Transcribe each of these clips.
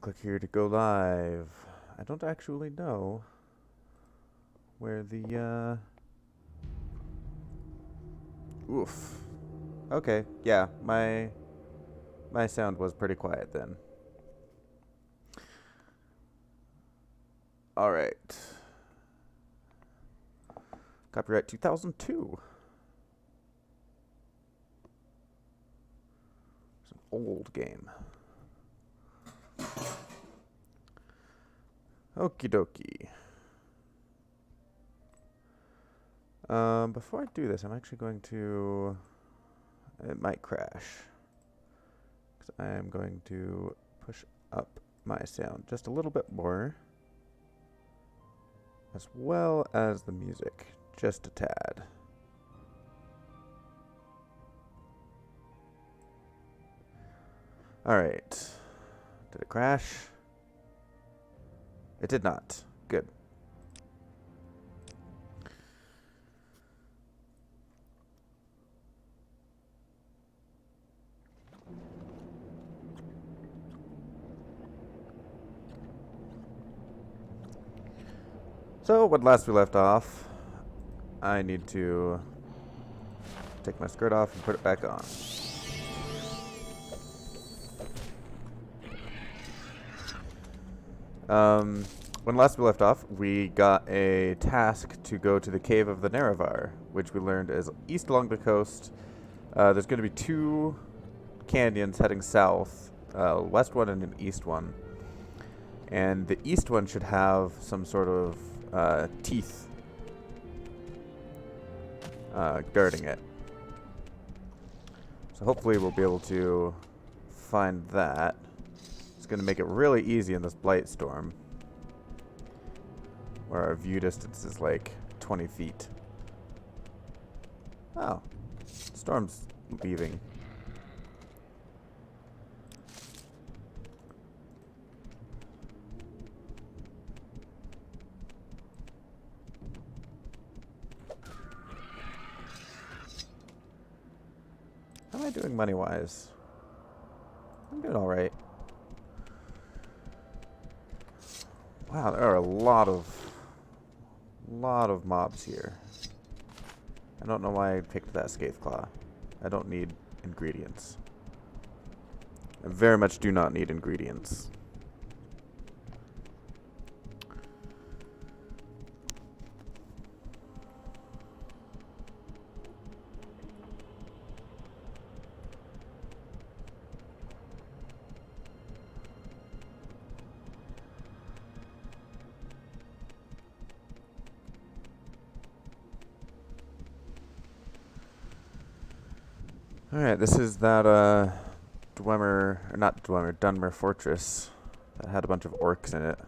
Click here to go live. I don't actually know where the, Oof. Okay, yeah, my sound was pretty quiet then. Alright. Copyright 2002. It's an old game. Okie dokie. Before I do this, I'm actually going to... It might crash. Because I am going to push up my sound just a little bit more. As well as the music. Just a tad. Alright. Did it crash? It did not. Good. So, when last we left off, I need to take my skirt off and put it back on. When last we left off, we got a task to go to the cave of the Nerevar, which we learned is east along the coast. There's going to be two canyons heading south, west one and an east one. And the east one should have some sort of teeth guarding it. So hopefully we'll be able to find that. It's going to make it really easy in this blight storm, where our view distance is like 20 feet. Oh, storm's leaving. How am I doing money-wise? I'm doing all right. Wow, there are a lot of mobs here. I don't know why I picked that Scathe-Claw. I don't need ingredients. I very much do not need ingredients. Alright, this is that, Dwemer, or not Dwemer, Dunmer Fortress that had a bunch of orcs in it.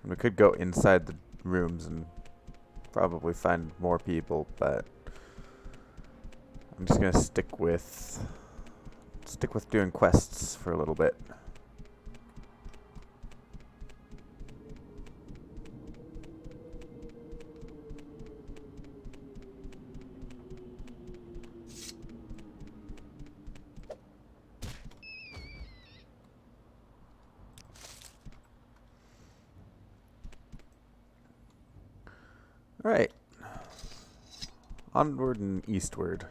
And we could go inside the rooms and probably find more people, but I'm just gonna stick with doing quests for a little bit. Alright. Onward and eastward.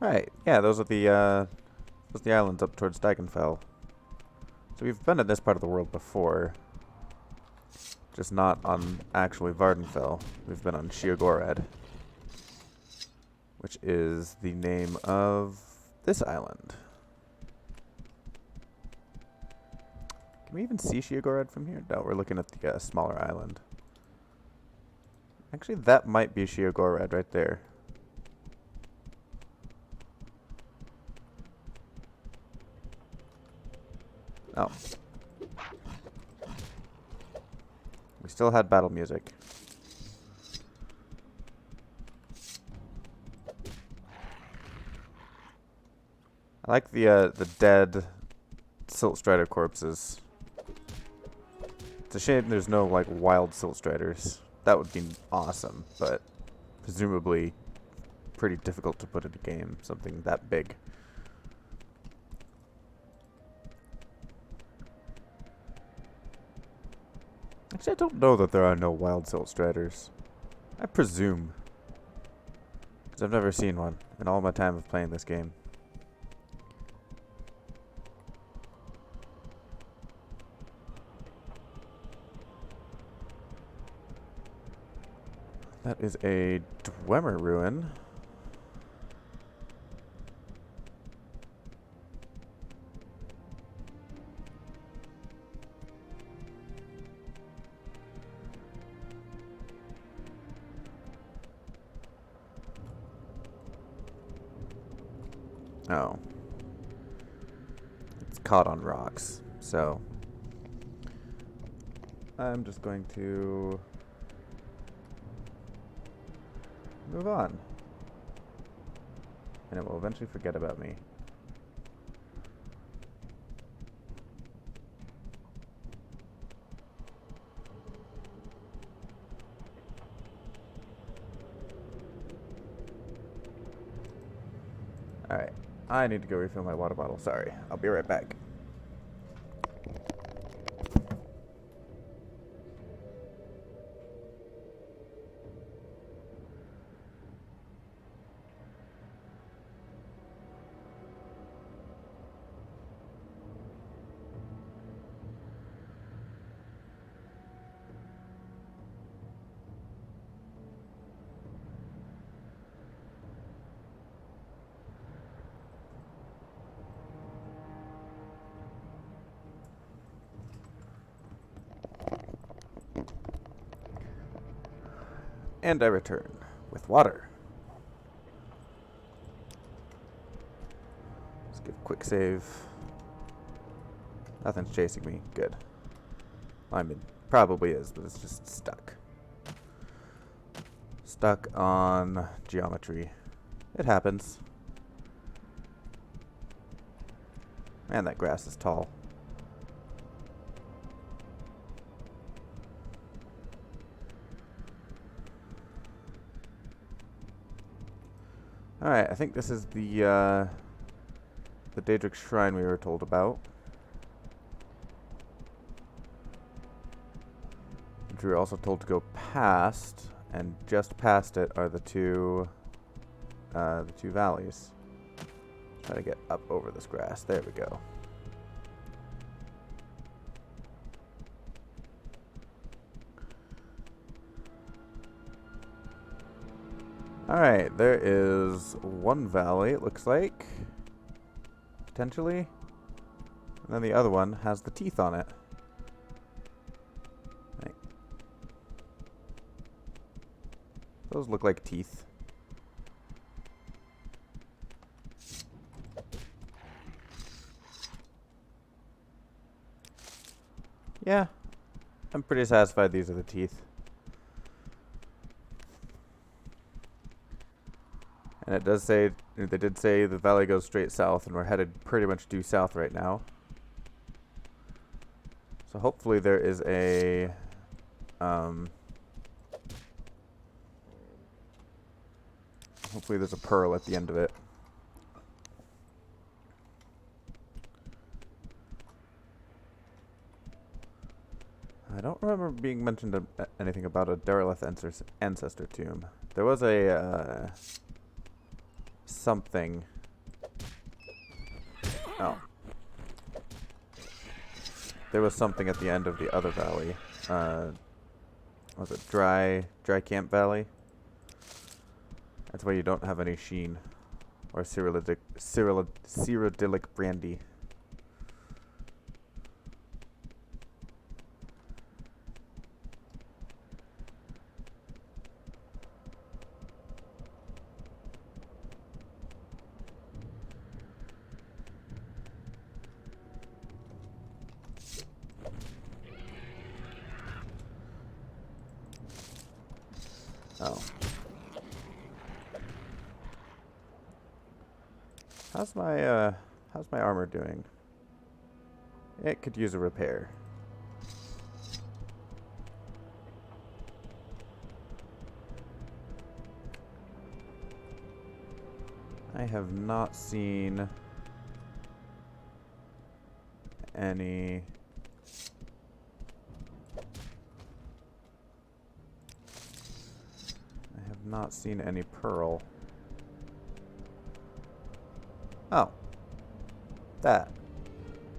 Right, yeah, those are the islands up towards Dagenfell. So we've been in this part of the world before. Just not on actually Vardenfell. We've been on Sheogorath, which is the name of this island. Can we even see Sheogorath from here? No, we're looking at the smaller island. Actually, that might be Sheogorath right there. Oh. We still had battle music. I like the dead Silt Strider corpses. It's a shame there's no like wild Silt Striders. That would be awesome, but presumably pretty difficult to put in a game, something that big. Actually, I don't know that there are no wild Silt Striders. I presume. Because I've never seen one in all my time of playing this game. That is a Dwemer ruin. Oh. It's caught on rocks, so I'm just going to move on. And it will eventually forget about me. Alright, I need to go refill my water bottle. Sorry, I'll be right back. And I return with water. Let's give a quick save. Nothing's chasing me. Good. I mean, probably is, but it's just stuck. Stuck on geometry. It happens. Man, that grass is tall. Alright, I think this is the Daedric Shrine we were told about. Which we were also told to go past, and just past it are the two valleys. Try to get up over this grass. There we go. Alright, there is one valley, it looks like. Potentially. And then the other one has the teeth on it. Right. Those look like teeth. Yeah, I'm pretty satisfied these are the teeth. And it does say, they did say the valley goes straight south, and we're headed pretty much due south right now. So hopefully there is a, hopefully there's a pearl at the end of it. I don't remember being mentioned anything about a derelict ancestor tomb. There was a, something. Oh. There was something at the end of the other valley. Was it Dry Camp Valley? That's where you don't have any sheen. Or Cyrodiilic brandy. Oh. How's my How's my armor doing? It could use a repair. I have not seen any... I have not seen any pearl. Oh. That.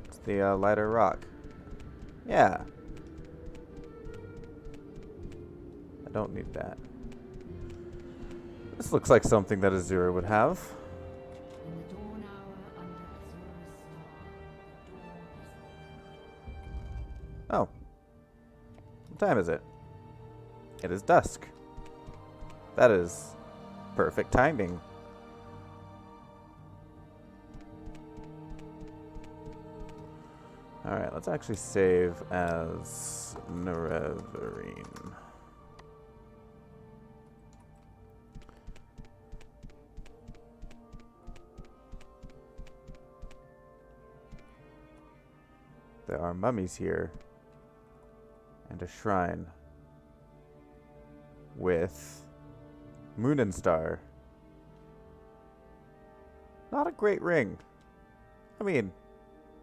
It's the lighter rock. Yeah. I don't need that. This looks like something that Azura would have. Oh. What time is it? It is dusk. That is perfect timing. Alright, let's actually save as Nereverine. There are mummies here. And a shrine. With Moon and Star. Not a great ring. I mean,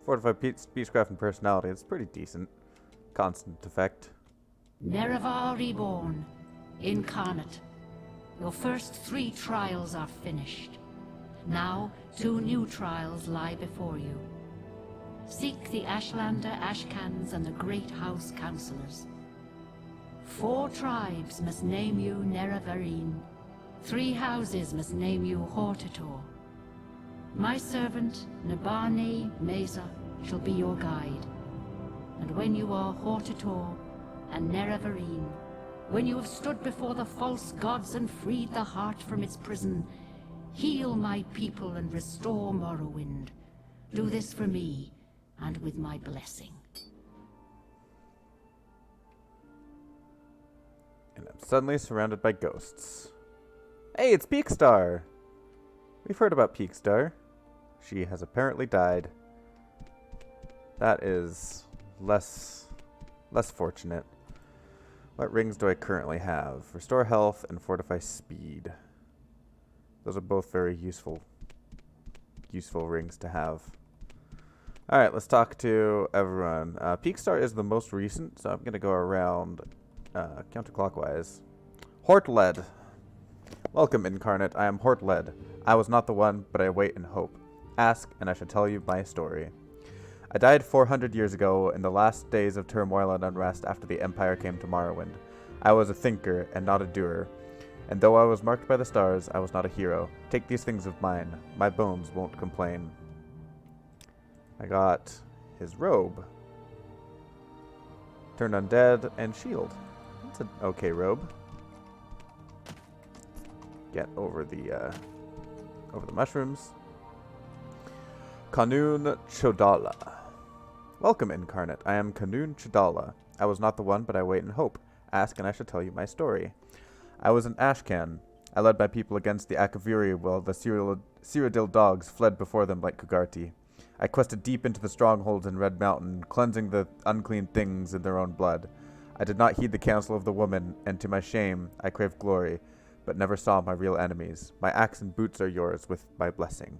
fortified speechcraft and personality. It's pretty decent. Constant effect. Nerevar reborn, incarnate. Your first 3 trials are finished. Now 2 new trials lie before you. Seek the Ashlander Ashcans and the Great House Councillors. 4 tribes must name you Nereverine. 3 houses must name you Hortator. My servant, Nabane Mesa, shall be your guide. And when you are Hortator and Nereverine, when you have stood before the false gods and freed the heart from its prison, heal my people and restore Morrowind. Do this for me, and with my blessing. And I'm suddenly surrounded by ghosts. Hey, it's Peakstar! We've heard about Peakstar. She has apparently died. That is less fortunate. What rings do I currently have? Restore health and fortify speed. Those are both very useful rings to have. Alright, let's talk to everyone. Peakstar is the most recent, so I'm going to go around counterclockwise. Hortled. Welcome, Incarnate. I am Hortled. I was not the one, but I wait in hope. Ask, and I shall tell you my story. I died 400 years ago in the last days of turmoil and unrest after the Empire came to Morrowind. I was a thinker and not a doer, and though I was marked by the stars, I was not a hero. Take these things of mine. My bones won't complain. I got his robe. Turned undead and shield. That's an okay robe. Get over the mushrooms. Kanun Chodala. Welcome, Incarnate. I am Kanun Chodala. I was not the one, but I wait in hope. Ask, and I shall tell you my story. I was an Ashcan. I led my people against the Akaviri while the Cyrodiil dogs fled before them like Kugarti. I quested deep into the strongholds in Red Mountain, cleansing the unclean things in their own blood. I did not heed the counsel of the woman, and to my shame, I craved glory, but never saw my real enemies. My axe and boots are yours with my blessing.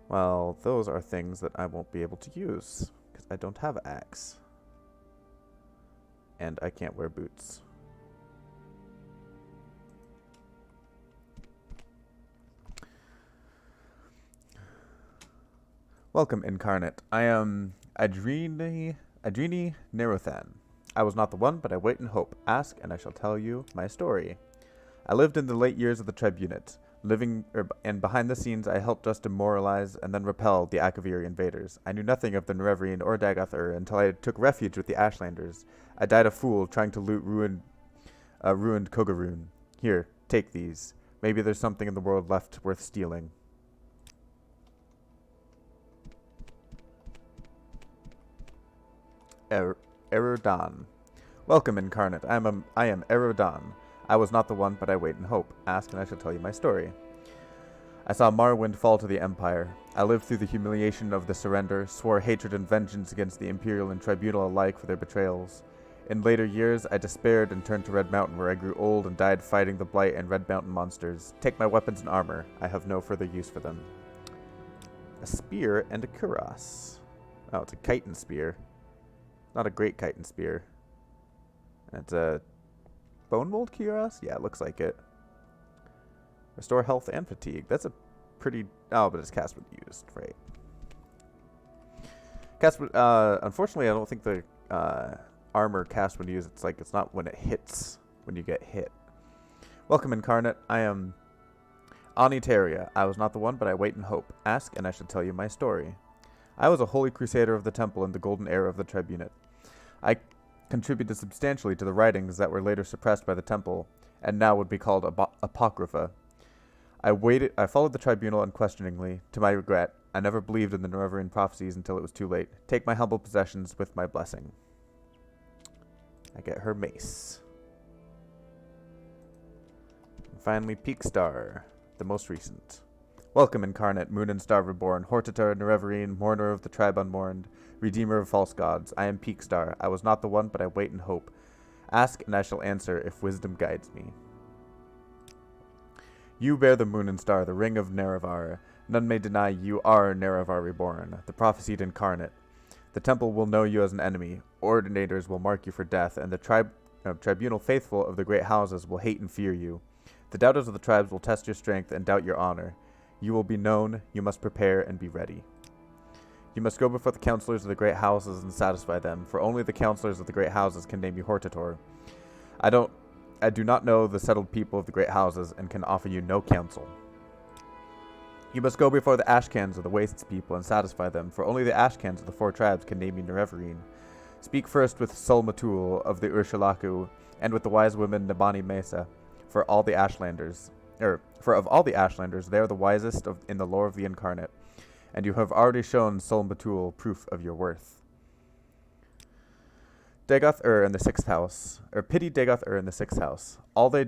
Well, those are things that I won't be able to use, because I don't have axe. And I can't wear boots. Welcome, Incarnate. I am Adrini Nerothan. I was not the one, but I wait in hope. Ask, and I shall tell you my story. I lived in the late years of the Tribunate. And behind the scenes, I helped us demoralize and then repel the Akaviri invaders. I knew nothing of the Nereverine or Dagath until I took refuge with the Ashlanders. I died a fool trying to loot ruined Kogarun. Here, take these. Maybe there's something in the world left worth stealing. Erodan. Welcome, Incarnate. I am Erodan. I was not the one, but I wait in hope. Ask, and I shall tell you my story. I saw Morrowind fall to the Empire. I lived through the humiliation of the surrender, swore hatred and vengeance against the Imperial and Tribunal alike for their betrayals. In later years, I despaired and turned to Red Mountain, where I grew old and died fighting the Blight and Red Mountain monsters. Take my weapons and armor. I have no further use for them. A spear and a cuirass. Oh, it's a chitin spear. Not a great chitin spear. It's a bone mold cuirass? Yeah, it looks like it. Restore health and fatigue. That's a pretty... Oh, but it's cast when used. Right. Cast when... unfortunately, I don't think the armor cast when used. It's not when it hits, when you get hit. Welcome, Incarnate. I am Anitaria. I was not the one, but I wait and hope. Ask, and I shall tell you my story. I was a holy crusader of the temple in the golden era of the tribunate. I contributed substantially to the writings that were later suppressed by the temple, and now would be called apocrypha. I followed the tribunal unquestioningly. To my regret, I never believed in the Nereverine prophecies until it was too late. Take my humble possessions with my blessing. I get her mace. And finally, Peakstar, the most recent. Welcome, Incarnate, Moon and Star Reborn, Hortator, Nereverine, Mourner of the Tribe Unmourned, Redeemer of False Gods. I am Peakstar. I was not the one, but I wait and hope. Ask, and I shall answer if wisdom guides me. You bear the Moon and Star, the ring of Nerevar. None may deny you are Nerevar Reborn, the prophesied Incarnate. The temple will know you as an enemy. Ordinators will mark you for death, and the tribunal faithful of the great houses will hate and fear you. The doubters of the tribes will test your strength and doubt your honor. You will be known. You must prepare and be ready. You must go before the counselors of the great houses and satisfy them, for only the counselors of the great houses can name you Hortator. I do not know the settled people of the great houses and can offer you no counsel. You must go before the Ashcans of the Wastes people and satisfy them, for only the Ashcans of the 4 tribes can name you Nereverine. Speak first with Sol Matul of the Urshalaku, and with the wise women Nabani Mesa, for of all the Ashlanders, they are the wisest in the lore of the Incarnate, and you have already shown Sol Matul proof of your worth. Dagoth in the 6th house, or pity Dagoth in the 6th house. All they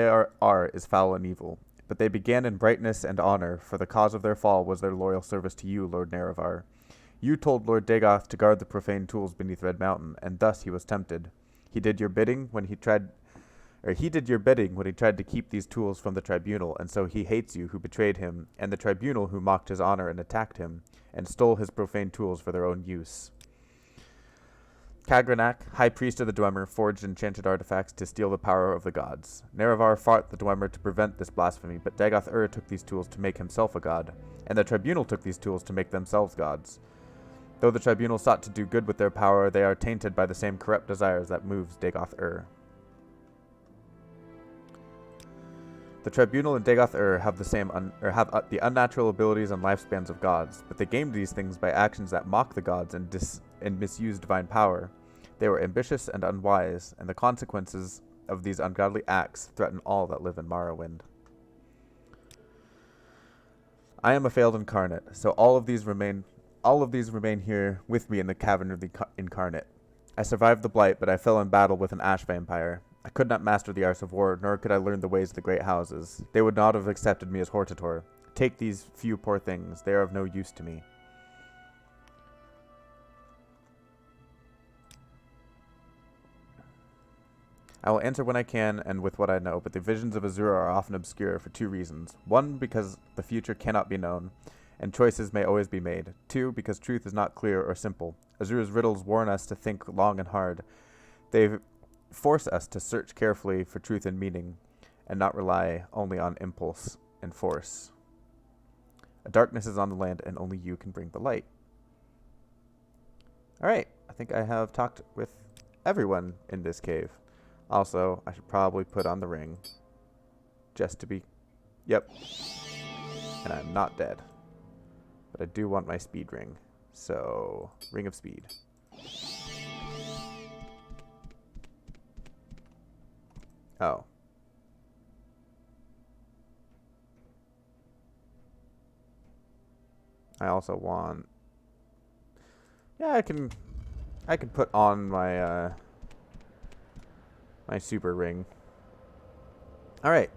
are is foul and evil. But they began in brightness and honor, for the cause of their fall was their loyal service to you, Lord Nerevar. You told Lord Dagoth to guard the profane tools beneath Red Mountain, and thus he was tempted. He did your bidding when he tried to keep these tools from the tribunal, and so he hates you who betrayed him, and the tribunal who mocked his honor and attacked him, and stole his profane tools for their own use. Kagranak, high priest of the Dwemer, forged enchanted artifacts to steal the power of the gods. Nerevar fought the Dwemer to prevent this blasphemy, but Dagoth took these tools to make himself a god, and the tribunal took these tools to make themselves gods. Though the tribunal sought to do good with their power, they are tainted by the same corrupt desires that moves Dagoth. The tribunal and Dagoth have the unnatural abilities and lifespans of gods, but they gained these things by actions that mock the gods and misuse divine power. They were ambitious and unwise, and the consequences of these ungodly acts threaten all that live in Morrowind. I am a failed incarnate, so all of these remain here with me in the cavern of the incarnate. I survived the blight, but I fell in battle with an ash vampire. I could not master the arts of war, nor could I learn the ways of the great houses. They would not have accepted me as Hortator. Take these few poor things. They are of no use to me. I will answer when I can and with what I know, but the visions of Azura are often obscure for 2 reasons. 1, because the future cannot be known, and choices may always be made. 2, because truth is not clear or simple. Azura's riddles warn us to think long and hard. They force us to search carefully for truth and meaning, and not rely only on impulse and force. A darkness is on the land, and only you can bring the light. Alright, I think I have talked with everyone in this cave. Also, I should probably put on the ring. Just to be... Yep. And I'm not dead. But I do want my speed ring. So, Ring of Speed. Oh. I also want... Yeah, I can put on my, my super ring. Alright.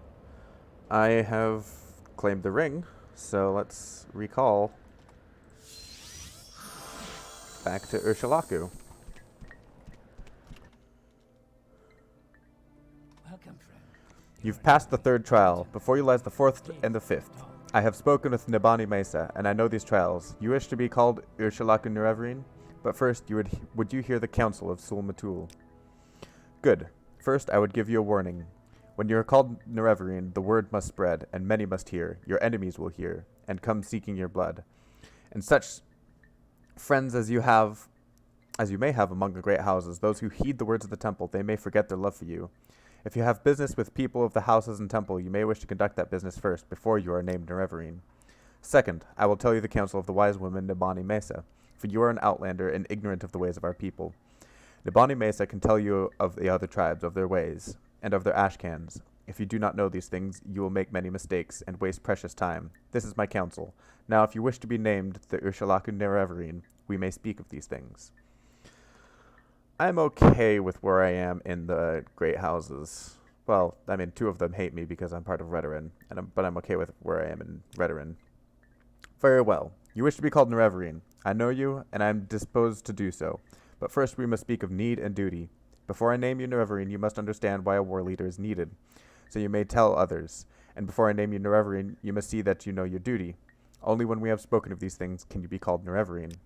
I have claimed the ring, so let's recall back to Urshalaku. Welcome, friend. You've passed the third trial. Before you lies the fourth and the fifth. I have spoken with Nibani Mesa, and I know these trials. You wish to be called Urshalaku Nereverine? But first, would you hear the counsel of Sul Matul? Good. First, I would give you a warning. When you are called Nereverine, the word must spread, and many must hear. Your enemies will hear, and come seeking your blood. And such friends as you may have among the great houses, those who heed the words of the temple, they may forget their love for you. If you have business with people of the houses and temple, you may wish to conduct that business first, before you are named Nereverine. Second, I will tell you the counsel of the wise woman Nibani Mesa, for you are an outlander and ignorant of the ways of our people. Nibani Mesa can tell you of the other tribes, of their ways, and of their ashcans. If you do not know these things, you will make many mistakes and waste precious time. This is my counsel. Now, if you wish to be named the Urshalaku Nereverine, we may speak of these things. I'm okay with where I am in the great houses. Well, I mean, 2 of them hate me because I'm part of Redoran, but I'm okay with where I am in Redoran. Very well. You wish to be called Nereverine. I know you, and I am disposed to do so. But first we must speak of need and duty. Before I name you Nereverine, you must understand why a war leader is needed, so you may tell others. And before I name you Nereverine, you must see that you know your duty. Only when we have spoken of these things can you be called Nereverine.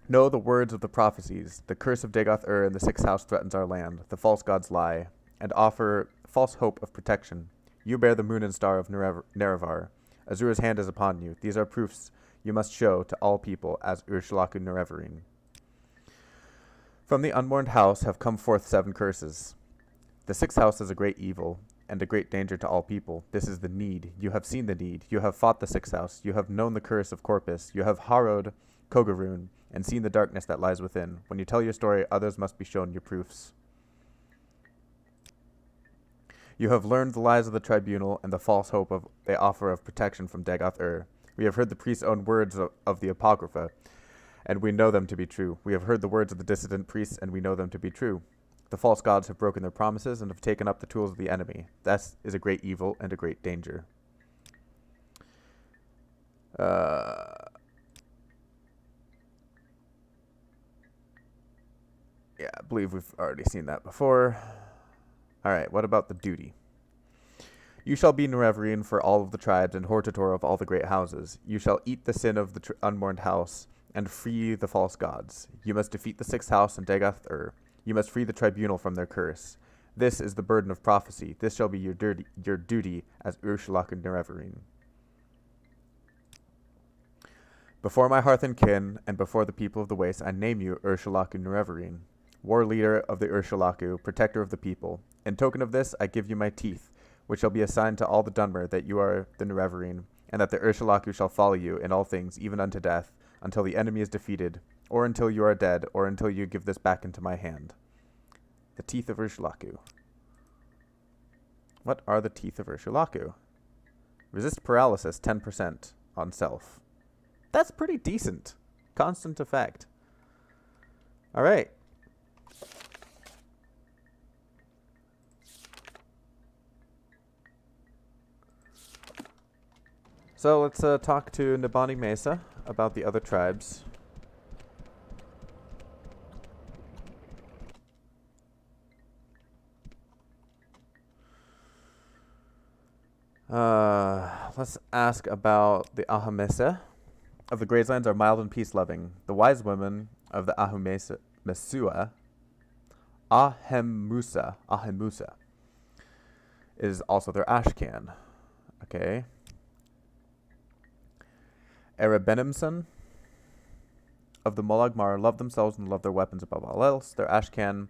Know the words of the prophecies. The curse of Dagoth-Ur in the 6th house threatens our land. The false gods lie, and offer false hope of protection. You bear the moon and star of Nerevar. Azura's hand is upon you. These are proofs you must show to all people as Urshalaku Nereverine. From the unmourned house have come forth 7 curses. The 6th house is a great evil, and a great danger to all people. This is the need. You have seen the need. You have fought the 6th house. You have known the curse of Corpus. You have harrowed Kogarun, and seen the darkness that lies within. When you tell your story, others must be shown your proofs. You have learned the lies of the tribunal and the false hope they offer of protection from Dagoth-Ur. We have heard the priest's own words of the Apocrypha, and we know them to be true. We have heard the words of the dissident priests, and we know them to be true. The false gods have broken their promises and have taken up the tools of the enemy. That is a great evil and a great danger. Yeah, I believe we've already seen that before. Alright, what about the duty? You shall be Nereverine for all of the tribes and Hortator of all the great houses. You shall eat the sin of the unmourned house and free the false gods. You must defeat the 6th house and Dagoth-Ur. You must free the tribunal from their curse. This is the burden of prophecy. This shall be your duty as Urshalaku Nereverine. Before my hearth and kin, and before the people of the waste, I name you Urshalaku Nereverine, war leader of the Urshalaku, protector of the people. In token of this, I give you my teeth, which shall be a sign to all the Dunmer that you are the Nereverine, and that the Urshalaku shall follow you in all things, even unto death, until the enemy is defeated, or until you are dead, or until you give this back into my hand. The teeth of Urshalaku. What are the teeth of Urshalaku? Resist paralysis 10% on self. That's pretty decent. Constant effect. Alright. So let's talk to Nibani Mesa about the other tribes. Let's ask about the Ahumesa of the Grazelands are mild and peace-loving. The wise women of the Ahemusa is also their Ashcan. Okay. Erebenimson of the Molagmar love themselves and love their weapons above all else. Their Ashcan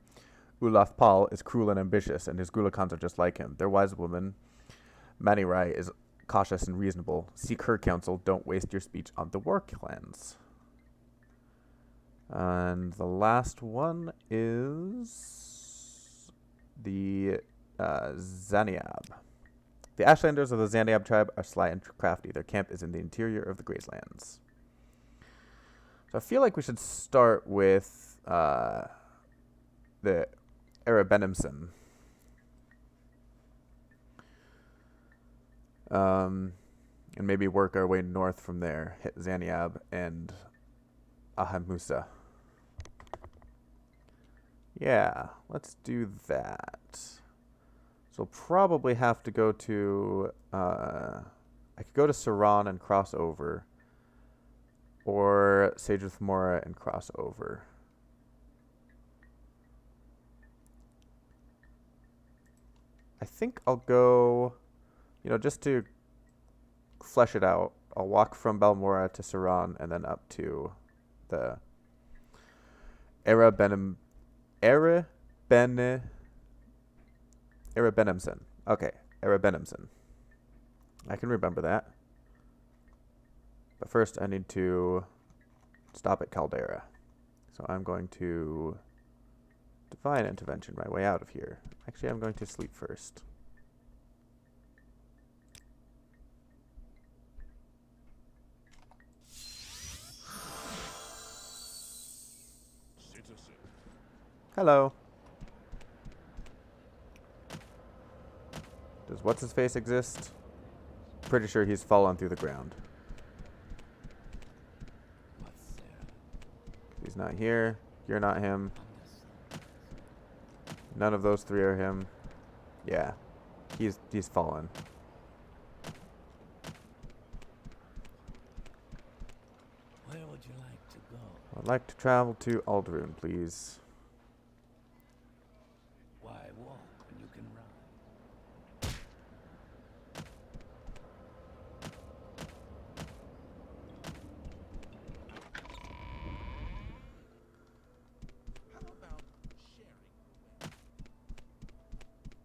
Ulathpal is cruel and ambitious, and his Gulakans are just like him. Their wise woman Manirai is cautious and reasonable. Seek her counsel. Don't waste your speech on the war clans. And the last one is the Zaniab. The Ashlanders of the Zaniab tribe are sly and crafty. Their camp is in the interior of the Grazelands. So I feel like we should start with the Erebenimson. And maybe work our way north from there. Hit Zaniab and Ahamusa. Yeah, let's do that. So we'll probably have to go to... I could go to Saran and cross over. Or Sageth Mora and cross over. I think I'll go... You know, just to flesh it out, I'll walk from Balmora to Saran and then up to the Erebenemsen. Okay, Erebenemsen. I can remember that. But first I need to stop at Caldera. So I'm going to Divine Intervention my way out of here. Actually, I'm going to sleep first. Hello. Does what's-his-face exist? Pretty sure he's fallen through the ground. He's not here. You're not him. None of those three are him. Yeah. He's fallen. Where would you like to go? I'd like to travel to Alderun, please. Why walk when you can run?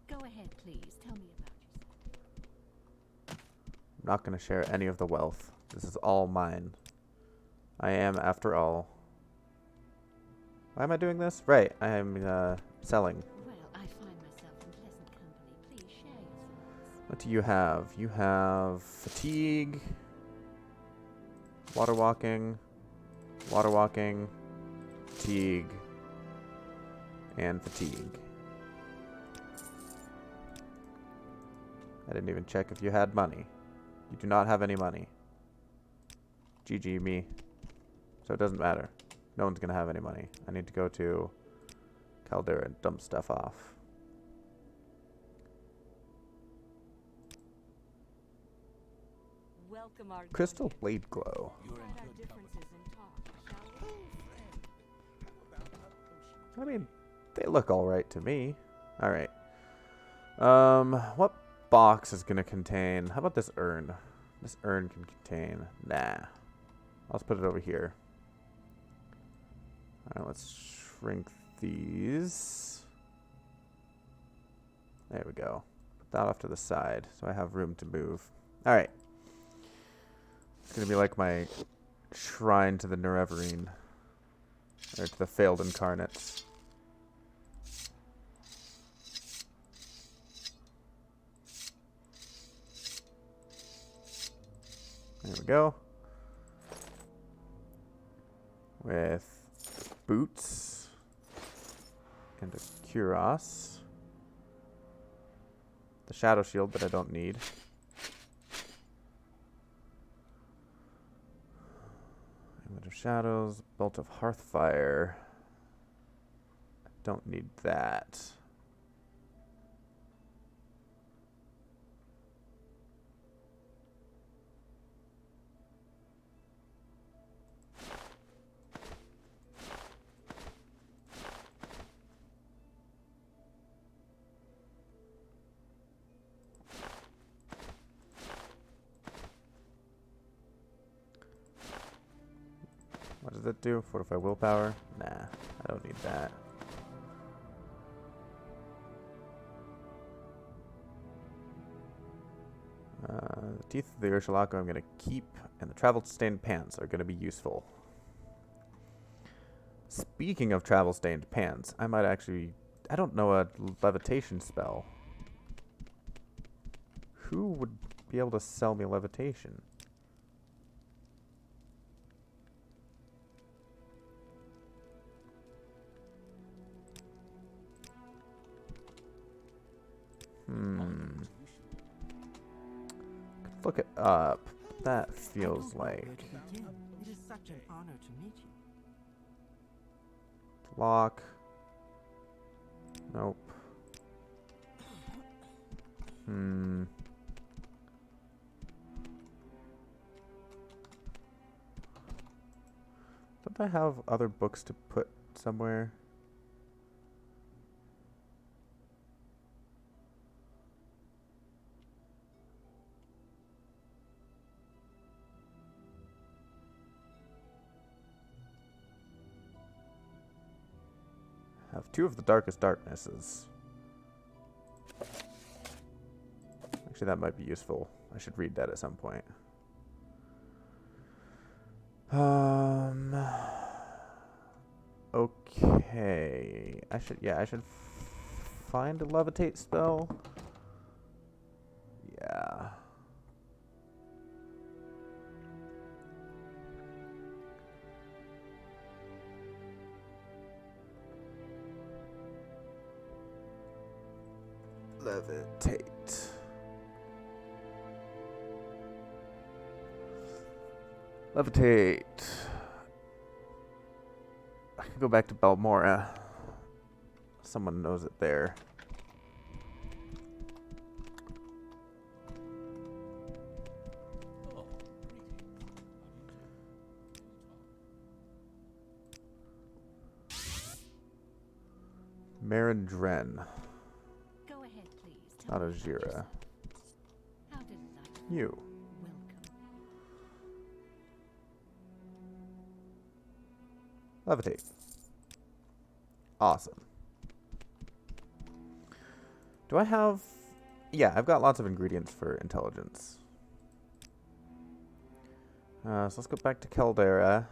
Go ahead, please. Tell me about yourself. I'm not going to share any of the wealth. This is all mine. I am, after all... Why am I doing this? Right, I am selling. Well, I find myself in pleasant company. Please share your thoughts. What do you have? You have fatigue, water walking, fatigue, and fatigue. I didn't even check if you had money. You do not have any money. GG me. So it doesn't matter. No one's going to have any money. I need to go to Caldera and dump stuff off. Welcome our Crystal Blade Glow. I mean, they look alright to me. Alright. What box is going to contain... How about this urn? This urn can contain... Nah. Let's put it over here. Alright, let's shrink these. There we go. Put that off to the side so I have room to move. Alright. It's going to be like my shrine to the Nereverine. Or to the failed incarnates. There we go. With boots and a cuirass. The shadow shield that I don't need. Amulet of Shadows, Bolt of Hearthfire. I don't need that. What does it do? Fortify willpower? Nah, I don't need that. The Teeth of the Ursulaco I'm going to keep, and the Travel-Stained Pants are going to be useful. Speaking of Travel-Stained Pants, I might actually... I don't know a levitation spell. Who would be able to sell me levitation? look it up. That feels like It is such an honor to meet you. lock. Nope. Don't I have other books to put somewhere? Have two of the darkest darknesses. Actually, that might be useful. I should read that at some point. Okay. I should find a levitate spell. Yeah. Levitate. Levitate. I can go back to Balmora. Someone knows it there. Marindren. Go ahead, please. Not a Jira. How delightful. You. Welcome. Levitate. Awesome. Do I have... Yeah, I've got lots of ingredients for intelligence. So let's go back to Caldera.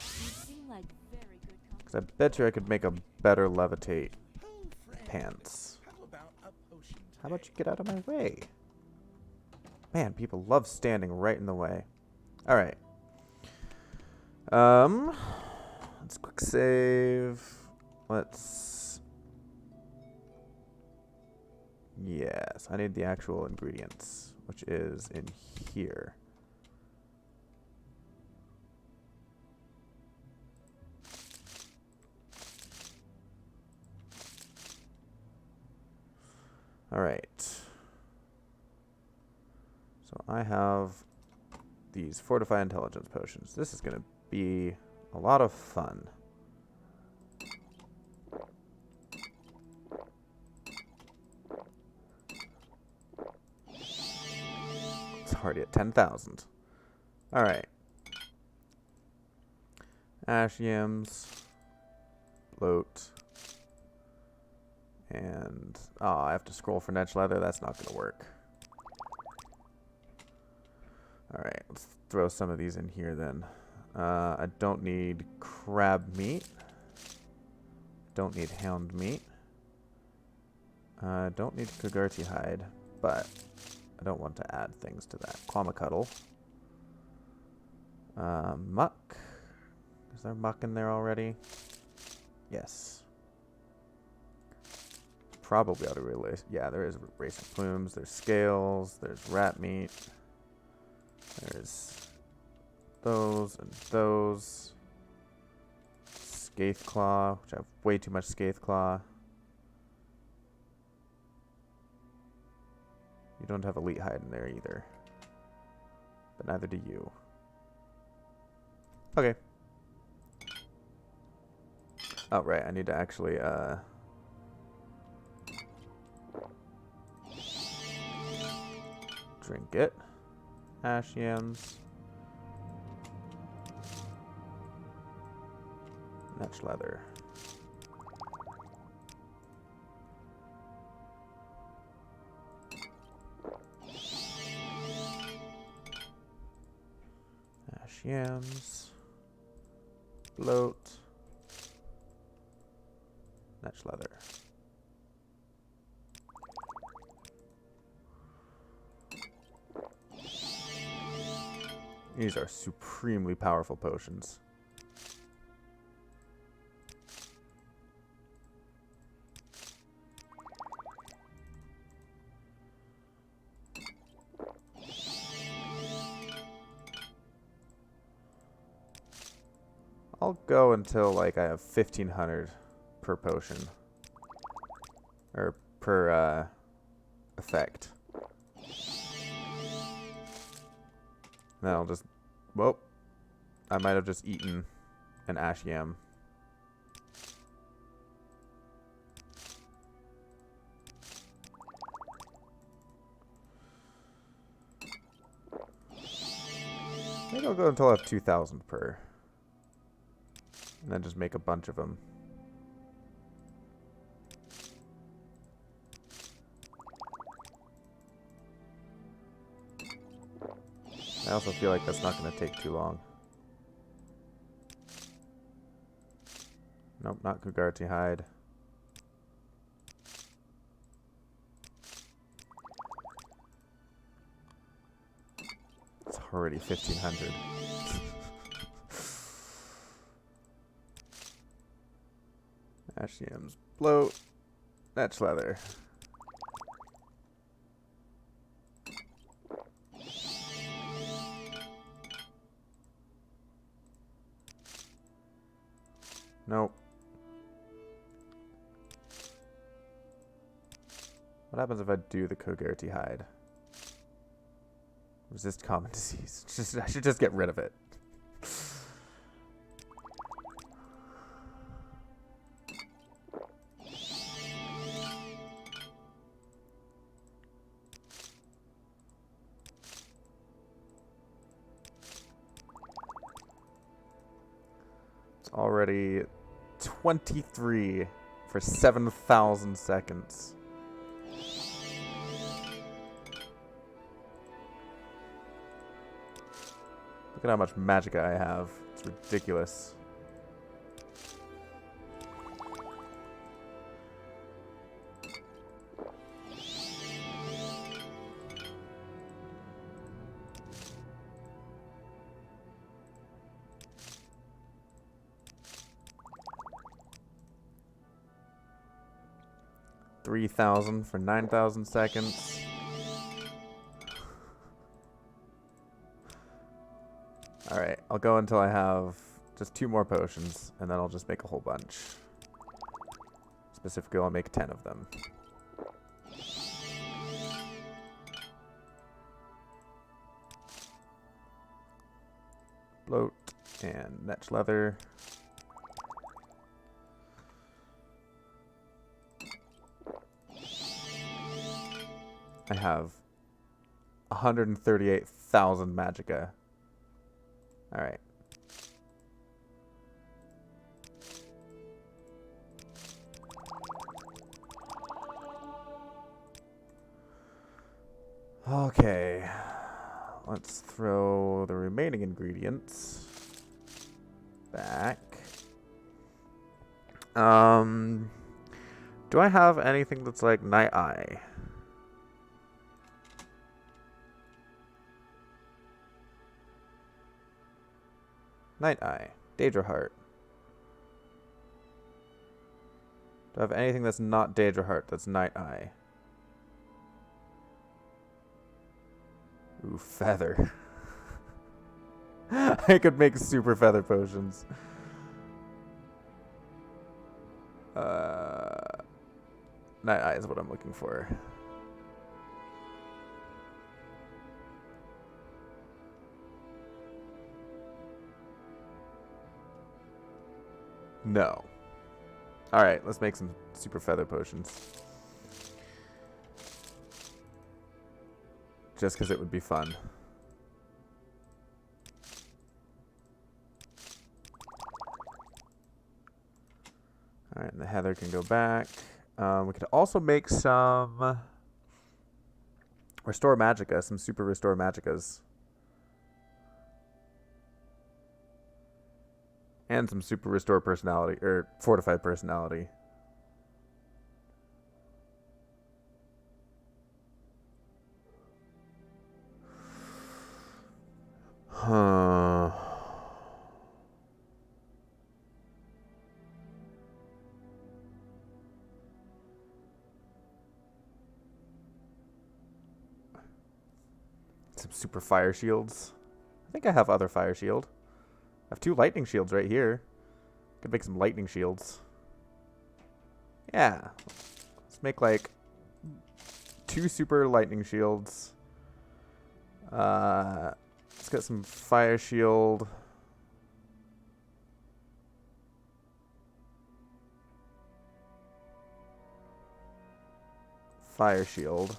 Because I bet you I could make a better levitate pants. How about you get out of my way? Man, people love standing right in the way. Alright. Let's quick save. Let's... Yes, I need the actual ingredients, which is in here. Alright. So I have these Fortify Intelligence potions. This is going to be a lot of fun. It's already at 10,000. Alright. Ash yams. Bloat. And, oh, I have to scroll for Netch Leather. That's not going to work. Alright, let's throw some of these in here then. I don't need crab meat. Don't need hound meat. Don't need Kagarti hide, but I don't want to add things to that. Quamacuddle. Muck. Is there muck in there already? Yes. Probably ought to release. Yeah, there is racing plumes. There's scales. There's rat meat. There's those and those. Scathe Claw, which I have way too much Scathe Claw. You don't have Elite Hide in there either. But neither do you. Okay. Oh, right. I need to actually, drink it. Ash yams. Netch leather. Ash yams. Bloat. Netch leather. These are supremely powerful potions. I'll go until like I have 1,500 per potion. Or per effect. Then I'll just... Whoa. I might have just eaten an ash yam. Maybe I'll go until I have 2,000 per. And then just make a bunch of them. I also feel like that's not going to take too long. Nope, not Kugarti hide. It's already 1,500. Ash yams, bloat, netch leather. Nope. What happens if I do the Kogarty hide? Resist common disease. I should just get rid of it. It's already 23 for 7,000 seconds. Look at how much magicka I have. It's ridiculous. $3,000 for 9,000 seconds. Alright, I'll go until I have just 2 more potions, and then I'll just make a whole bunch. Specifically, I'll make 10 of them. Bloat and netch leather. I have 138,000 magicka. Alright. Okay. Let's throw the remaining ingredients back. Do I have anything that's like Night Eye? Night Eye. Daedra Heart. Do I have anything that's not Daedra Heart that's Night Eye? Ooh, feather. I could make super feather potions. Night Eye is what I'm looking for. No. Alright, let's make some super feather potions. Just because it would be fun. Alright, and the heather can go back. We could also make some restore magicka, some super restore magickas. And some super restore personality, or fortified personality. Huh. Some super fire shields. I think I have other fire shield. I have 2 lightning shields right here. Could make some lightning shields. Yeah. Let's make like 2 super lightning shields. Let's get some fire shield. Fire shield.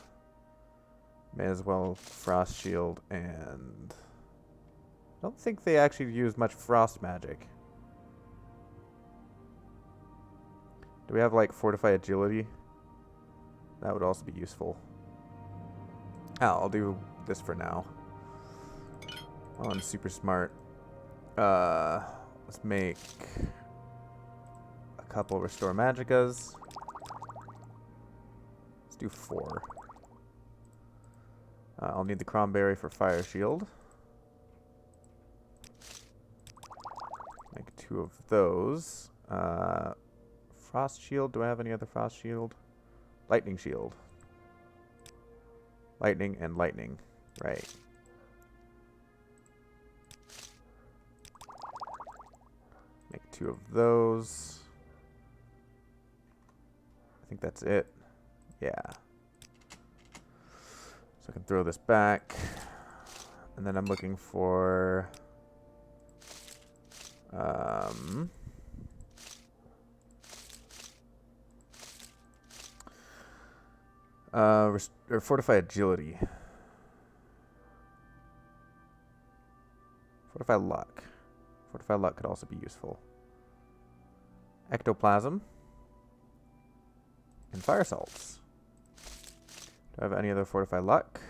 May as well frost shield, and I don't think they actually use much frost magic. Do we have like fortify agility? That would also be useful. I'll do this for now. Oh, I'm super smart. Let's make a couple restore magicas. Let's do 4. I'll need the cranberry for fire shield. Make 2 of those. Frost shield. Do I have any other frost shield? Lightning shield. Lightning and lightning. Right. Make 2 of those. I think that's it. Yeah. So I can throw this back. And then I'm looking for or fortify agility. Fortify luck. Fortify luck could also be useful. Ectoplasm. And fire salts. Do I have any other fortify luck?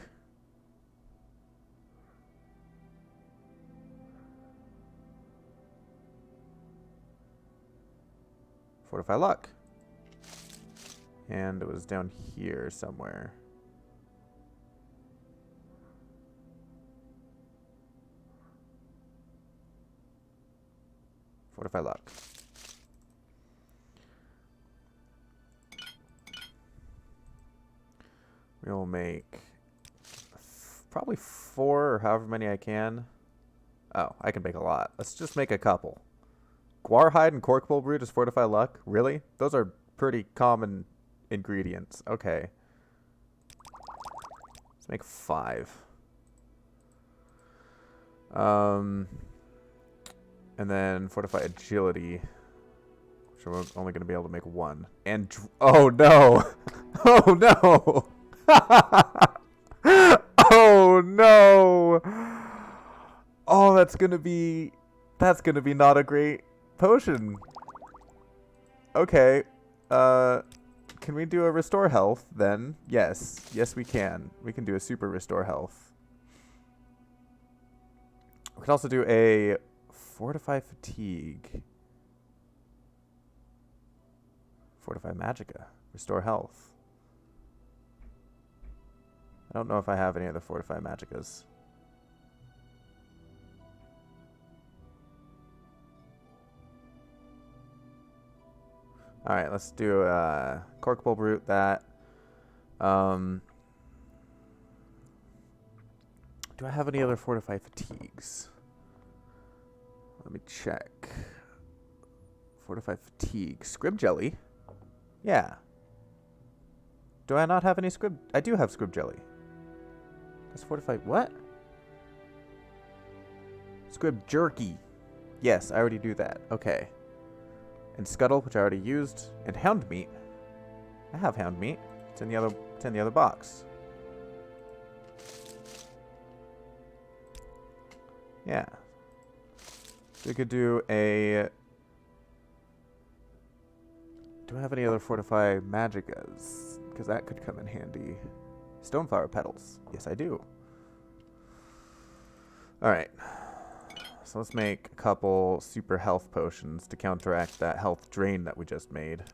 Fortify luck. And it was down here somewhere. Fortify luck. We'll make probably 4 or however many I can. Oh, I can make a lot. Let's just make a couple. Guarhide and Corkbowl Root is fortify luck? Really? Those are pretty common ingredients. Okay. Let's make 5. And then fortify agility. Which we're only going to be able to make 1. And oh no! Oh no! Oh no! Oh, that's gonna be not a great potion. Okay. Can we do a restore health then? Yes. Yes, we can. We can do a super restore health. We can also do a fortify fatigue. Fortify magicka. Restore health. I don't know if I have any other fortify magickas. Alright, let's do Corkbowl Root that. Do I have any other fortify fatigues? Let me check. Fortify fatigue. Scrib jelly? Yeah. Do I not have any scrib? I do have scrib jelly. That's fortified. What? Scrib jerky. Yes, I already do that. Okay. And scuttle, which I already used, and hound meat. I have hound meat. It's in the other box. Yeah. So we could do a. Do I have any other fortify magickas? Because that could come in handy. Stoneflower petals. Yes, I do. Alright. So let's make a couple super health potions to counteract that health drain that we just made.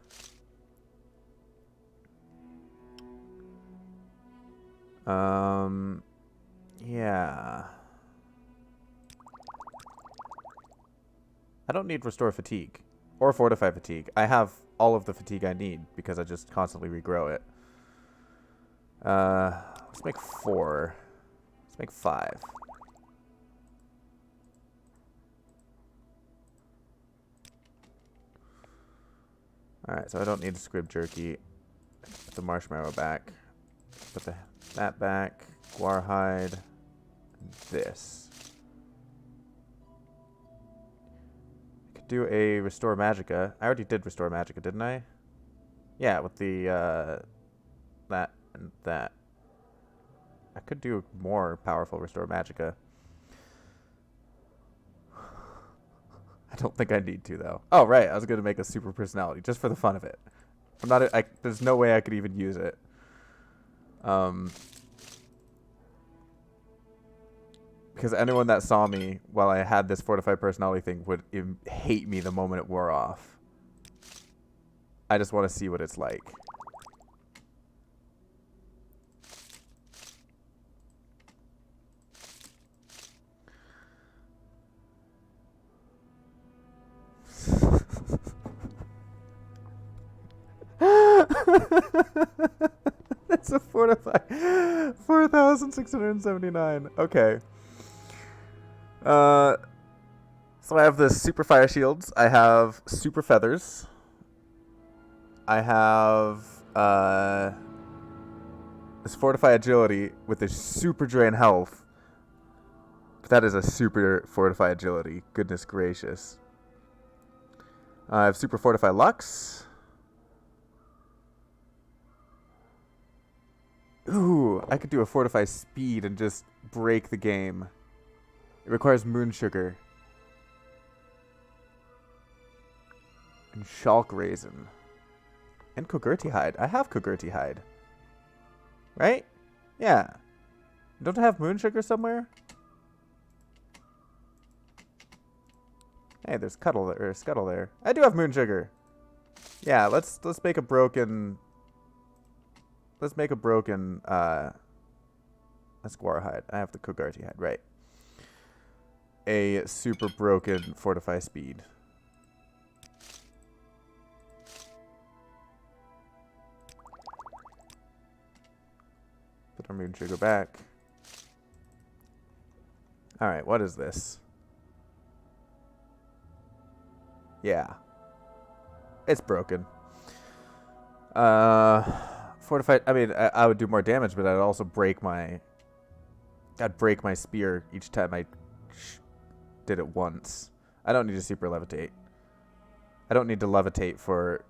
Yeah. I don't need restore fatigue or fortify fatigue. I have all of the fatigue I need because I just constantly regrow it. Let's make 4. Let's make 5. Alright, so I don't need squib jerky. Put the marshmallow back. Put that back. Guar hide. This. I could do a restore magicka. I already did restore magicka, didn't I? Yeah, with the that and that. I could do more powerful restore magicka. I don't think I need to though. Oh right, I was gonna make a super personality just for the fun of it. I'm not. There's no way I could even use it. Because anyone that saw me while I had this fortified personality thing would hate me the moment it wore off. I just want to see what it's like. That's a fortified 4,679. Okay. So I have the super fire shields. I have super feathers. I have this fortify agility with a super drain health. But that is a super fortify agility. Goodness gracious. I have super fortify lux. Ooh, I could do a fortify speed and just break the game. It requires moon sugar. And Shulk Raisin. And Kogurti Hide. I have Kogurti Hide. Right? Yeah. Don't I have moon sugar somewhere? Hey, there's Scuttle there. I do have moon sugar. Yeah, let's make a broken Esquire hide. I have the Kogurti hide, right. A super broken fortify speed. Put our moon sugar back. Alright, what is this? Yeah. It's broken. Fortified, I mean, I would do more damage, but I'd also break my spear each time I did it once. I don't need to super levitate. I don't need to levitate for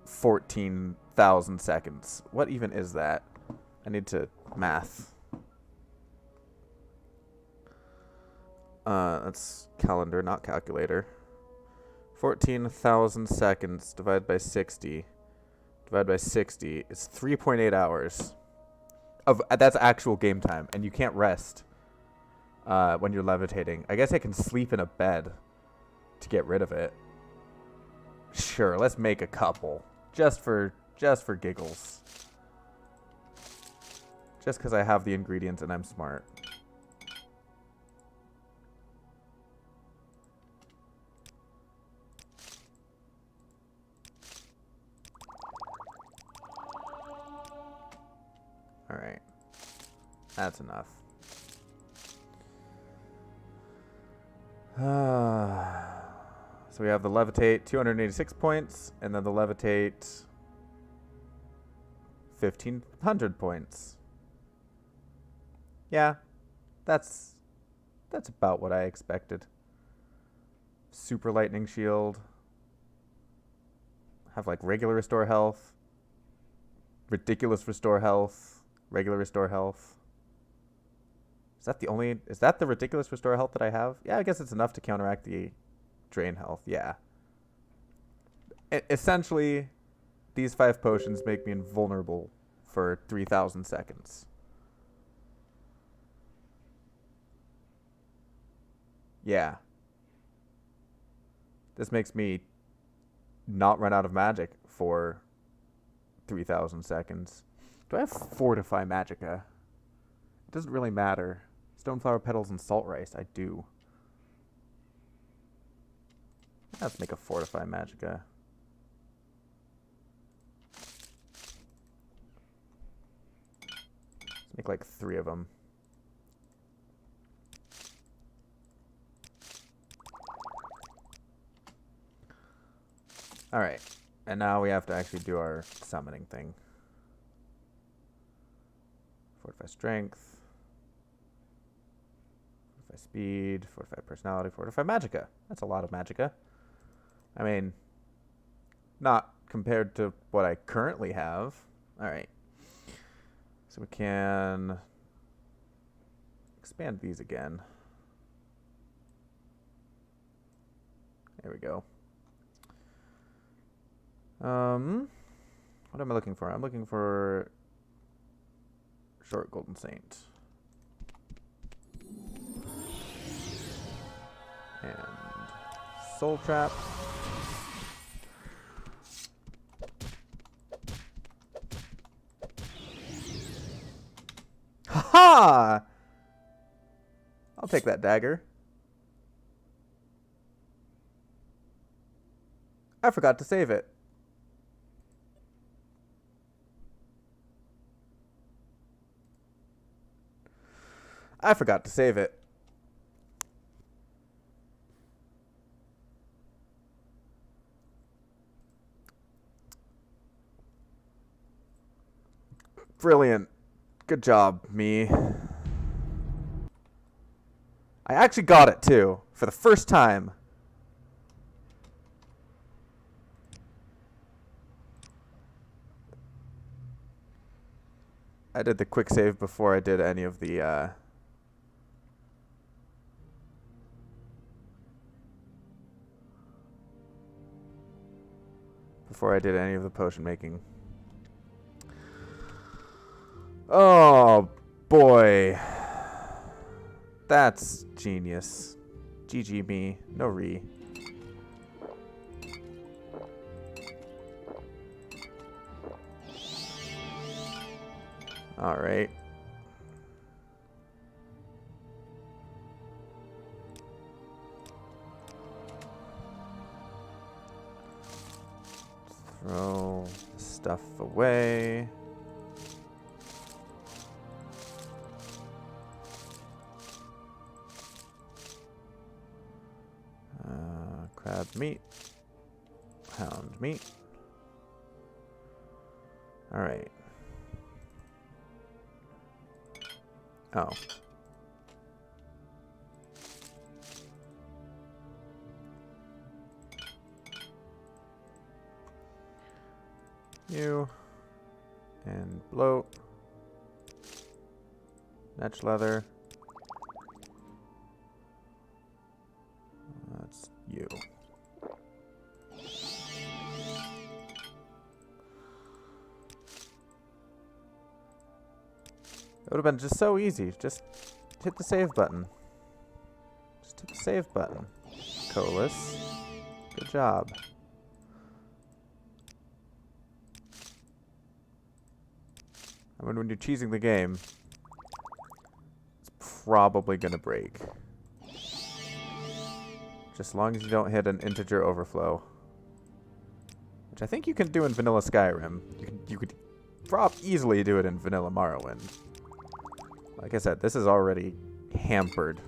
14,000 seconds. What even is that? I need to math. That's calendar, not calculator. 14,000 seconds divided by 60. Divided by 60. It's 3.8 hours. That's actual game time, and you can't rest when you're levitating. I guess I can sleep in a bed to get rid of it. Sure, let's make a couple. Just for giggles. Just because I have the ingredients and I'm smart. Alright. That's enough. So we have the levitate, 286 points, and then the levitate, 1,500 points. Yeah, that's about what I expected. Super lightning shield. Have like regular restore health, ridiculous restore health, regular restore health. Is that the ridiculous restore health that I have? Yeah, I guess it's enough to counteract the drain health. Yeah. Essentially, these 5 potions make me invulnerable for 3,000 seconds. Yeah. This makes me not run out of magic for 3,000 seconds. Do I have Fortify Magicka? It doesn't really matter. Stoneflower Petals and Salt Rice, I do. Let's make a Fortify Magicka. Let's make like 3 of them. Alright. And now we have to actually do our summoning thing. Fortify strength. Fortify speed. Fortify personality. Fortify magicka. That's a lot of magicka. I mean, not compared to what I currently have. Alright. So we can expand these again. There we go. What am I looking for? I'm looking for Short Golden Saint. And Soul Trap. Ha! I'll take that dagger. I forgot to save it. I forgot to save it. Brilliant. Good job, me. I actually got it, too, for the first time. I did the quick save before I did any of the, potion making. Oh, boy. That's genius. GG me. No re. Alright. Throw the stuff away. Crab meat. Hound meat. Alright. Oh. You. And bloat. Netch leather. That's you. It would have been just so easy. Just hit the save button. Just hit the save button. Kolus. Good job. I mean, when you're cheesing the game, it's probably going to break. Just as long as you don't hit an integer overflow. Which I think you can do in vanilla Skyrim. You could easily do it in vanilla Morrowind. Like I said, this is already hampered,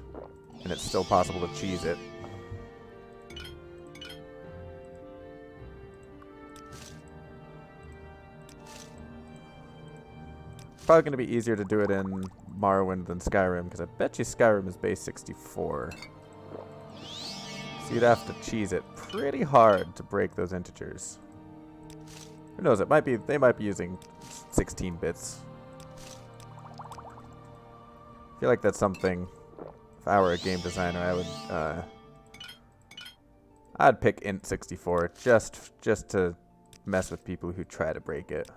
and it's still possible to cheese it. Probably going to be easier to do it in Morrowind than Skyrim, because I bet you Skyrim is base 64. So you'd have to cheese it pretty hard to break those integers. Who knows? It might be they might be using 16 bits. I feel like that's something. If I were a game designer, I would. I'd pick int 64 just to mess with people who try to break it.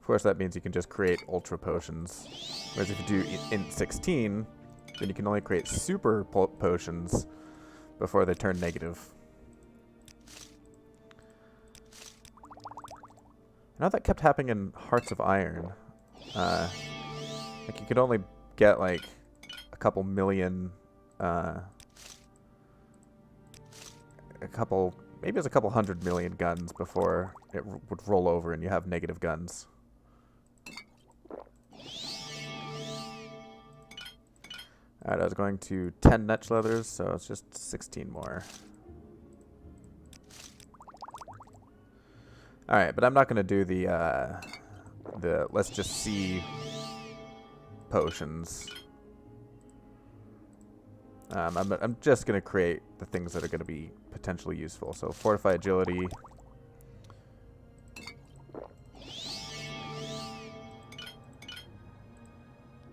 Of course, that means you can just create ultra potions. Whereas if you do int 16, then you can only create super potions before they turn negative. I know that kept happening in Hearts of Iron. Like you could only get like a couple million, maybe it's a couple 100 million guns before it would roll over and you have negative guns. Alright, I was going to 10 netch leathers, so it's just 16 more. Alright, but I'm not going to do the let's just see potions. I'm just going to create the things that are going to be potentially useful. So fortify agility.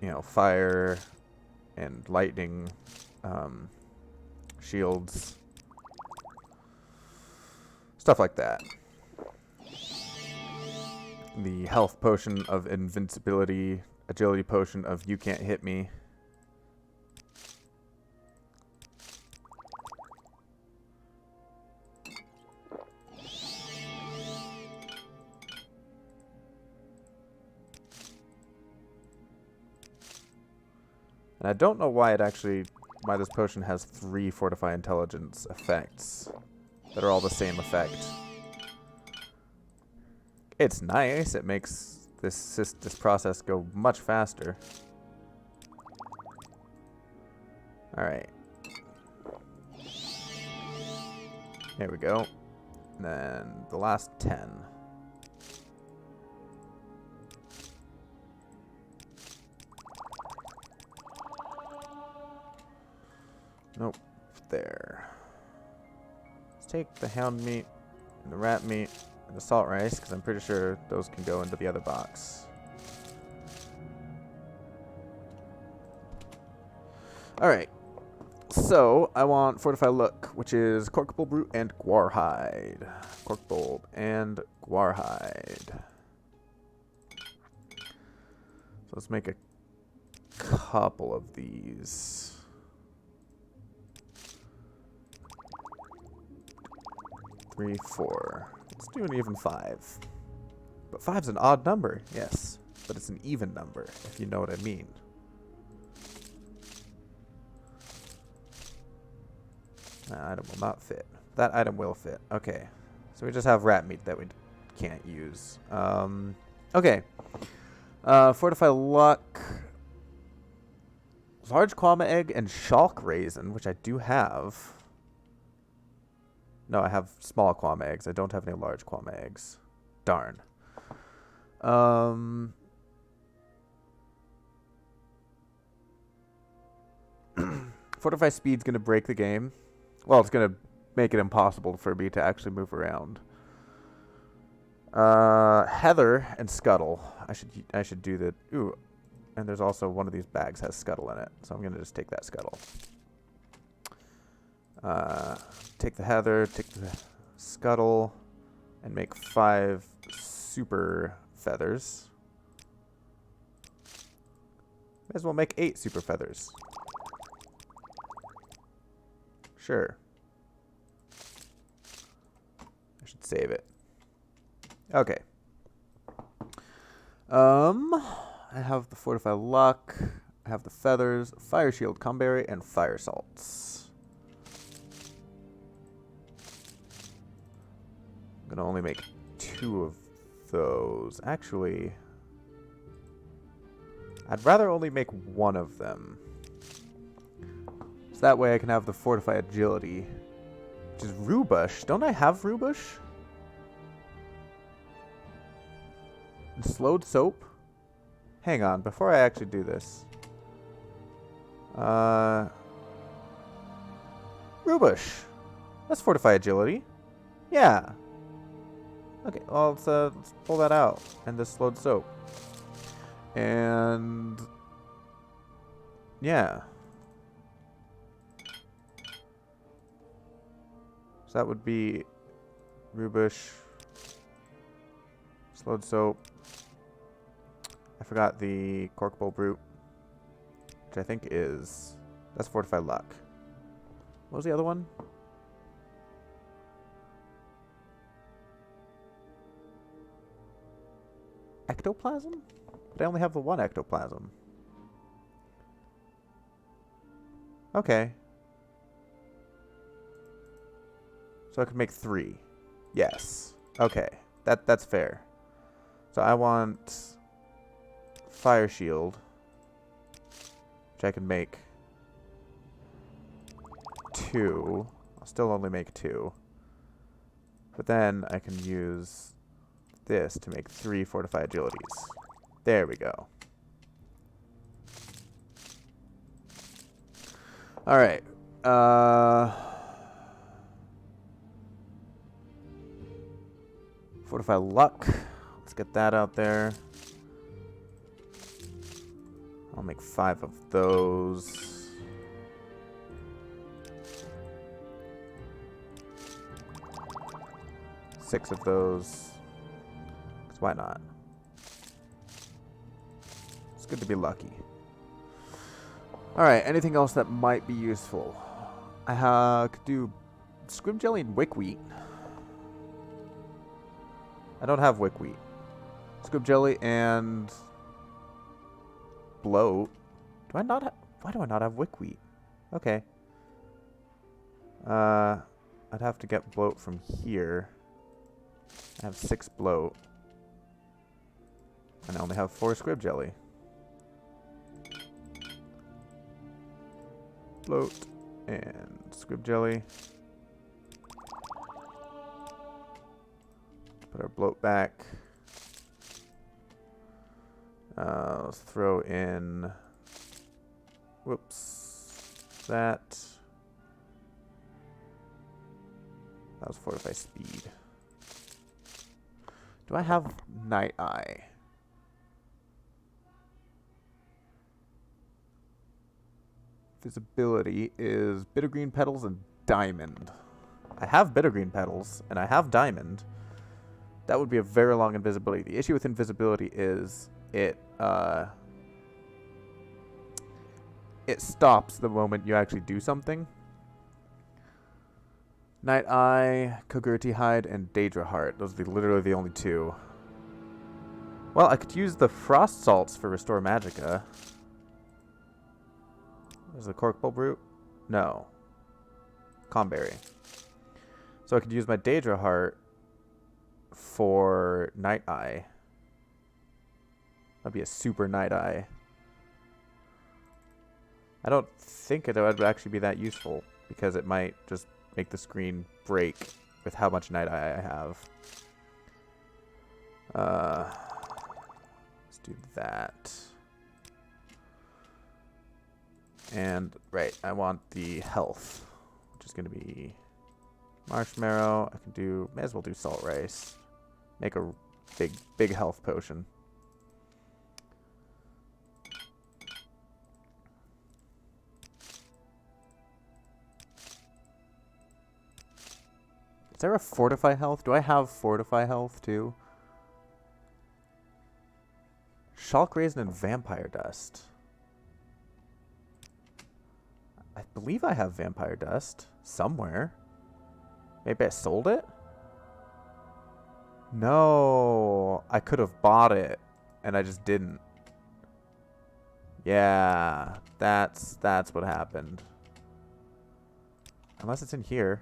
You know, fire and lightning shields. Stuff like that. The health potion of invincibility, agility potion of you can't hit me. And I don't know why this potion has 3 fortify intelligence effects that are all the same effect. It's nice. It makes this process go much faster. All right. There we go. And then the last 10. Nope. There. Let's take the hound meat and the rat meat and the salt rice, because I'm pretty sure those can go into the other box. Alright. So, I want Fortify Look, which is Corkable Brute and Guarhide. Corkbulb and Guarhide. So let's make a couple of these. 3, 4. Let's do an even 5. But 5's an odd number, yes. But it's an even number, if you know what I mean. That item will not fit. That item will fit. Okay. So we just have rat meat that we can't use. Okay. Fortify Luck. Large Kwama Egg and Shulk Raisin, which I do have. No, I have small Kwama Eggs. I don't have any large Kwama Eggs. Darn. Fortify Speed's going to break the game. Well, it's going to make it impossible for me to actually move around. Heather and Scuttle. I should do that. Ooh, and there's also one of these bags has Scuttle in it, so I'm going to just take that Scuttle. Take the Heather, take the Scuttle, and make 5 super feathers. May as well make 8 super feathers. Sure. I should save it. Okay. I have the Fortify Luck. I have the feathers, Fire Shield, Cumberry, and Fire Salts. I'm gonna only make 2 of those. Actually, I'd rather only make 1 of them. So that way I can have the Fortify Agility, which is Rubush. Don't I have Rubush? And Slowed Soap? Hang on, before I actually do this. Rubush. That's Fortify Agility. Yeah. Okay, well, let's pull that out. And this Slowed Soap. And yeah. So that would be Rubush, Slowed Soap. I forgot the Corkable Brute, which I think that's Fortify Luck. What was the other one? Ectoplasm? But I only have the 1 ectoplasm. Okay. So I could make 3. Yes. Okay. That's fair. So I want Fire Shield, which I can make 2. I'll still only make 2. But then I can use this to make 3 fortify agilities. There we go. Alright. Fortify luck. Let's get that out there. I'll make 5 of those. Six of those. 'Cause why not? It's good to be lucky. Alright, anything else that might be useful? I could do squib jelly and wick-wheat. I don't have wick-wheat. Squib jelly and bloat. Do I not have... Why do I not have wick-wheat? Okay. I'd have to get bloat from here. I have 6 bloat. And I only have 4 squib jelly. Bloat and squib jelly. Put our bloat back. Let's throw in... Whoops. That. That was fortify speed. Do I have Night Eye? Visibility is bittergreen petals and diamond. I have bittergreen petals and I have diamond. That would be a very long invisibility. The issue with invisibility is it stops the moment you actually do something. Night Eye, Kogurti Hide, and Daedra Heart. Those are literally the only 2. Well, I could use the Frost Salts for Restore Magicka. Is the Cork Bulb Root? No. Comberry. So I could use my Daedra Heart for Night Eye. That'd be a super Night Eye. I don't think it would actually be that useful because it might just make the screen break with how much Night Eye I have. Let's do that. And, right, I want the health, which is going to be marshmallow. I can do, may as well do salt rice. Make a big health potion. Is there a fortify health? Do I have fortify health too? Shulk raisin and vampire dust. I believe I have vampire dust somewhere. Maybe I sold it? No, I could have bought it and I just didn't. Yeah, that's what happened. Unless it's in here.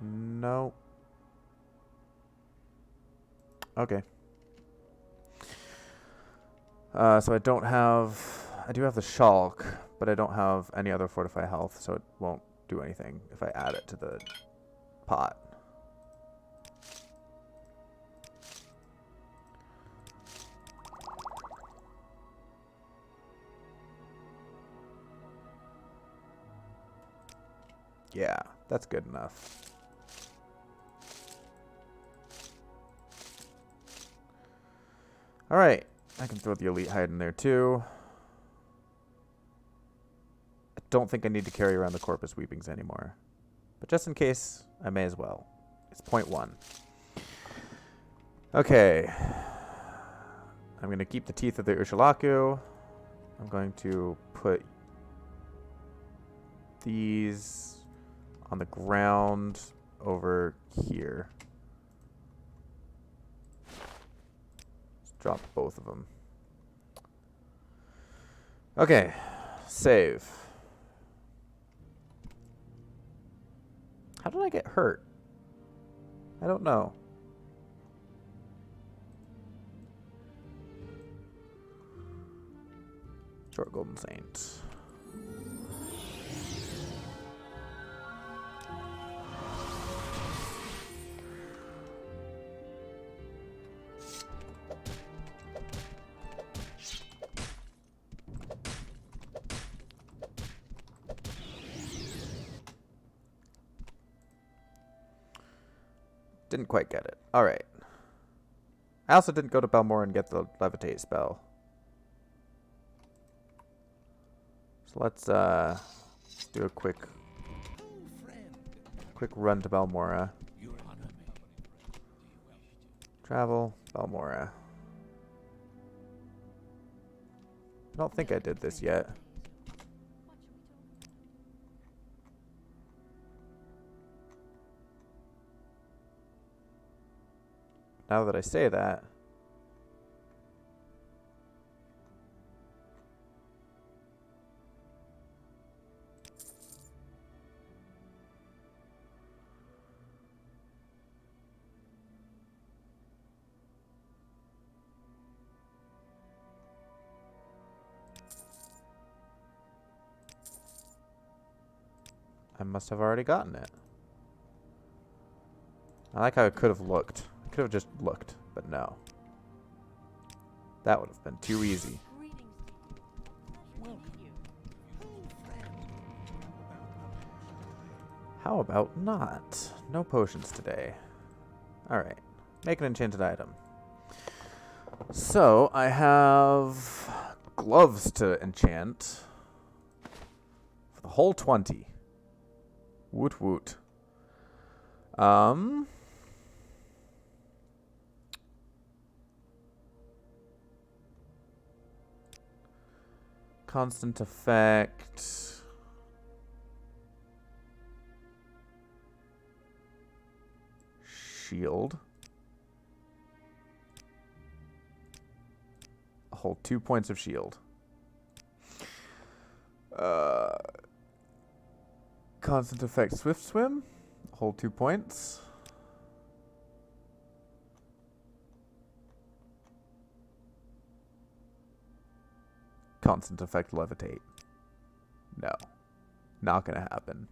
No. Okay. So I do have the Shulk, but I don't have any other fortify health, so it won't do anything if I add it to the pot. Yeah, that's good enough. Alright, I can throw the Elite Hide in there too. I don't think I need to carry around the Corpus Weepings anymore. But just in case, I may as well. It's 0.1. Okay. I'm going to keep the Teeth of the Ursulaku. I'm going to put these on the ground over here. Drop both of them. Okay, save. How did I get hurt? I don't know. Short Golden Saint. Didn't quite get it. Alright. I also didn't go to Balmora and get the levitate spell. So let's do a quick run to Balmora. Travel, Balmora. I don't think I did this yet. Now that I say that, I must have already gotten it. I like how it could have looked. I could have just looked, but no. That would have been too easy. How about not? No potions today. Alright. Make an enchanted item. So, I have gloves to enchant. For the whole 20. Woot woot. Constant effect. Shield. Hold 2 points of shield. Constant effect swift swim. Hold 2 points. Constant effect levitate. No. Not gonna happen.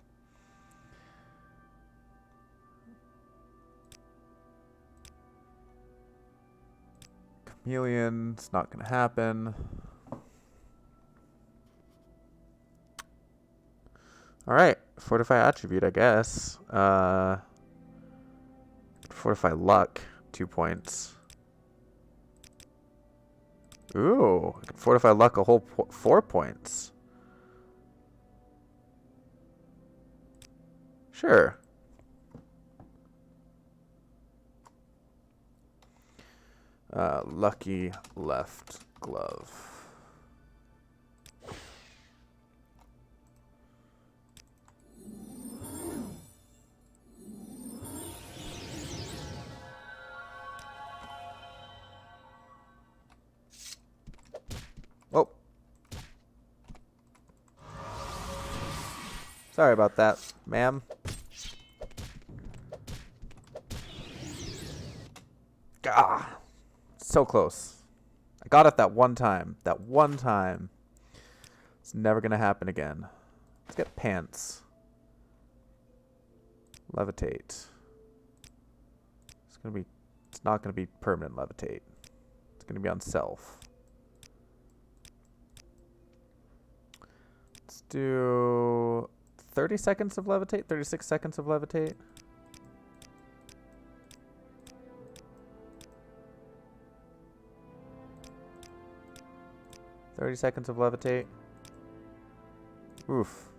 Chameleon. It's not gonna happen. Alright. Fortify attribute, I guess. Fortify luck. 2 points. Ooh, I can fortify luck a whole 4 points. Sure. Lucky left glove. Oh. Sorry about that, ma'am. Ah. So close. I got it that one time. That one time. It's never going to happen again. Let's get pants. Levitate. It's not going to be permanent levitate. It's going to be on self. Let's do 30 seconds of levitate, 36 seconds of levitate. "30 seconds of levitate." Oof.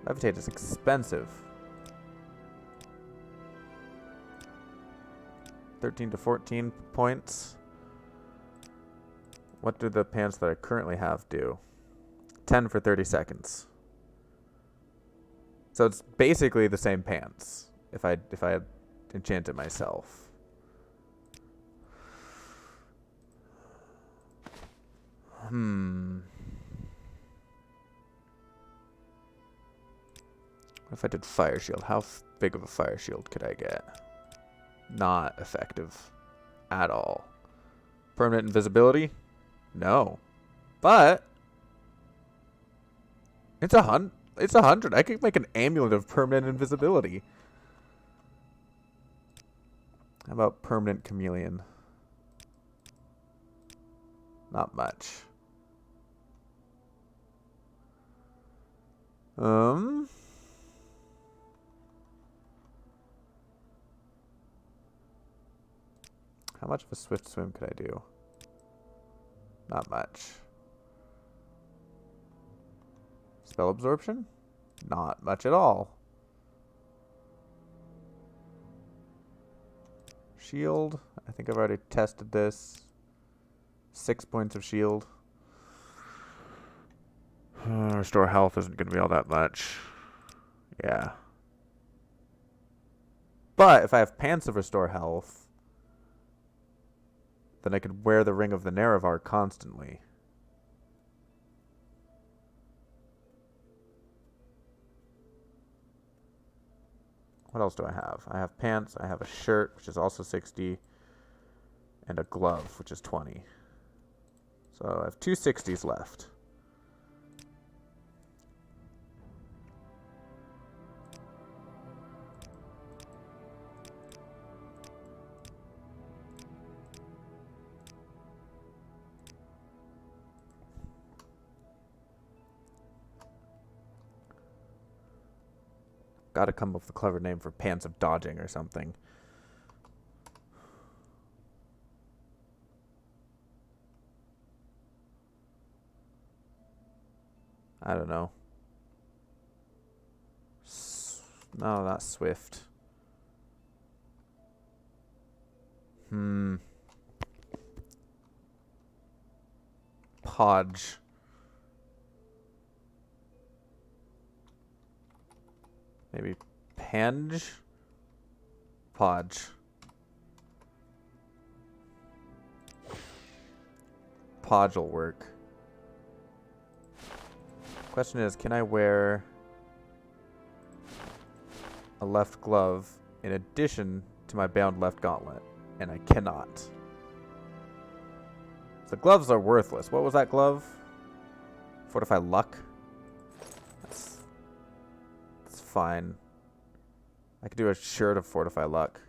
Levitate is expensive. 13 to 14 points. What do the pants that I currently have do? 10 for 30 seconds. So it's basically the same pants if I had enchanted myself. What if I did fire shield? How big of a fire shield could I get? Not effective at all. Permanent invisibility? No. But it's 100. I could make an amulet of permanent invisibility. How about permanent chameleon? Not much. How much of a swift swim could I do? Not much. Spell absorption? Not much at all. Shield. I think I've already tested this. 6 points of shield. Restore health isn't going to be all that much. Yeah. But if I have pants of restore health, then I could wear the Ring of the Nerevar constantly. What else do I have? I have pants, I have a shirt, which is also 60, and a glove, which is 20. So I have 2 60s left. Gotta come up with a clever name for pants of dodging or something. I don't know. No, not swift. Podge. Maybe Penge? Podge. Podge will work. Question is, can I wear a left glove in addition to my bound left gauntlet? And I cannot. The gloves are worthless. What was that glove? Fortify luck? That's fine. I could do a shirt of fortify luck.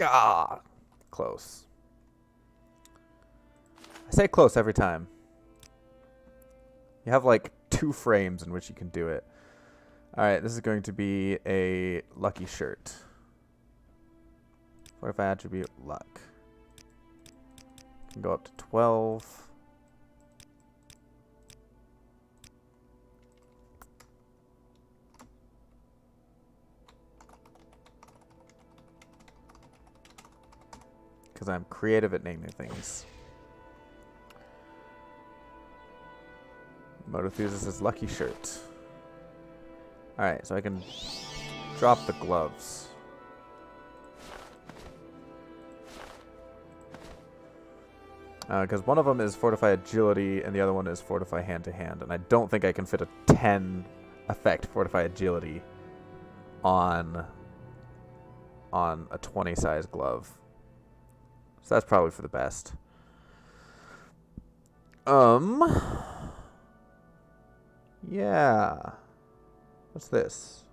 Ah, close. I say close every time. You have like 2 frames in which you can do it. Alright, this is going to be a lucky shirt. Fortify attribute luck. Can go up to 12. Because I'm creative at naming things. Mota-Thuzis' lucky shirt. Alright, so I can drop the gloves. Because one of them is fortify agility and the other one is fortify hand to hand. And I don't think I can fit a 10 effect fortify agility on a 20 size glove. So that's probably for the best. Yeah. What's this?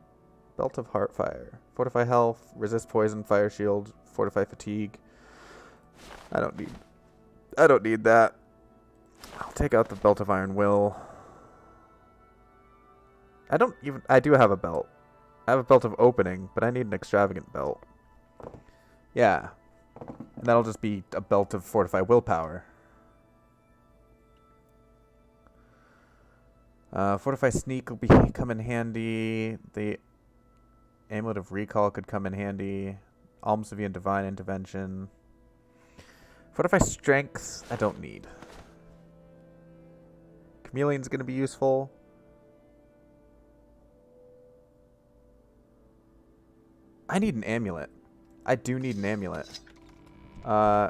Belt of Heartfire. Fortify health, resist poison, fire shield, fortify fatigue. I don't need that. I'll take out the Belt of Iron Will. I do have a belt. I have a belt of opening, but I need an extravagant belt. Yeah. And that'll just be a belt of fortify willpower. Fortify sneak will come in handy. The amulet of recall could come in handy. Alms of divine intervention. Fortify strength, I don't need. Chameleon's gonna be useful. I need an amulet. I do need an amulet.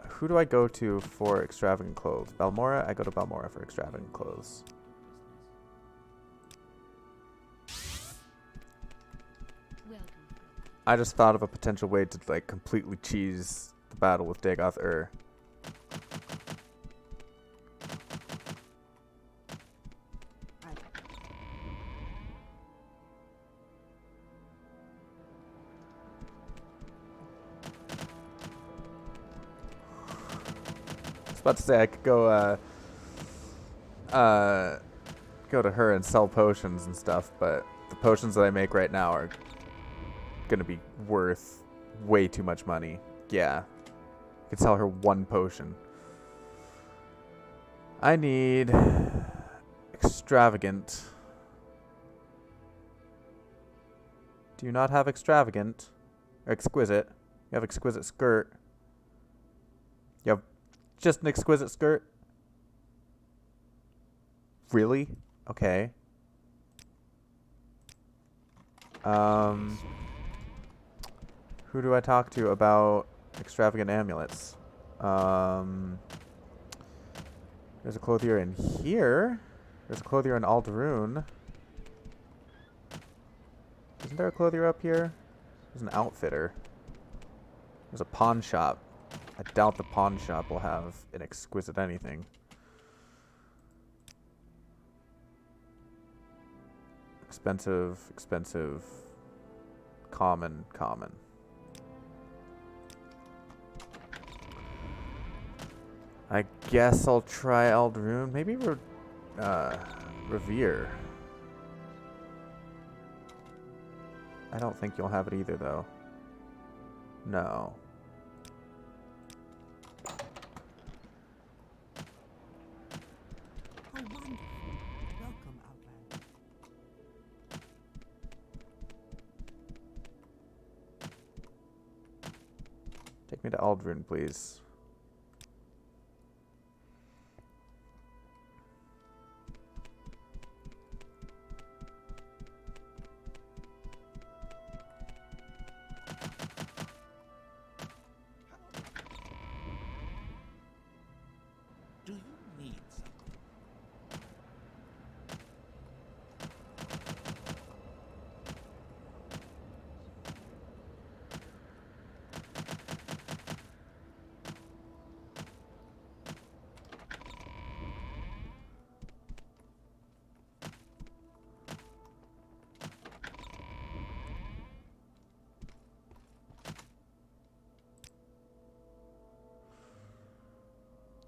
Who do I go to for extravagant clothes? Balmora? I go to Balmora for extravagant clothes. I just thought of a potential way to like completely cheese the battle with Dagoth Ur. about to say I could go go to her and sell potions and stuff, but the potions that I make right now are gonna be worth way too much money. Yeah. I could sell her one potion. I need extravagant. Do you not have extravagant? Or exquisite? You have exquisite skirt. You have just an exquisite skirt? Really? Okay. Who do I talk to about extravagant amulets? There's a clothier in here. There's a clothier in Alderun. Isn't there a clothier up here? There's an outfitter. There's a pawn shop. I doubt the pawn shop will have an exquisite anything. Expensive, expensive, common, common. I guess I'll try Alderun. Maybe Revere. I don't think you'll have it either, though. No. How wonderful. Welcome, Outland. Take me to Alderun, please. Do you need something?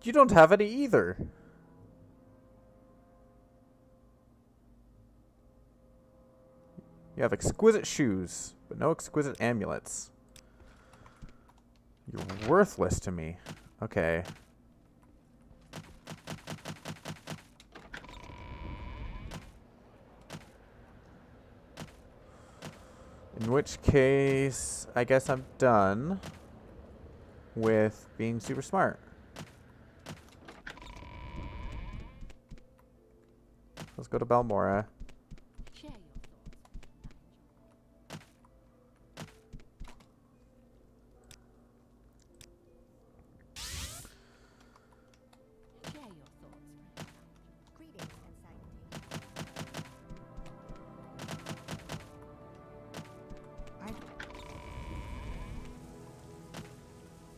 You don't have any either. You have exquisite shoes, but no exquisite amulets. You're worthless to me. Okay. In which case, I guess I'm done with being super smart. Let's go to Balmora. Share your thoughts. Share your thoughts. Greetings and sanctity.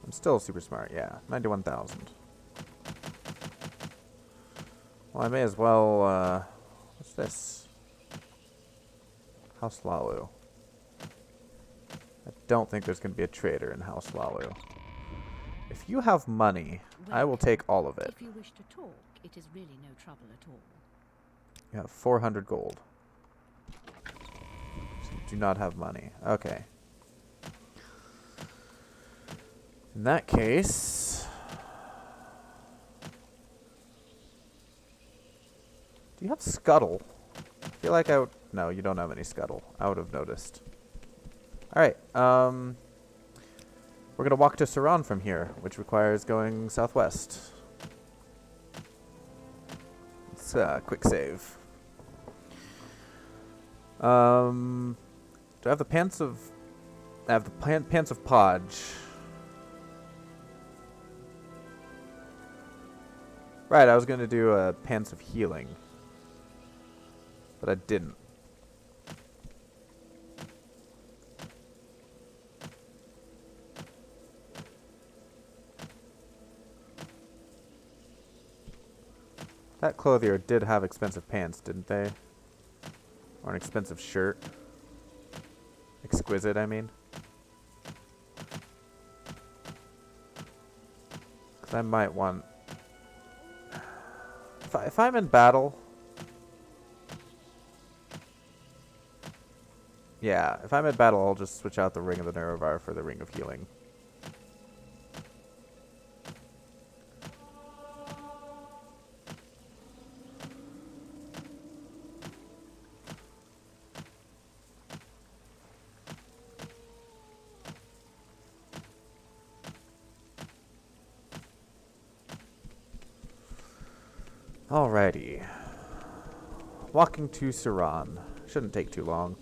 I'm still super smart, yeah. 91,000. Well, I may as well, what's this? House Lalu. I don't think there's going to be a trader in House Lalu. If you have money, I will take all of it. If you wish to talk, it is really no trouble at all. You have 400 gold. So you do not have money. Okay. In that case... Do you have Scuttle? I feel like I would... No, you don't have any Scuttle. I would have noticed. Alright, we're gonna walk to Saran from here, which requires going southwest. It's a quick save. Do I have the Pants of... I have the Pants of Podge. Right, I was gonna do a Pants of Healing. But I didn't. That clothier did have expensive pants, didn't they? Or an expensive shirt. Exquisite, I mean. 'Cause I might want if I'm in battle, yeah, if I'm in battle, I'll just switch out the Ring of the Nerevar for the Ring of Healing. Alrighty. Walking to Saran. Shouldn't take too long.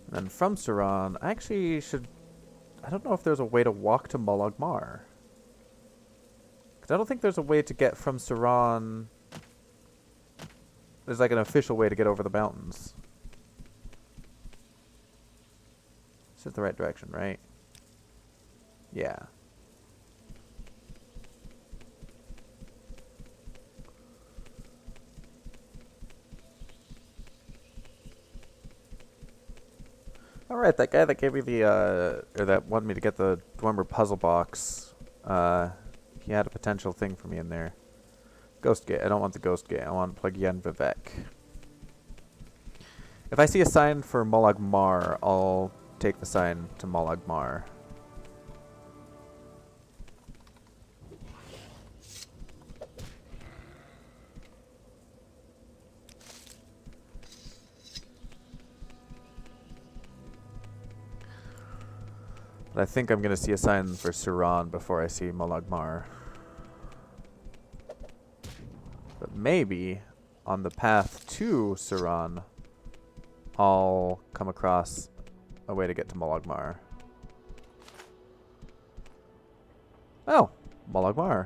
And then from Saran, I actually should... I don't know if there's a way to walk to Molagmar. Because I don't think there's a way to get from Saran... There's like an official way to get over the mountains. This is the right direction, right? Yeah. Alright, that guy that gave me the, or that wanted me to get the Dwemer puzzle box, he had a potential thing for me in there. Ghost Gate. I don't want the Ghost Gate. I want Plagien Vivek. If I see a sign for Molagmar, I'll take the sign to Molagmar. But I think I'm going to see a sign for Saran before I see Molagmar. But maybe on the path to Saran, I'll come across a way to get to Molagmar. Oh, Molagmar.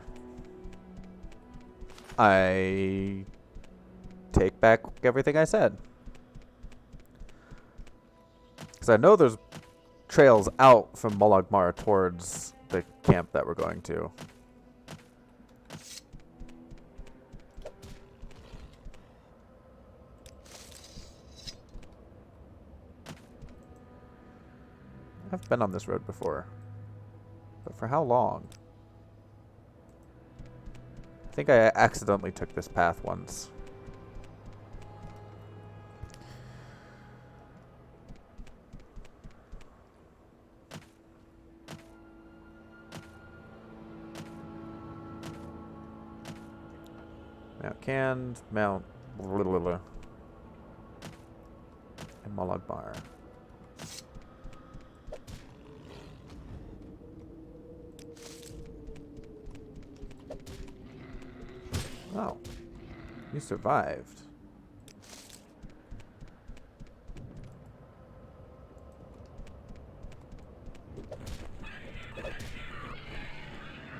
I take back everything I said. Because I know there's trails out from Molagmar towards the camp that we're going to. I've been on this road before. But for how long? I think I accidentally took this path once. Mount Canned, Mount... and Molagmar. Oh, you survived.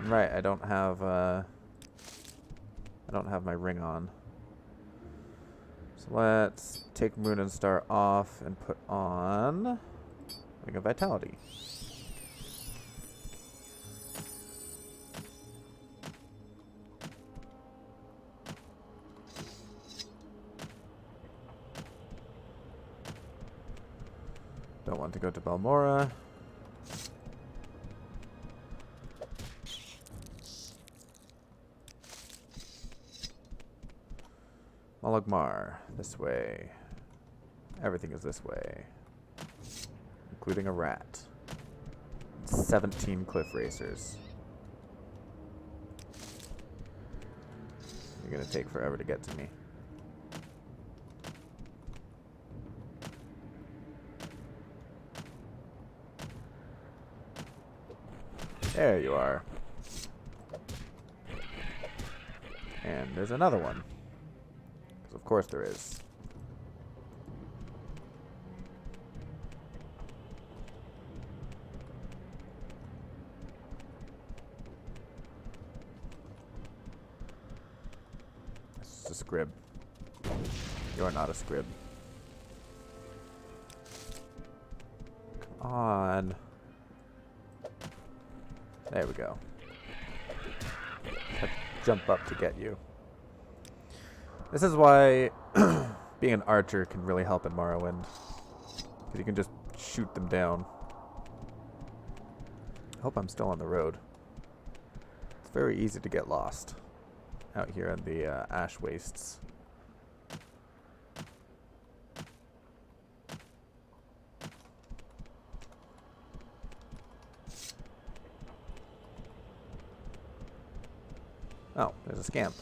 Right, I don't have my ring on. So let's take Moon and Star off and put on Ring of Vitality. Don't want to go to Balmora. Molagmar, this way. Everything is this way. Including a rat. 17 cliff racers. You're gonna take forever to get to me. There you are. And there's another one. Because of course there is. This is a scrib. You're not a scrib. Come on. There we go. Let's jump up to get you. This is why being an archer can really help in Morrowind. Because you can just shoot them down. I hope I'm still on the road. very easy to get lost out here in the ash wastes. Oh, there's a scamp.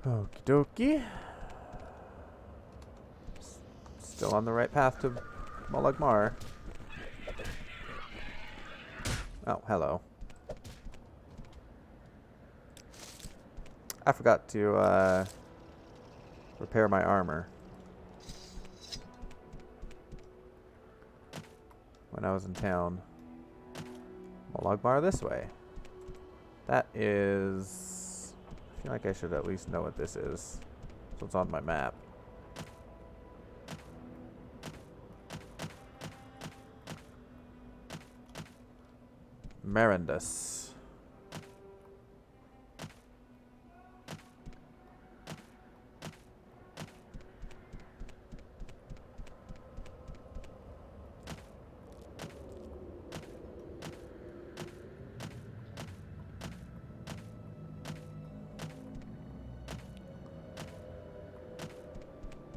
Okie dokie. Still on the right path to Molagmar. Oh, hello. I forgot to repair my armor when I was in town. Molagmar this way. That is... I feel like I should at least know what this is, so it's on my map. Merendus.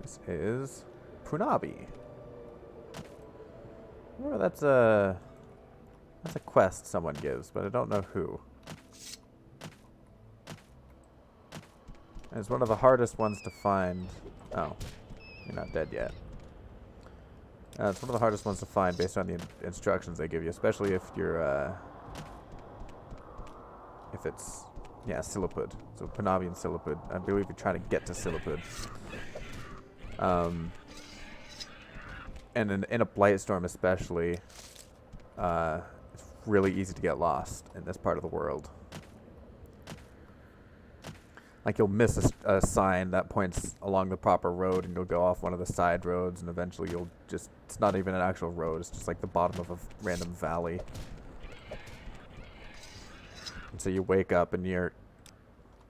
This is Punabi. Oh, that's a quest someone gives, but I don't know who. And it's one of the hardest ones to find. Oh, you're not dead yet. It's one of the hardest ones to find based on the instructions they give you, especially if you're, if it's, yeah, Silipud. So Punabi and Silipud. I believe you're trying to get to Silipud. And in a Blightstorm especially, it's really easy to get lost in this part of the world. Like, you'll miss a sign that points along the proper road, and you'll go off one of the side roads, and eventually you'll just... It's not even an actual road, it's just like the bottom of a random valley. And so you wake up, and you're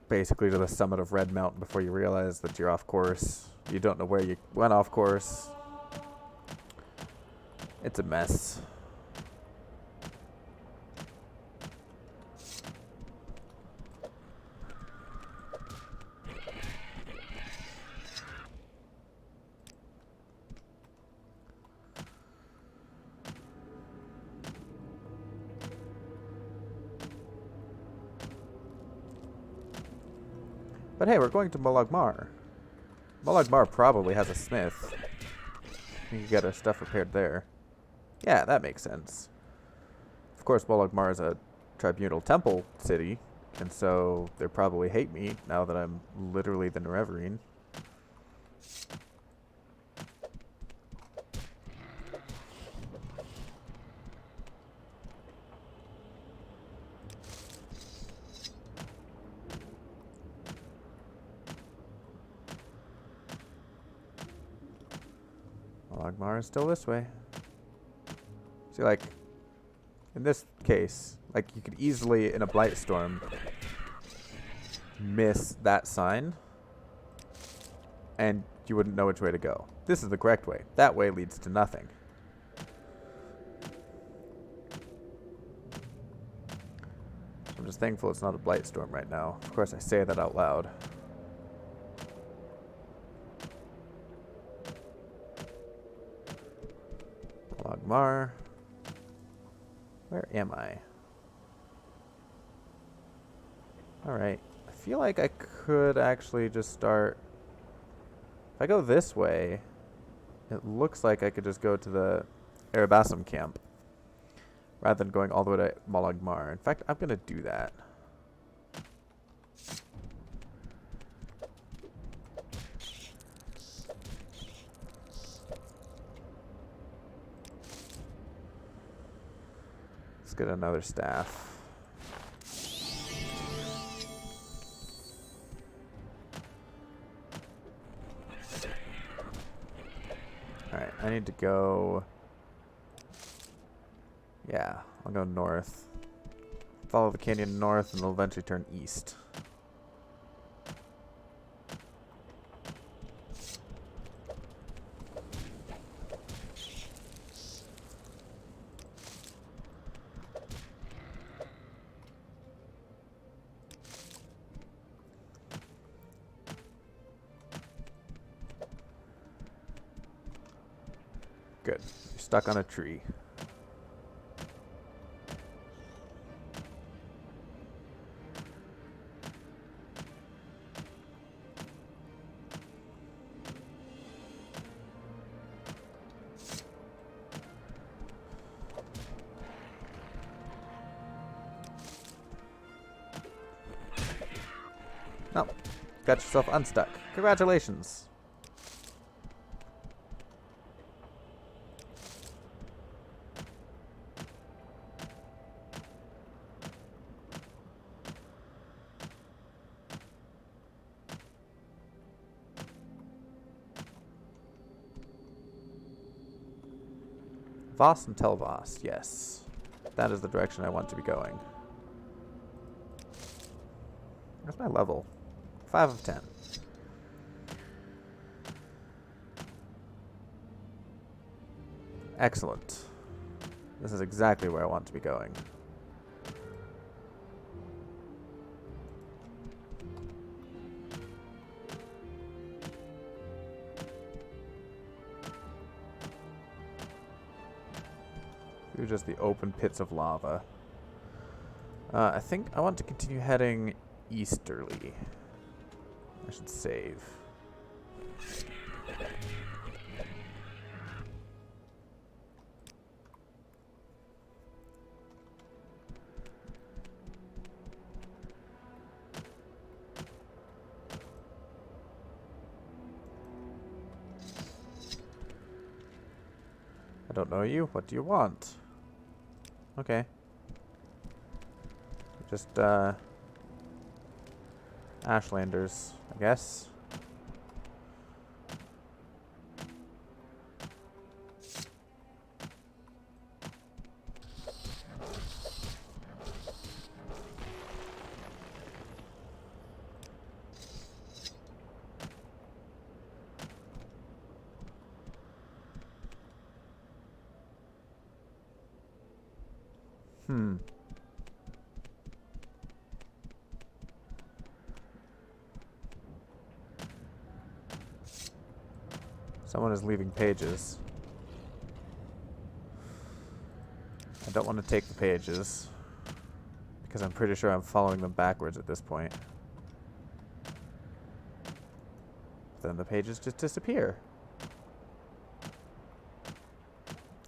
basically to the summit of Red Mountain before you realize that you're off course. You don't know where you went off course. It's a mess. But hey, we're going to Molagmar. Molagmar probably has a smith. You can get our stuff repaired there. Yeah, that makes sense. Of course, Molagmar is a tribunal temple city, and so they probably hate me now that I'm literally the Nereverine. Molagmar is still this way. See, like, in this case, like, you could easily, in a Blightstorm, miss that sign, and you wouldn't know which way to go. This is the correct way. That way leads to nothing. I'm just thankful it's not a Blightstorm right now. Of course, I say that out loud. Molagmar. Where am I? Alright. I feel like I could actually just start... If I go this way, it looks like I could just go to the Erebasum camp, rather than going all the way to Molagmar. In fact, I'm going to do that. Let's get another staff. Alright, I need to go... Yeah, I'll go north. Follow the canyon north and they'll eventually turn east. Good. You're stuck on a tree. Oh, got yourself unstuck. Congratulations. Voss and Telvoss, yes. That is the direction I want to be going. Where's my level? 5 of 10. Excellent. This is exactly where I want to be going. Through just the open pits of lava. I think I want to continue heading easterly. I should save. I don't know you. What do you want? Okay. Just, Ashlanders, I guess. Someone is leaving pages. I don't want to take the pages because I'm pretty sure I'm following them backwards at this point. Then the pages just disappear.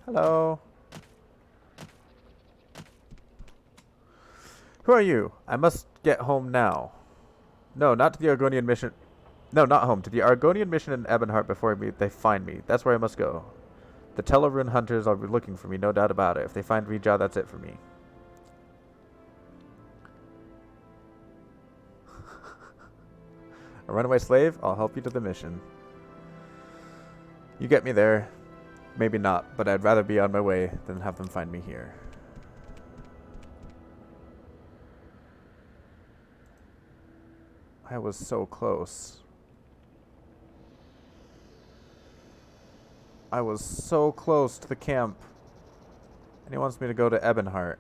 Hello. Who are you? I must get home now. No, not to the Argonian mission. No, not home. To the Argonian mission in Ebonheart before they find me. That's where I must go. The Tellerune hunters are looking for me, no doubt about it. If they find Rija, that's it for me. A runaway slave? I'll help you to the mission. You get me there. Maybe not, but I'd rather be on my way than have them find me here. I was so close. I was so close to the camp. And he wants me to go to Ebonheart.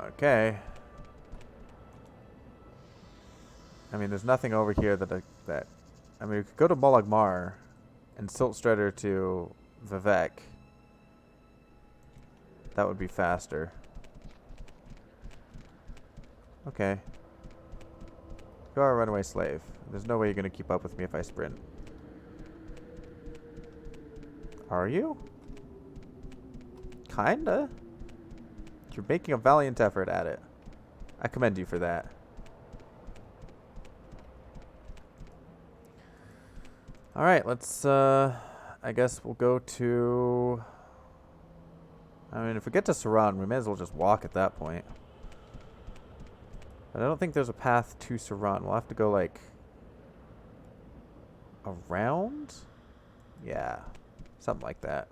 Okay. I mean, there's nothing over here that I mean, we could go to Molagmar and Silt Strider to Vivek. That would be faster. Okay. You are a runaway slave. There's no way you're going to keep up with me if I sprint. Are you? Kinda. You're making a valiant effort at it. I commend you for that. Alright, let's, I guess we'll go to... I mean, if we get to Saran, we may as well just walk at that point. But I don't think there's a path to Saran. We'll have to go, like, around? Yeah, something like that.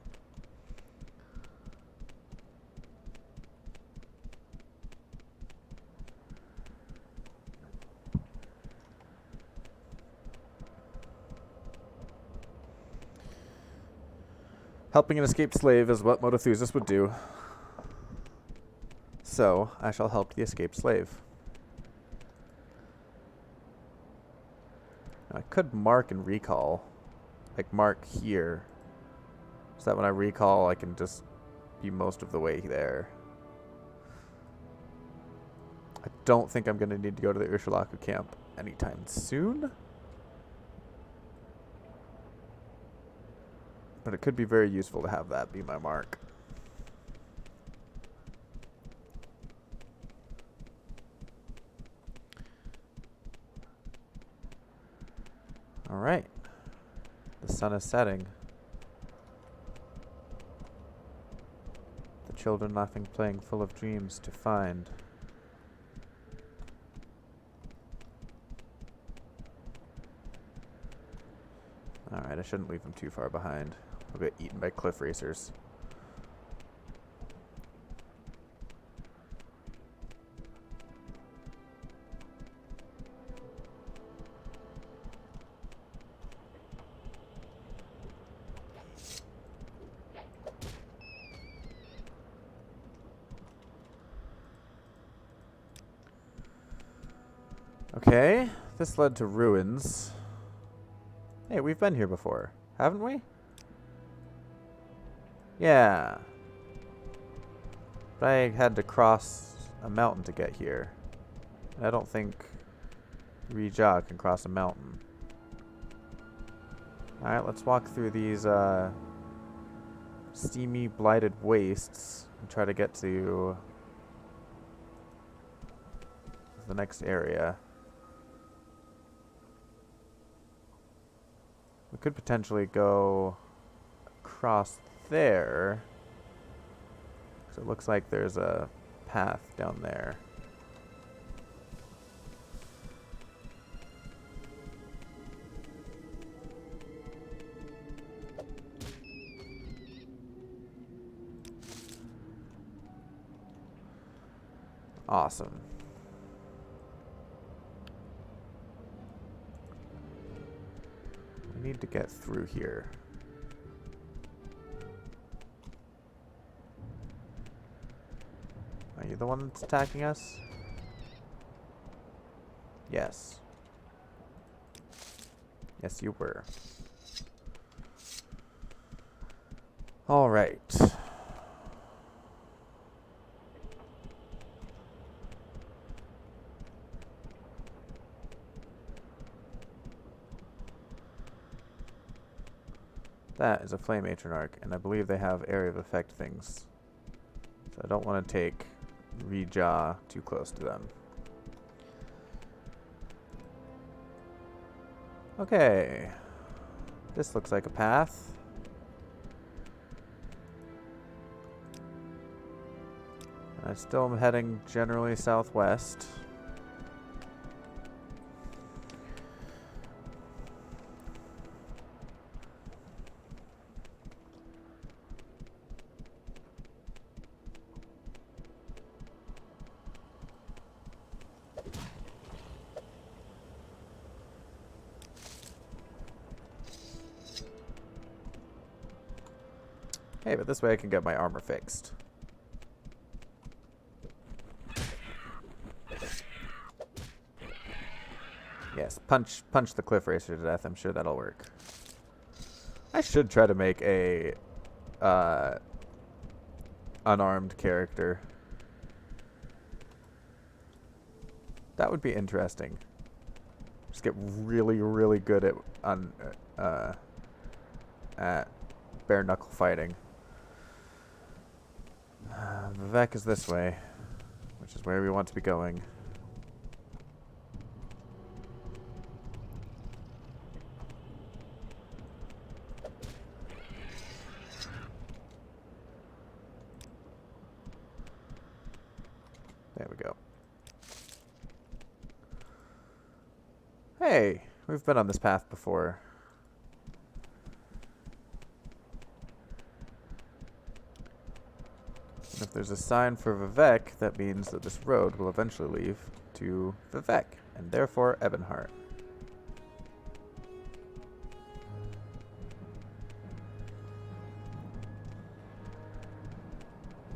Helping an escaped slave is what Mota-Thuzis would do. So, I shall help the escaped slave. Now, I could mark and recall. Like, mark here. So that when I recall, I can just be most of the way there. I don't think I'm going to need to go to the Ursulaku camp anytime soon. But it could be very useful to have that be my mark. Alright. The sun is setting. The children laughing, playing, full of dreams to find. Alright, I shouldn't leave them too far behind. We'll get eaten by cliff racers. Okay, this led to ruins. Hey, we've been here before, haven't we? Yeah. But I had to cross a mountain to get here. I don't think Rija can cross a mountain. Alright, let's walk through these steamy, blighted wastes and try to get to the next area. We could potentially go across there. So it looks like there's a path down there. Awesome. We need to get through here. Are you the one that's attacking us? Yes. Yes, you were. All right. That is a flame atronarch, and I believe they have area of effect things. So I don't want to take Rija too close to them. Okay. This looks like a path. I still am heading generally southwest. Hey, but this way I can get my armor fixed. Yes, punch the cliff racer to death. I'm sure that'll work. I should try to make a unarmed character. That would be interesting. Just get really, really good at bare knuckle fighting. Vivek is this way, which is where we want to be going. There we go. Hey, we've been on this path before. And if there's a sign for Vivek, that means that this road will eventually lead to Vivek, and therefore Ebonheart.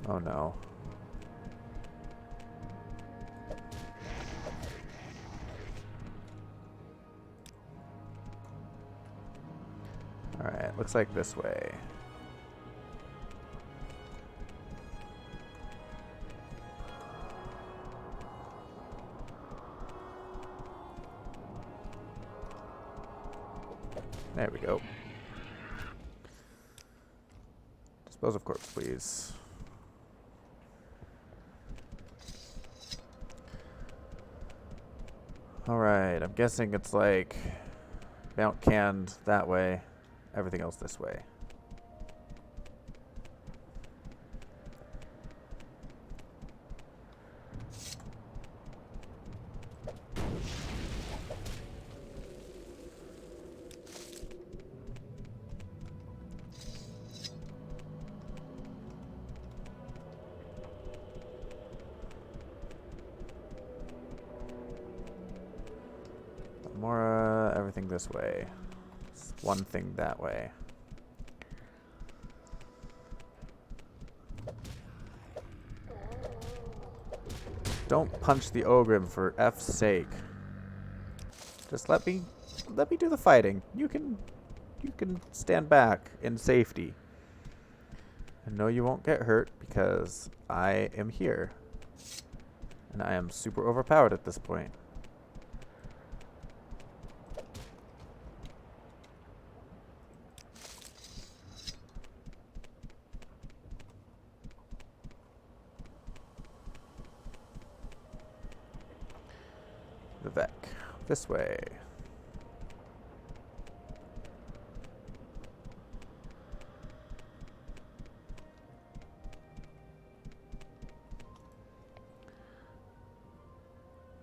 Oh no. Alright, looks like this way. There we go. Dispose of corpse, please. Alright, I'm guessing it's like Mount Canned that way, everything else this way. Mora, everything this way. It's one thing that way. Don't punch the Ogrim for F's sake. Just let me do the fighting. You can stand back in safety. And no, you won't get hurt because I am here. And I am super overpowered at this point. Vivek. This way.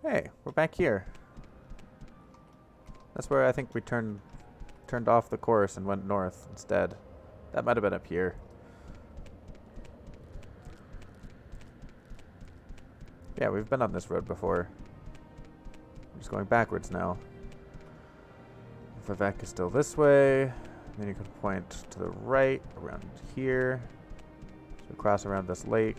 Hey, we're back here. That's where I think we turned off the course and went north instead. That might have been up here. Yeah, we've been on this road before. I'm just going backwards now. Vivek is still this way. Then you can point to the right, around here. So cross around this lake.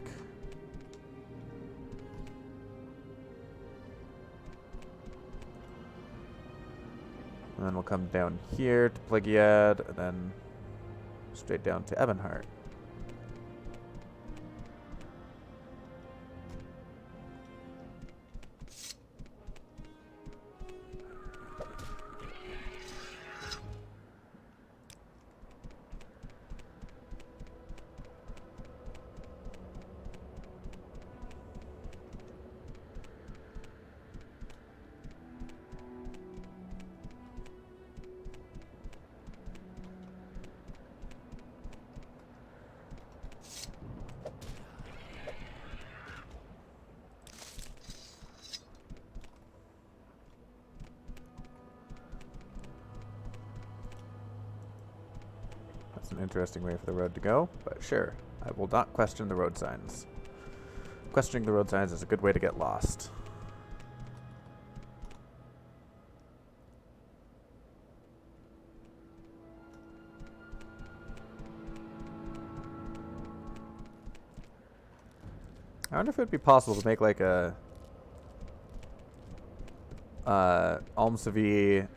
And then we'll come down here to Pleggiad, and then straight down to Ebonheart. That's an interesting way for the road to go, but sure, I will not question the road signs. Questioning the road signs is a good way to get lost. I wonder if it would be possible to make like a Almsavie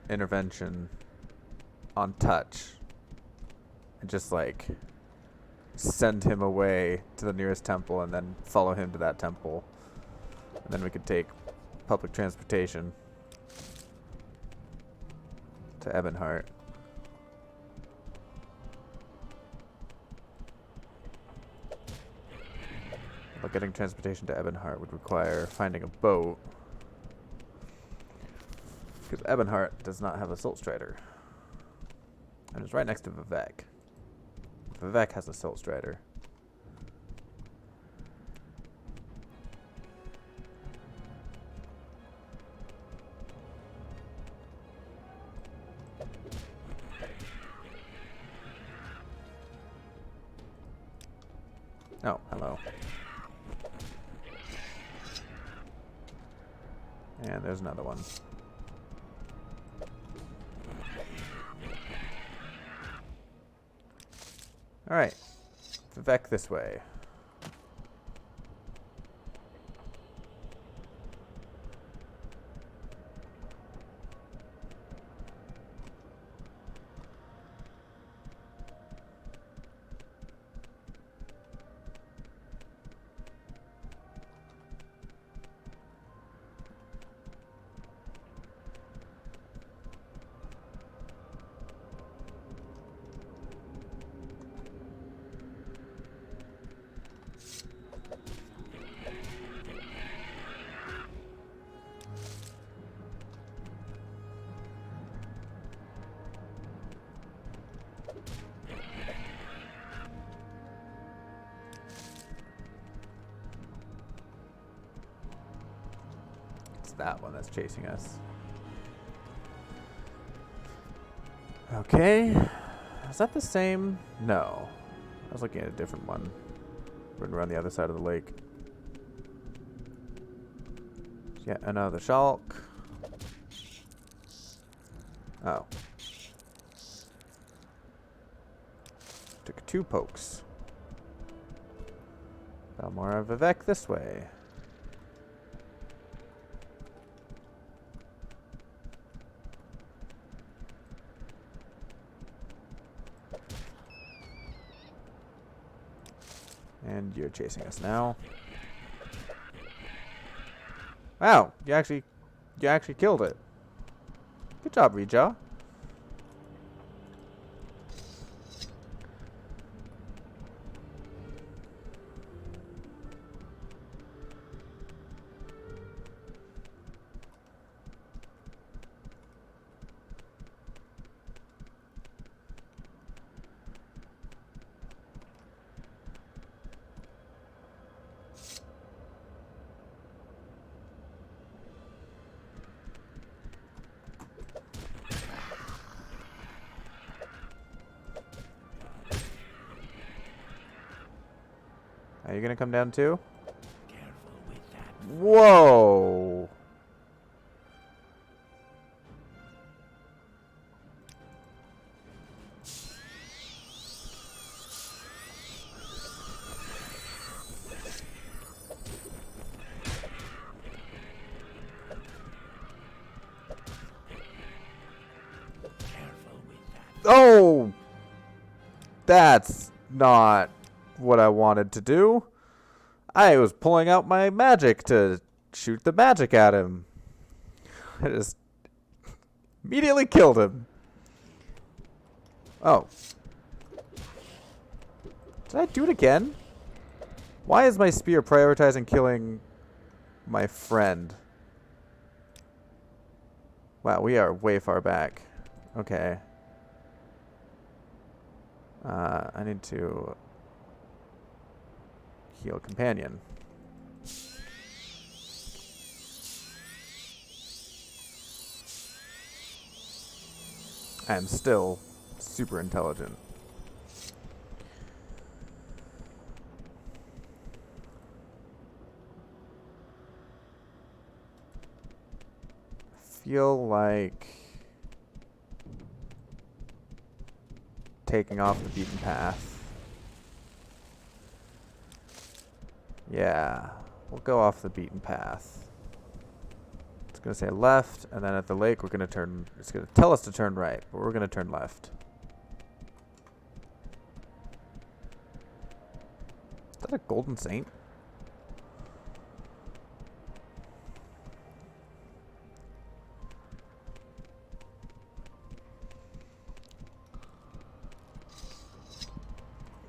intervention on touch and just like send him away to the nearest temple and then follow him to that temple, and then we could take public transportation to Ebonheart. But getting transportation to Ebonheart would require finding a boat, because Ebonheart does not have a Silt Strider. And it's right next to Vivek. Vivek has a Silt Strider. Oh, hello. And there's another one. Alright. Vivek this way. That one that's chasing us. Okay. Is that the same? No. I was looking at a different one. Running around the other side of the lake. Yeah, another Shulk. Oh. Took 2 pokes. Balmora Vivek this way. And you're chasing us now. Wow, you actually killed it. Good job, Rejaw. Are you gonna come down too? Careful with that. Whoa! Careful with that. Oh! That's not what I wanted to do. I was pulling out my magic to shoot the magic at him. I just immediately killed him. Oh. Did I do it again? Why is my spear prioritizing killing my friend? Wow, we are way far back. Okay. I need to heal companion. I am still super intelligent. Feel like taking off the beaten path. Yeah, we'll go off the beaten path. It's going to say left, and then at the lake we're going to turn, it's going to tell us to turn right, but we're going to turn left. Is that a golden saint?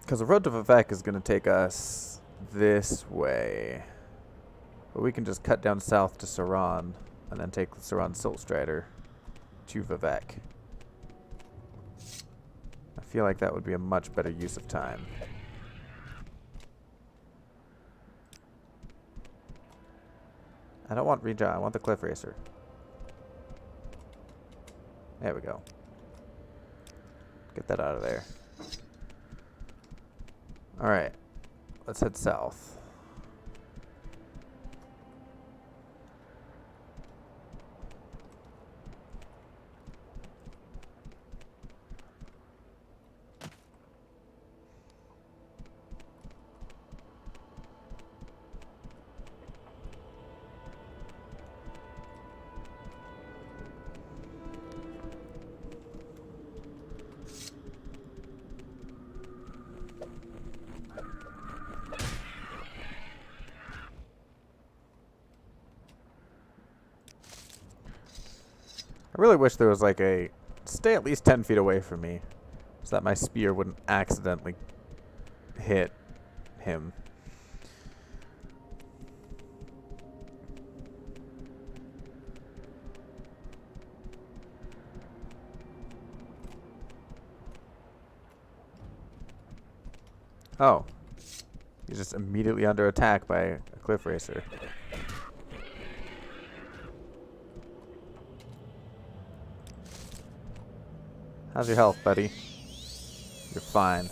Because the road to Vivek is going to take us this way. But we can just cut down south to Saran and then take the Saran Siltstrider to Vivek. I feel like that would be a much better use of time. I don't want Reja, I want the Cliff Racer. There we go. Get that out of there. Alright. let's head south. I really wish there was like a stay at least 10 feet away from me so that my spear wouldn't accidentally hit him. Oh. He's just immediately under attack by a cliff racer. How's your health, buddy? You're fine.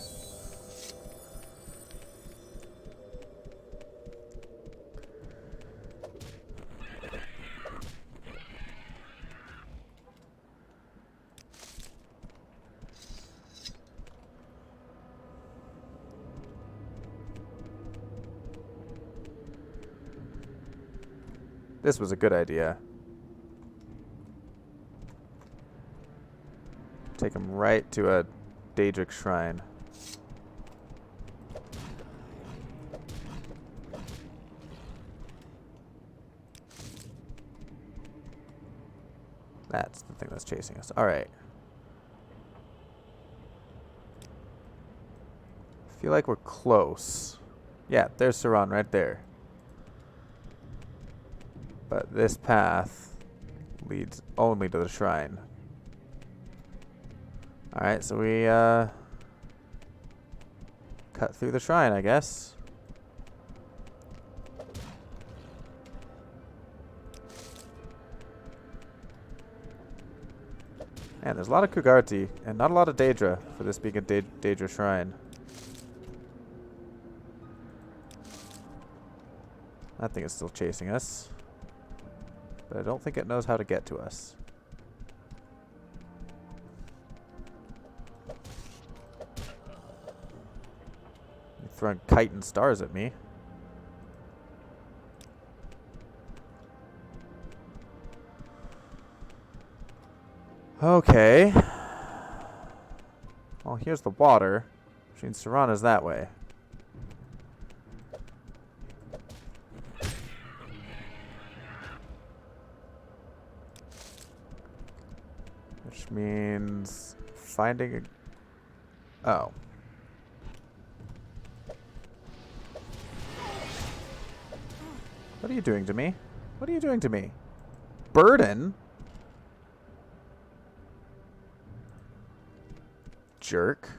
This was a good idea. Take him right to a Daedric shrine. That's the thing that's chasing us. Alright. I feel like we're close. Yeah, there's Saran right there. But this path leads only to the shrine. Alright, so we cut through the shrine, I guess. Man, there's a lot of Kugarti and not a lot of Daedra for this being a Daedra shrine. That thing is still chasing us. But I don't think it knows how to get to us. You're throwing kite and stars at me. Okay. Well, here's the water. Which means Serana's that way. Which means finding a... Oh. What are you doing to me? What are you doing to me? Burden? Jerk.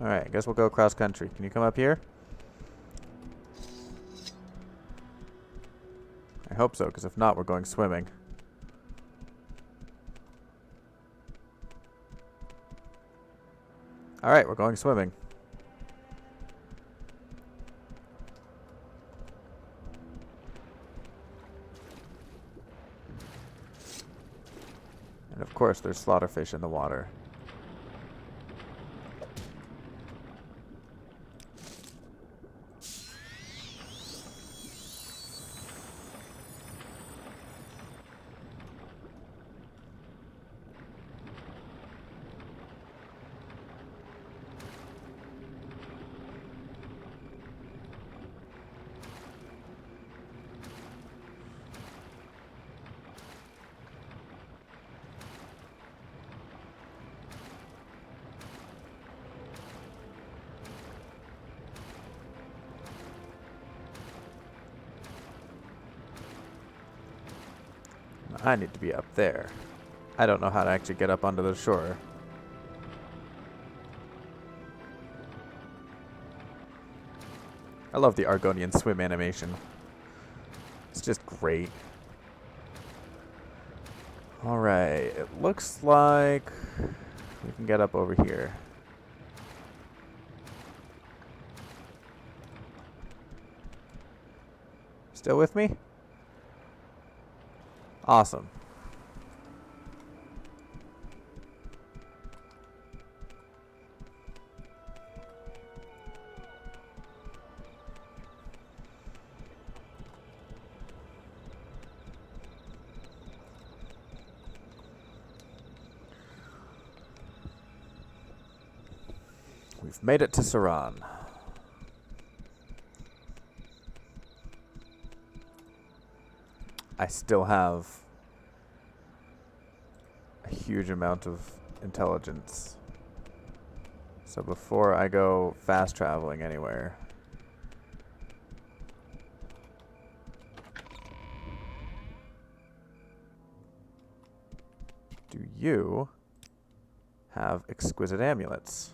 Alright, I guess we'll go cross country. Can you come up here? I hope so, because if not, we're going swimming. Alright, we're going swimming. And of course, there's slaughterfish in the water. I need to be up there. I don't know how to actually get up onto the shore. I love the Argonian swim animation. It's just great. Alright, it looks like we can get up over here. Still with me? Awesome. We've made it to Saran. I still have a huge amount of intelligence. So before I go fast traveling anywhere, do you have exquisite amulets?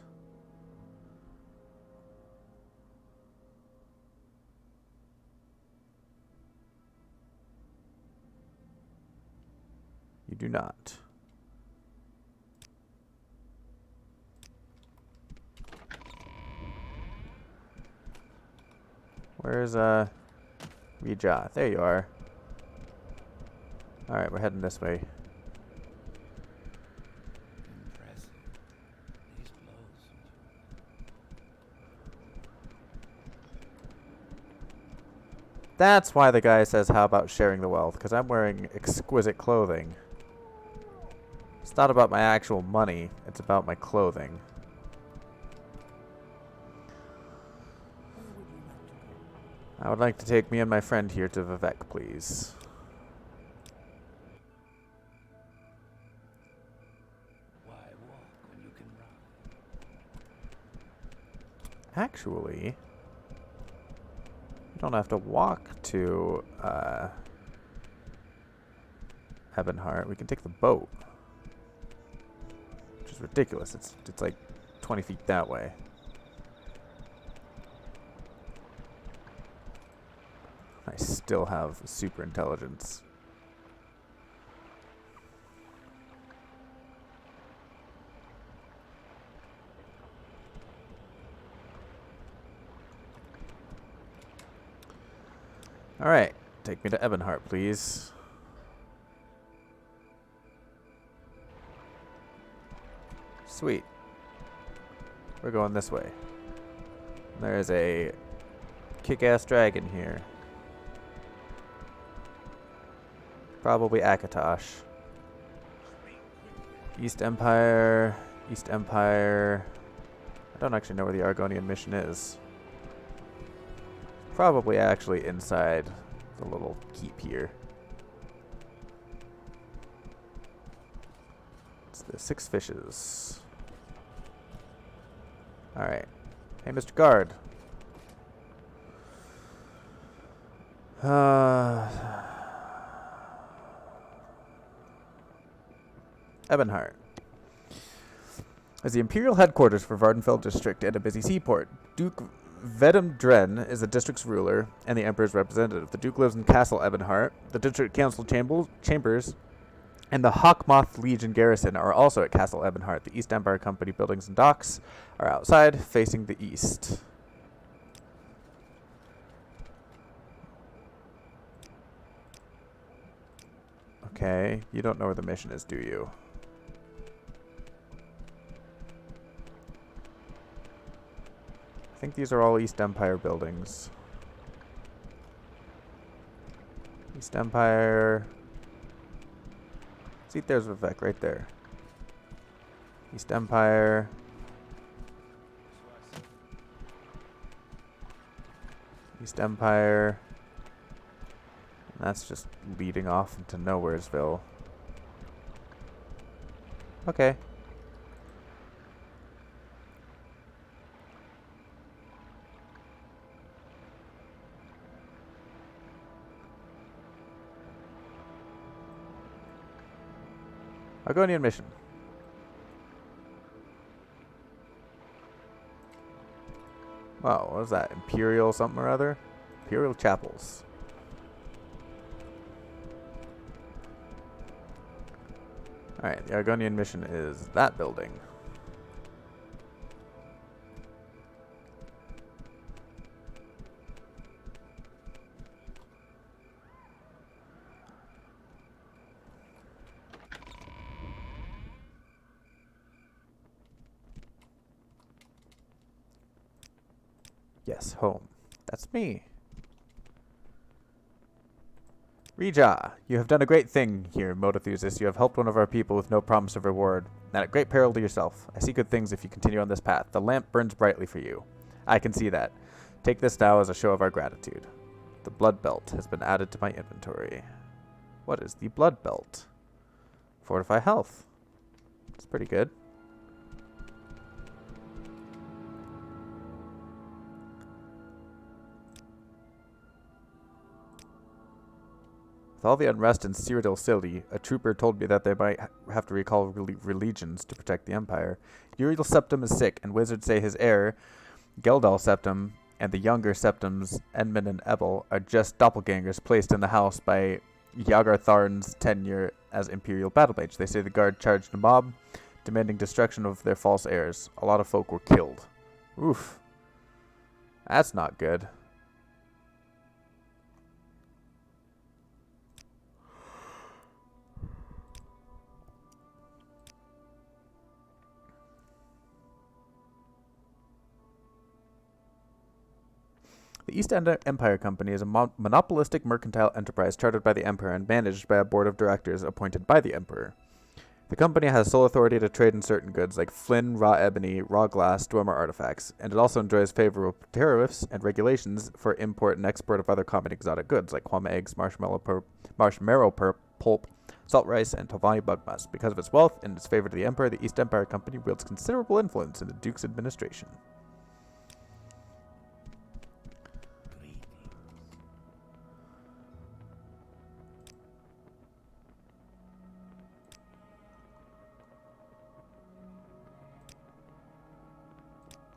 You do not. Where's Rija? There you are. Alright, we're heading this way. Impressive. These clothes. That's why the guy says, how about sharing the wealth? Because I'm wearing exquisite clothing. It's not about my actual money, it's about my clothing. I would like to take me and my friend here to Vivek, please. Why walk when you can ride? Actually, you don't have to walk to Ebonheart. We can take the boat. Which is ridiculous. It's like 20 feet that way. I still have super intelligence. Alright, take me to Ebonheart, please. Sweet. We're going this way. There's a kick-ass dragon here. Probably Akatosh. East Empire. East Empire. I don't actually know where the Argonian mission is. Probably actually inside the little keep here. It's the 6 fishes. Alright. Hey, Mr. Guard. Ebonheart is the imperial headquarters for Vardenfell district and a busy seaport. Duke Vedum Dren is the district's ruler and the emperor's representative. The duke lives in Castle Ebonheart. The district council chambers and the Hawkmoth Legion garrison are also at Castle Ebonheart. The East Empire Company buildings and docks are outside, facing the east. Okay, you don't know where the mission is, do you? I think these are all East Empire buildings. East Empire. See, there's Vivek right there. East Empire. East Empire. And that's just leading off into Nowheresville. Okay. Argonian mission. Wow, what was that? Imperial something or other? Imperial Chapels. Alright, the Argonian mission is that building. Yes, home. That's me. Reja, you have done a great thing here, Mota-Thuzis. You have helped one of our people with no promise of reward, and at great peril to yourself. I see good things if you continue on this path. The lamp burns brightly for you. I can see that. Take this now as a show of our gratitude. The blood belt has been added to my inventory. What is the blood belt? Fortify health. It's pretty good. With all the unrest in Cyrodiil City, a trooper told me that they might have to recall religions to protect the Empire. Uriel Septim is sick, and wizards say his heir, Geldal Septim, and the younger Septims, Enman and Ebel, are just doppelgangers placed in the house by Yagartharn's tenure as Imperial battle mage. They say the guard charged a mob, demanding destruction of their false heirs. A lot of folk were killed. Oof. That's not good. The East End Empire Company is a monopolistic mercantile enterprise chartered by the Emperor and managed by a board of directors appointed by the Emperor. The company has sole authority to trade in certain goods like flint, raw ebony, raw glass, Dwemer artifacts, and it also enjoys favorable tariffs and regulations for import and export of other common exotic goods like kwama eggs, marshmallow pulp, salt rice, and Tovani bug musk. Because of its wealth and its favor to the Emperor, the East Empire Company wields considerable influence in the Duke's administration.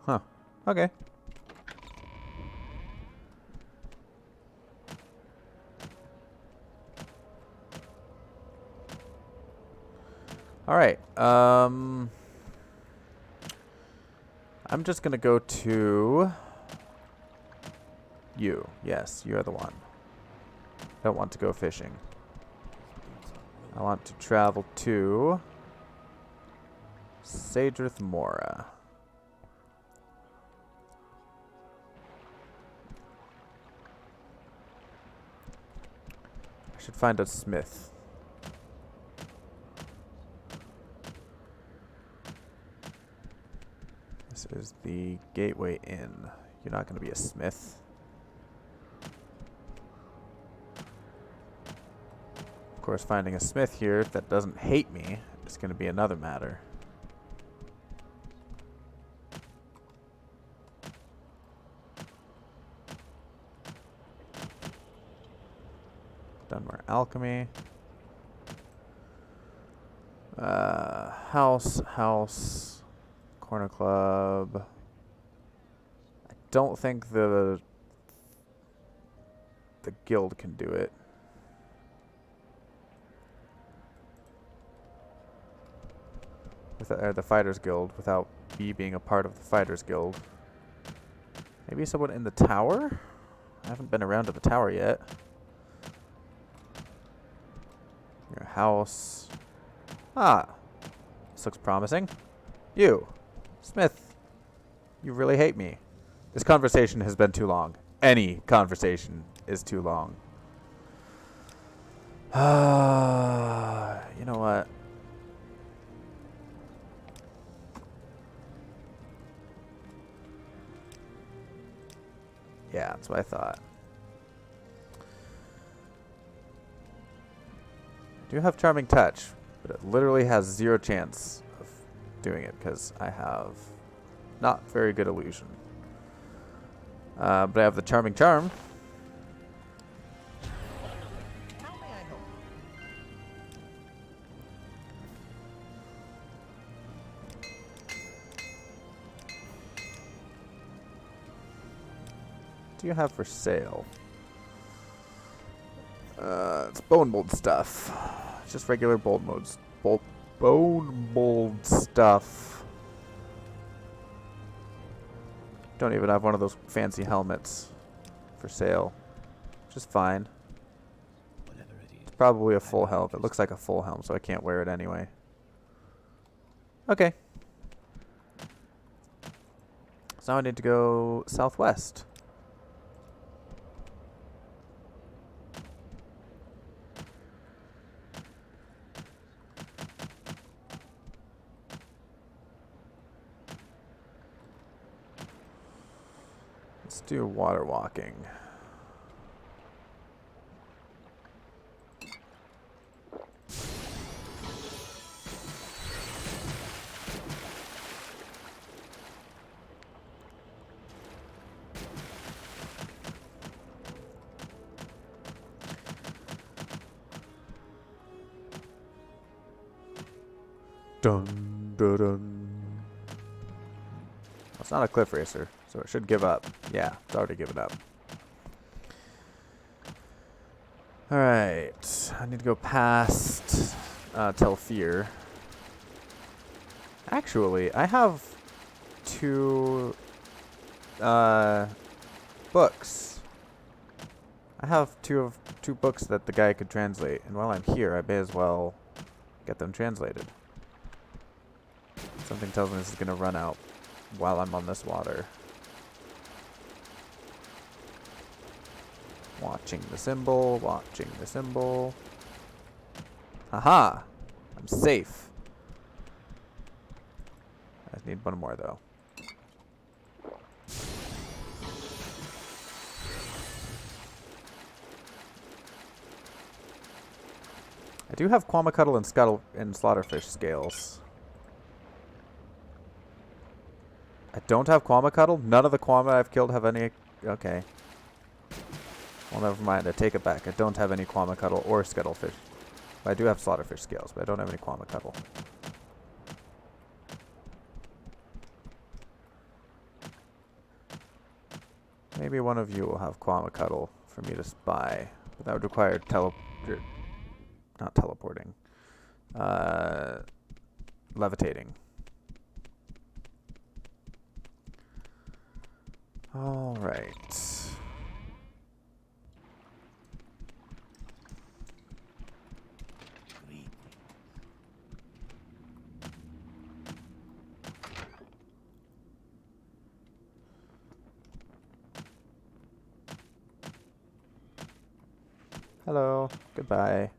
Huh. Okay. Alright. I'm just gonna go to you. Yes, you are the one. I don't want to go fishing. I want to travel to Sadrith Mora. I should find a smith. This is the Gateway Inn. You're not going to be a smith. Of course, finding a smith here that doesn't hate me is going to be another matter. Done more alchemy. House, corner club. I don't think the guild can do it. Or the Fighters Guild without me being a part of the Fighters Guild. Maybe someone in the tower? I haven't been around to the tower yet. Your house. Ah, this looks promising. You, Smith, you really hate me. This conversation has been too long. Any conversation is too long. You know what? Yeah, that's what I thought. I do have Charming Touch, but it literally has 0 chance of doing it because I have not very good illusion. But I have the Charming Charm. How may I help? What do you have for sale? It's bone mold stuff. Just regular bone bone mold stuff. Don't even have one of those fancy helmets for sale. Which is fine. Whatever it is. It's probably a full helm. It looks like a full helm, so I can't wear it anyway. Okay. So now I need to go southwest. Let's do water walking. Dun, dun, dun. It's not a cliff racer, so it should give up. Yeah, it's already given up. Alright, I need to go past Telfir. Actually, I have two books. I have two books that the guy could translate, and while I'm here, I may as well get them translated. Something tells me this is going to run out while I'm on this water. Watching the symbol, watching the symbol. Haha! I'm safe. I just need one more though. I do have Quamacuddle and Scuttle and Slaughterfish scales. I don't have Quamacuddle? None of the Quama I've killed have any... Okay. Well, never mind. I take it back. I don't have any Quamacuddle or Scuttlefish. But I do have Slaughterfish scales, but I don't have any Quamacuddle. Maybe one of you will have Quamacuddle for me to spy. But that would require not teleporting. Levitating. All right. Hello. Goodbye.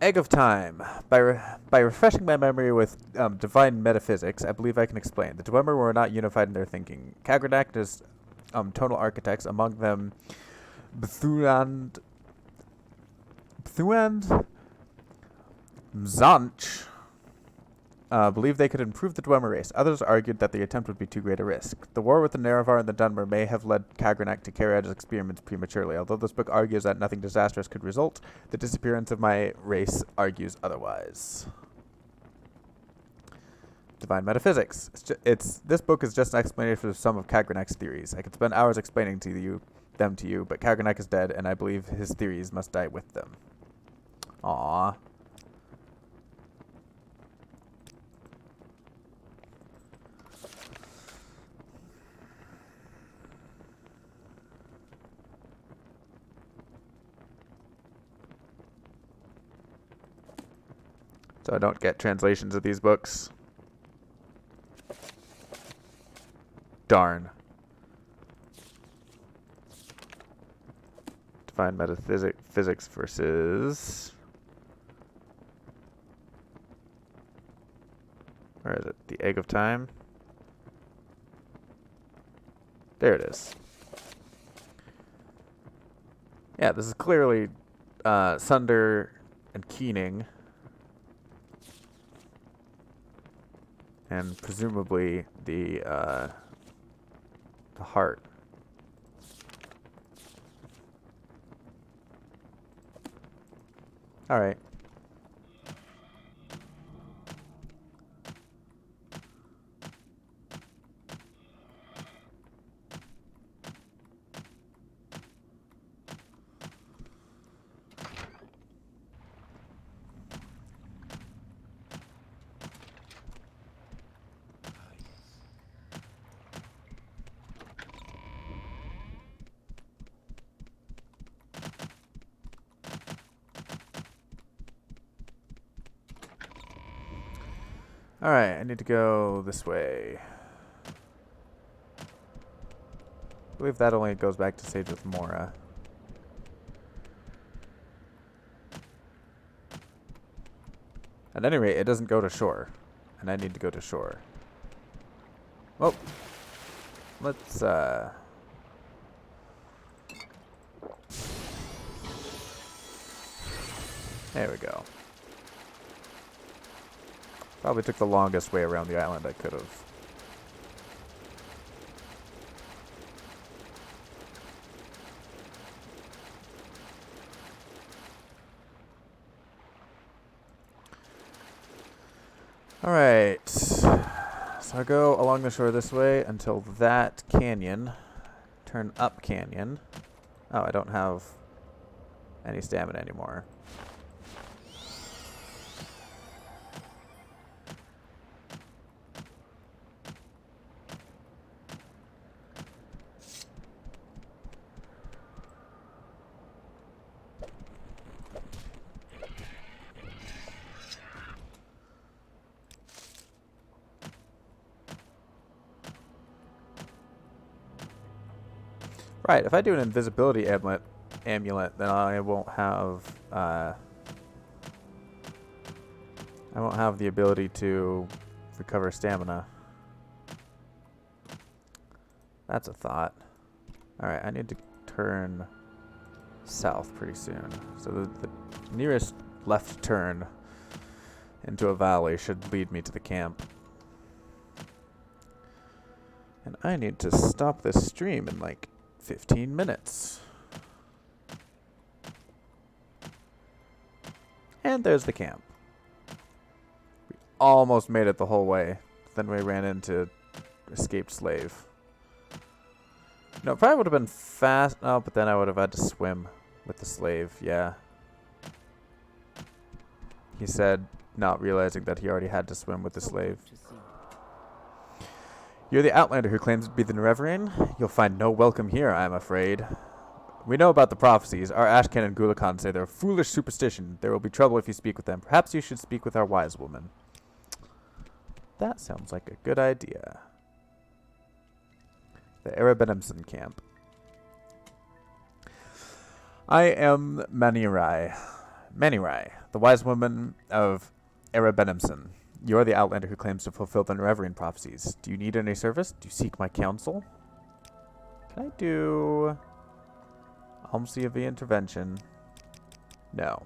Egg of Time. By refreshing my memory with divine metaphysics, I believe I can explain. The Dwemer were not unified in their thinking. Kagrenac is tonal architects, among them Bthuand Mzanch, believed they could improve the Dwemer race. Others argued that the attempt would be too great a risk. The war with the Nerevar and the Dunmer may have led Kagrenac to carry out his experiments prematurely. Although this book argues that nothing disastrous could result, the disappearance of my race argues otherwise. Divine Metaphysics. This book is just an explanation of some of Kagrenac's theories. I could spend hours explaining them to you, but Kagrenac is dead, and I believe his theories must die with them. Aww. So I don't get translations of these books. Darn. Divine Metaphysics versus... Where is it? The Egg of Time? There it is. Yeah, this is clearly Sunder and Keening. And presumably the heart. All right. Alright, I need to go this way. I believe that only goes back to Sage with Mora. At any rate, it doesn't go to shore. And I need to go to shore. Well, let's, there we go. Probably took the longest way around the island I could have. Alright. So I go along the shore this way until that canyon. Turn up canyon. Oh, I don't have any stamina anymore. Right, if I do an invisibility amulet, then I won't have the ability to recover stamina. That's a thought. Alright, I need to turn south pretty soon. So the nearest left turn into a valley should lead me to the camp. And I need to stop this stream in like 15 minutes. And there's the camp. We almost made it the whole way. Then we ran into escaped slave. No, it probably would have been fast. No, but then I would have had to swim with the slave. Yeah. He said, not realizing that he already had to swim with the slave. You're the outlander who claims to be the Nereverine? You'll find no welcome here, I'm afraid. We know about the prophecies. Our Ashcan and Gulakan say they're a foolish superstition. There will be trouble if you speak with them. Perhaps you should speak with our wise woman. That sounds like a good idea. The Erebenimson camp. I am Manirai, the wise woman of Erebenimson. You're the outlander who claims to fulfill the Nereverine prophecies. Do you need any service? Do you seek my counsel? Can I do Almsy of the Intervention? No.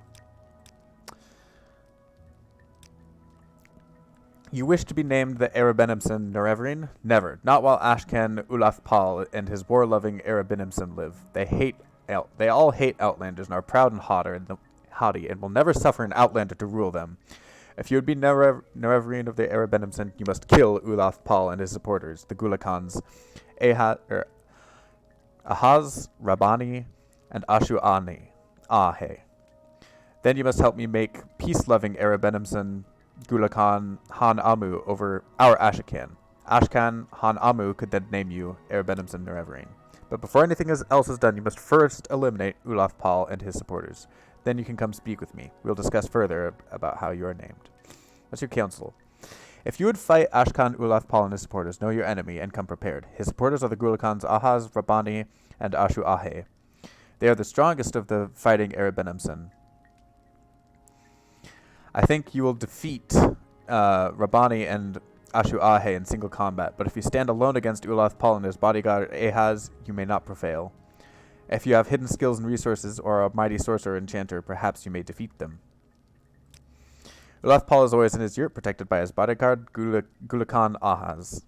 You wish to be named the Erebenimson Nereverine? Never. Not while Ashkan Ulafpal and his war-loving Erebenimson live. They all hate outlanders and are proud and haughty and will never suffer an outlander to rule them. If you would be Nereverine of the Erebenimson, you must kill Ulaf Paul and his supporters, the Gulakans, Ahaz, Rabbani, and Ashuani. Then you must help me make peace-loving Erebenimson Gulakan Han Amu over our Ashakan. Ashkan Han Amu could then name you Erebenimson Nereverine. But before anything else is done, you must first eliminate Ulaf Paul and his supporters. Then you can come speak with me. We'll discuss further about how you are named. What's your counsel? If you would fight Ashkan Ulaf Paul and his supporters, know your enemy and come prepared. His supporters are the Gulakans Ahaz, Rabbani, and Ashu Ahe. They are the strongest of the fighting Erebenimson. I think you will defeat Rabbani and Ashu Ahe in single combat, but if you stand alone against Ulaf Paul and his bodyguard Ahaz, you may not prevail. If you have hidden skills and resources, or are a mighty sorcerer or enchanter, perhaps you may defeat them. Ulaf Paul is always in his yurt, protected by his bodyguard, Gulakan Ahaz.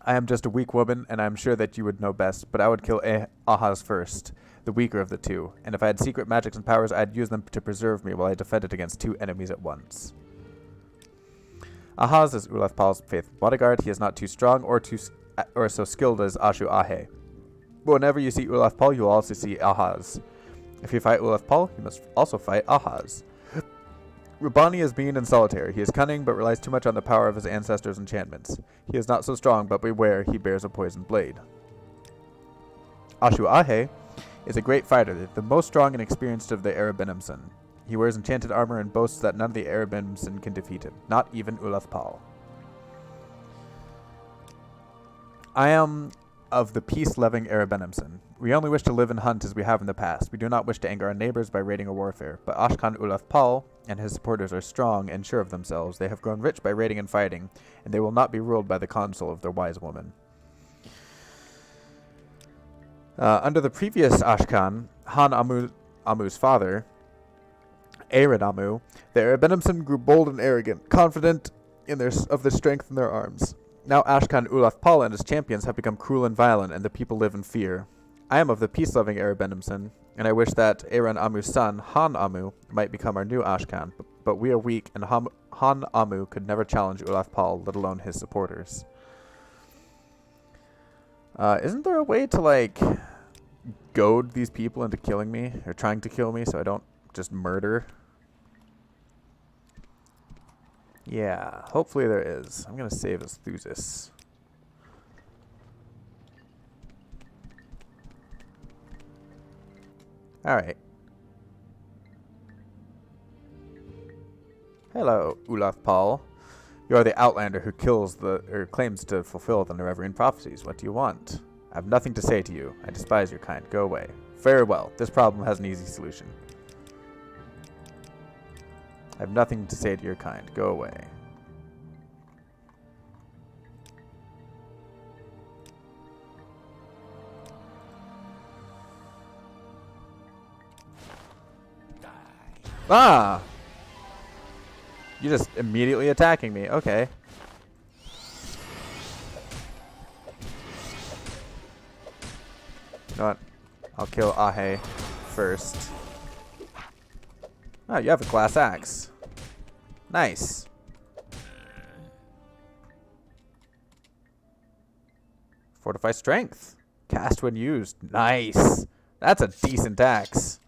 I am just a weak woman, and I am sure that you would know best, but I would kill Ahaz first, the weaker of the two, and if I had secret magics and powers, I'd use them to preserve me while I defended against two enemies at once. Ahaz is Ulaf Paul's faithful bodyguard. He is not too strong or so skilled as Ashu Ahe. But whenever you see Ulaf Paul, you will also see Ahaz. If you fight Ulaf Paul, you must also fight Ahaz. Rabbani is mean and solitary. He is cunning, but relies too much on the power of his ancestors' enchantments. He is not so strong, but beware, he bears a poisoned blade. Ashu Ahe is a great fighter, the most strong and experienced of the Erebenimson. He wears enchanted armor and boasts that none of the Erebimson can defeat him, not even Ulafpal. I am of the peace-loving Erebimson. We only wish to live and hunt as we have in the past. We do not wish to anger our neighbors by raiding or warfare. But Ashkan Ulafpal and his supporters are strong and sure of themselves. They have grown rich by raiding and fighting, and they will not be ruled by the counsel of their wise woman. Under the previous Ashkan, Amu's father, Aaron Amu, the Erebimson grew bold and arrogant, confident of their strength in their arms. Now Ashkan Ulafpal and his champions have become cruel and violent, and the people live in fear. I am of the peace-loving Erebimson, and I wish that Aaron Amu's son, Han Amu, might become our new Ashkan, but we are weak, and Han Amu could never challenge Ulafpal, let alone his supporters. Isn't there a way to, like, goad these people into killing me, or trying to kill me, so I don't just murder? Yeah, hopefully there is. I'm going to save as Thuzis. Alright. Hello, Ulafpal. You are the outlander who claims to fulfill the Nereverine prophecies. What do you want? I have nothing to say to you. I despise your kind. Go away. Very well. This problem has an easy solution. I have nothing to say to your kind. Go away. Ah! You're just immediately attacking me. Okay. You know what? I'll kill Ahe first. Oh, you have a glass axe. Nice. Fortify strength. Cast when used. Nice. That's a decent axe.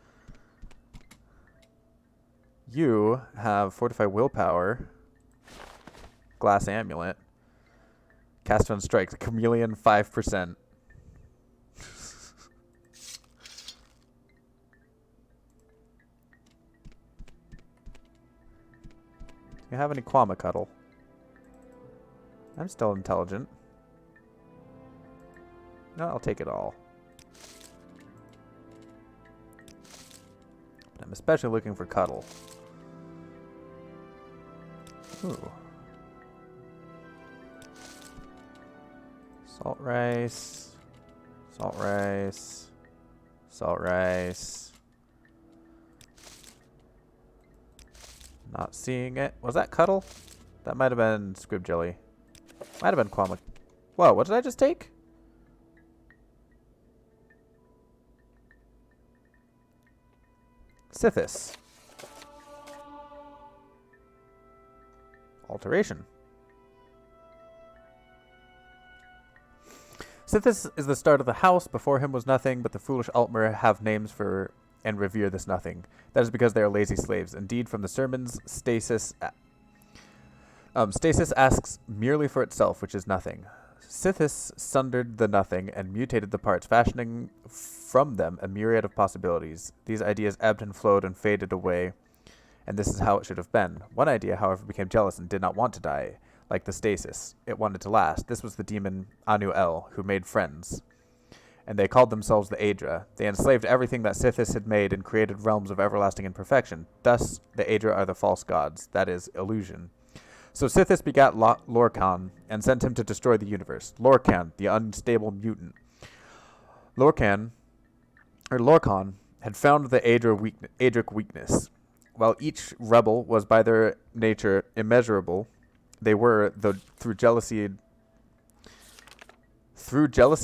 You have fortify willpower. Glass amulet. Cast on strikes. Chameleon 5%. Do you have any Kwama Cuddle? I'm still intelligent. No, I'll take it all. But I'm especially looking for Cuddle. Ooh. Salt rice. Salt rice. Salt rice. Not seeing it. Was that Cuddle? That might have been Squib Jelly. Might have been Kwama. Whoa, what did I just take? Sithis. Alteration. Sithis is the start of the house. Before him was nothing, but the foolish Altmer have names for and revere this nothing. That is because they are lazy slaves. Indeed, from the sermons, stasis asks merely for itself, which is nothing. Sithis sundered the nothing and mutated the parts, fashioning from them a myriad of possibilities. These ideas ebbed and flowed and faded away, and this is how it should have been. One idea, however, became jealous and did not want to die, like the stasis. It wanted to last. This was the demon Anu El, who made friends. And they called themselves the Aedra. They enslaved everything that Sithis had made and created realms of everlasting imperfection. Thus, the Aedra are the false gods, that is, illusion. So Sithis begat Lorcan and sent him to destroy the universe. Lorcan, the unstable mutant. Lorcan had found the Aedric weakness. While each rebel was by their nature immeasurable, they were, through jealousy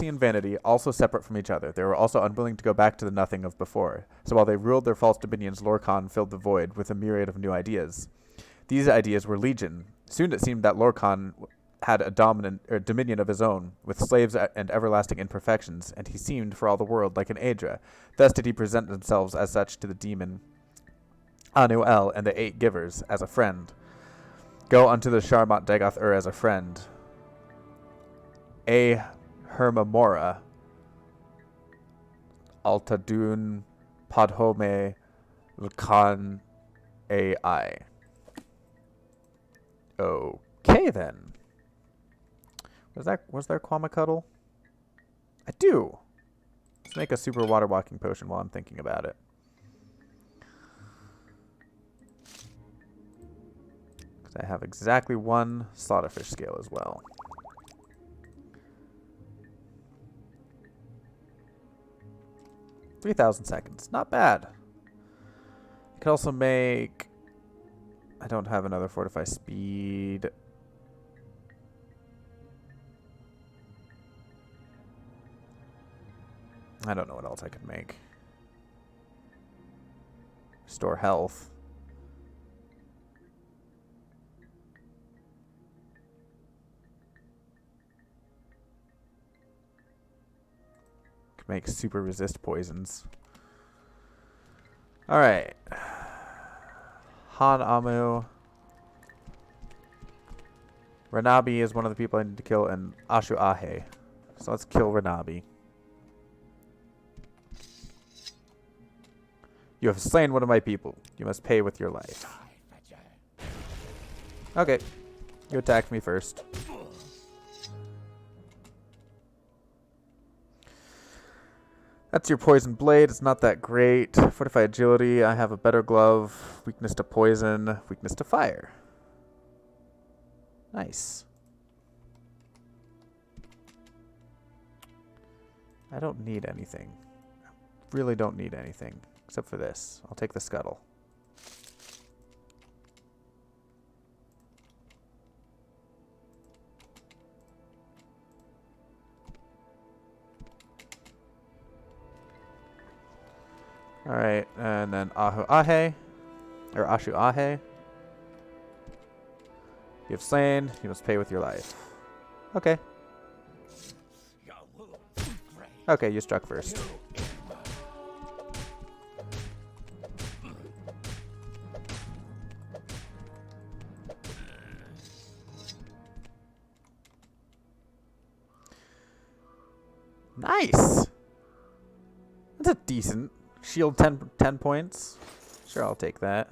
and vanity, also separate from each other. They were also unwilling to go back to the nothing of before. So while they ruled their false dominions, Lorcan filled the void with a myriad of new ideas. These ideas were legion. Soon it seemed that Lorcan had a dominion of his own, with slaves and everlasting imperfections, and he seemed, for all the world, like an Aedra. Thus did he present themselves as such to the demon Anu El and the 8 givers, as a friend. Go unto the Sharmat Dagoth as a friend. A Hermamora Altadun Padhome Lkan AI. Okay then. Was there Quamacuddle? I do. Let's make a super water walking potion while I'm thinking about it. Because I have exactly one slaughterfish scale as well. $3,000 seconds. Not bad. I could also make... I don't have another fortify speed. I don't know what else I could make. Restore health. Could make super resist poisons. Alright. Han Amu. Ranabi is one of the people I need to kill, and Ashu Ahe. So let's kill Ranabi. You have slain one of my people. You must pay with your life. Okay. You attacked me first. That's your poison blade. It's not that great. Fortify agility. I have a better glove. Weakness to poison. Weakness to fire. Nice. I don't need anything. I really don't need anything. Except for this. I'll take the scuttle. Alright, and then Ahu Ahe. Or Ashu Ahe. You have slain, you must pay with your life. Okay. Okay, you struck first. Nice! That's a decent. Shield 10 points. Sure, I'll take that.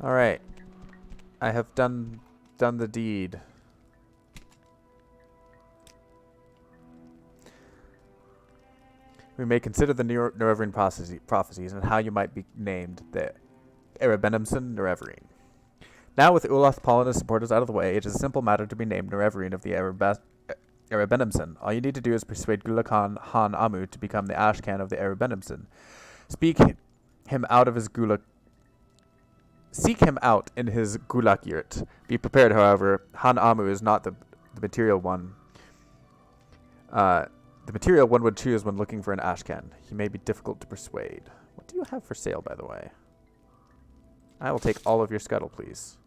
Alright. I have done the deed. We may consider the Nereverine prophecies and how you might be named the Erebenimson Nereverine. Now, with Uloth, Paul, and his supporters out of the way, it is a simple matter to be named Nereverine of the Erebenimson. All you need to do is persuade Gulakan Han Amu to become the Ashcan of the Erebenimson. Seek him out in his Gulak yurt. Be prepared, however. Han Amu is not the material one. The material one would choose when looking for an Ashcan. He may be difficult to persuade. What do you have for sale, by the way? I will take all of your scuttle, please.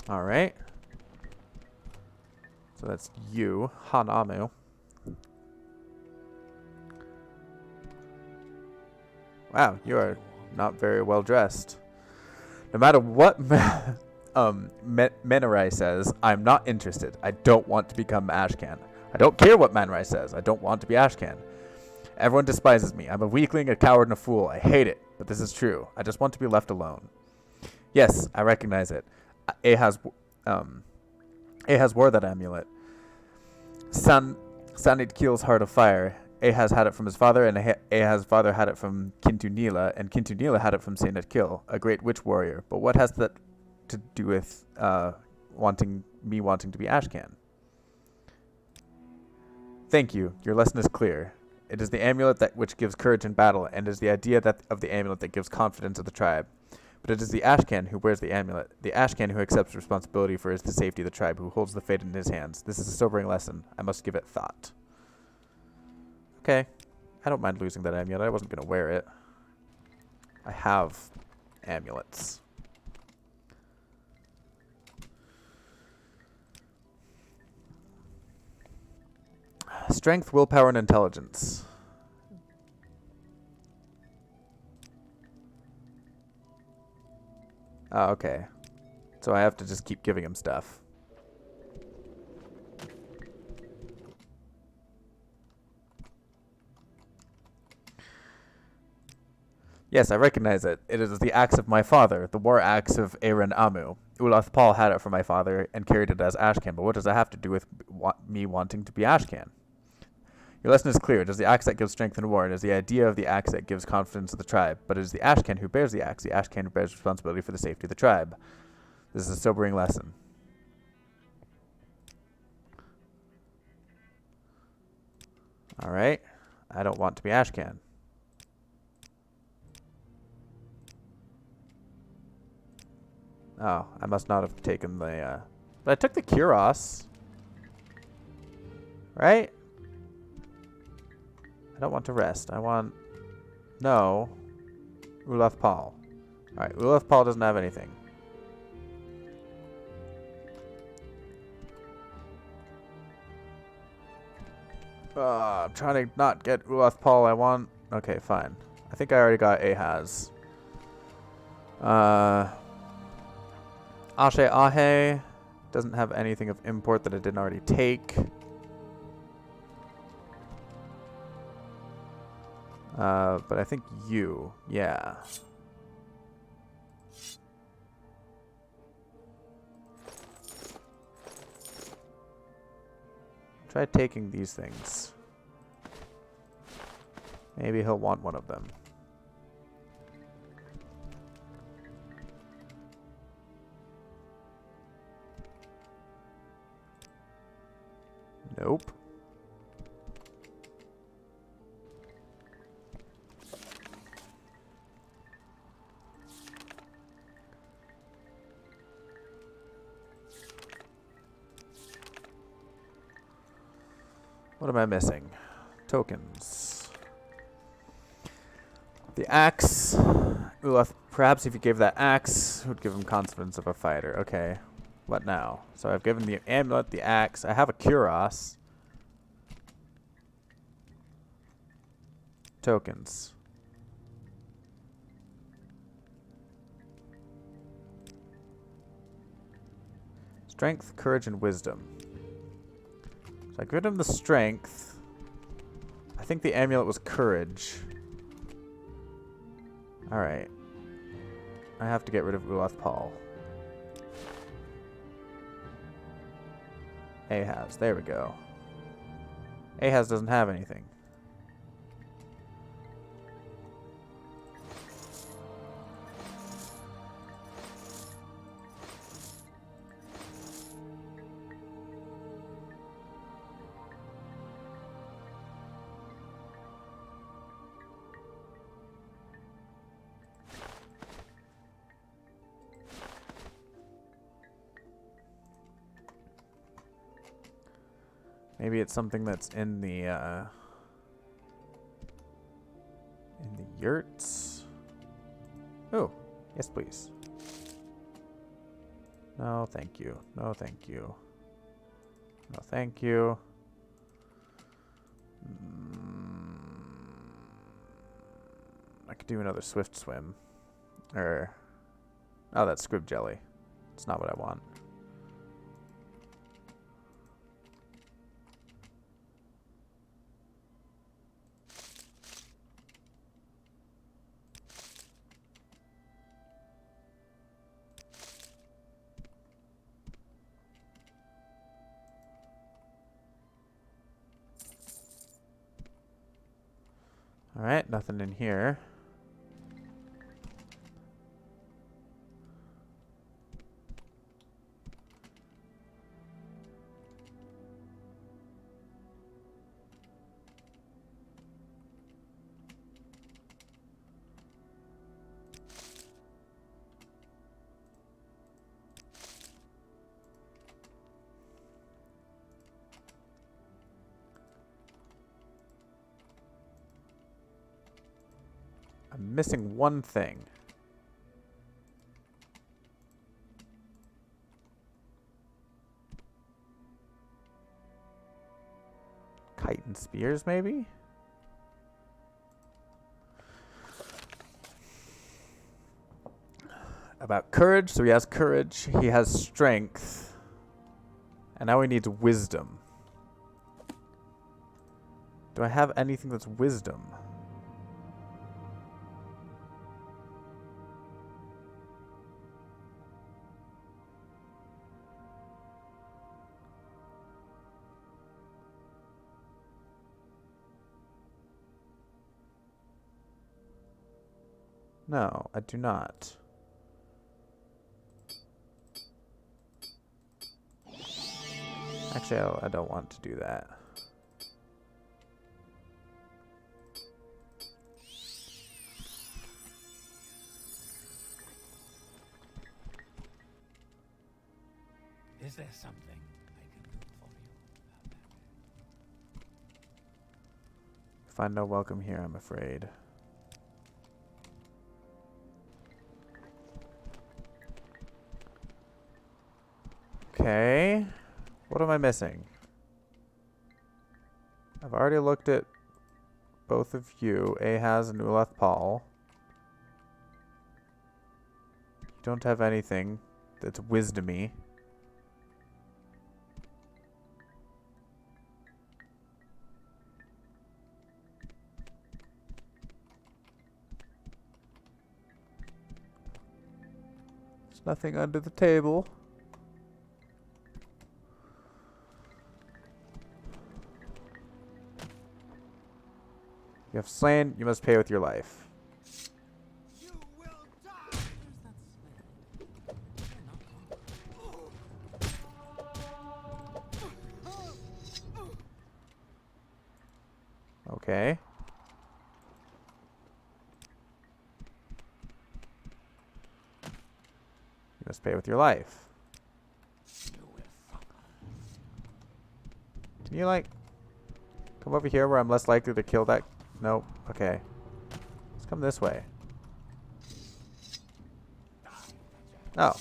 Alright. So that's you, Hanamu. Wow, you are not very well dressed. No matter what Menerai says, I'm not interested. I don't want to become Ashcan. I don't care what Menerai says. I don't want to be Ashcan. Everyone despises me. I'm a weakling, a coward, and a fool. I hate it, but this is true. I just want to be left alone. Yes, I recognize it. Ahaz wore that amulet. Sanid Keel's Heart of Fire. Ahaz had it from his father, and Ahaz's father had it from Kintu Nila, and Kintu Nila had it from Sanid Keel, a great witch warrior. But what has that to do with wanting to be Ashcan? Thank you. Your lesson is clear. It is the amulet which gives courage in battle, and it is the idea of the amulet that gives confidence of the tribe. But it is the Ashcan who wears the amulet, the Ashcan who accepts responsibility for the safety of the tribe, who holds the fate in his hands. This is a sobering lesson. I must give it thought. Okay. I don't mind losing that amulet. I wasn't going to wear it. I have amulets. Strength, willpower, and intelligence. Oh, okay. So I have to just keep giving him stuff. Yes, I recognize it. It is the axe of my father, the war axe of Aaron Amu. Uloth Paul had it for my father and carried it as Ashcan, but what does that have to do with me wanting to be Ashcan? Your lesson is clear. It is the axe that gives strength in war. It is the idea of the axe that gives confidence to the tribe. But it is the Ashcan who bears the axe, the Ashcan who bears responsibility for the safety of the tribe. This is a sobering lesson. Alright. I don't want to be Ashcan. Oh, I must not have taken the, But I took the Kuros. Right? I don't want to rest. I want... No. Uloth Paul. Alright, Uloth Paul doesn't have anything. I'm trying to not get Uloth Paul I want... Okay, fine. I think I already got Ahaz. Ashe Ahe doesn't have anything of import that I didn't already take. But I think you, yeah. Try taking these things. Maybe he'll want one of them. Nope. What am I missing? Tokens. The axe. Uloth, perhaps if you gave that axe, it would give him confidence of a fighter. Okay. What now? So I've given the amulet, the axe. I have a Kuros. Tokens. Strength, courage, and wisdom. So I give him the strength. I think the amulet was courage. Alright. I have to get rid of Uloth Paul. Ahaz. There we go. Ahaz doesn't have anything. Maybe it's something that's in the yurts. Oh, yes, please. No, thank you. No, thank you. No, thank you. I could do another swift swim. Oh, that's squib jelly. It's not what I want. Alright, nothing in here. I'm missing one thing. Kite and spears, maybe? About courage, so he has courage, he has strength, and now he needs wisdom. Do I have anything that's wisdom? No, I do not. Actually, I don't want to do that. Is there something I can do for you? Find no welcome here, I'm afraid. Okay. What am I missing? I've already looked at both of you, Ahaz and Ulath Paul. You don't have anything that's wisdomy. There's nothing under the table. You have slain, you must pay with your life. You will die! Okay. You must pay with your life. Can you, like, come over here where I'm less likely to kill that? Nope. Okay. Let's come this way. Oh.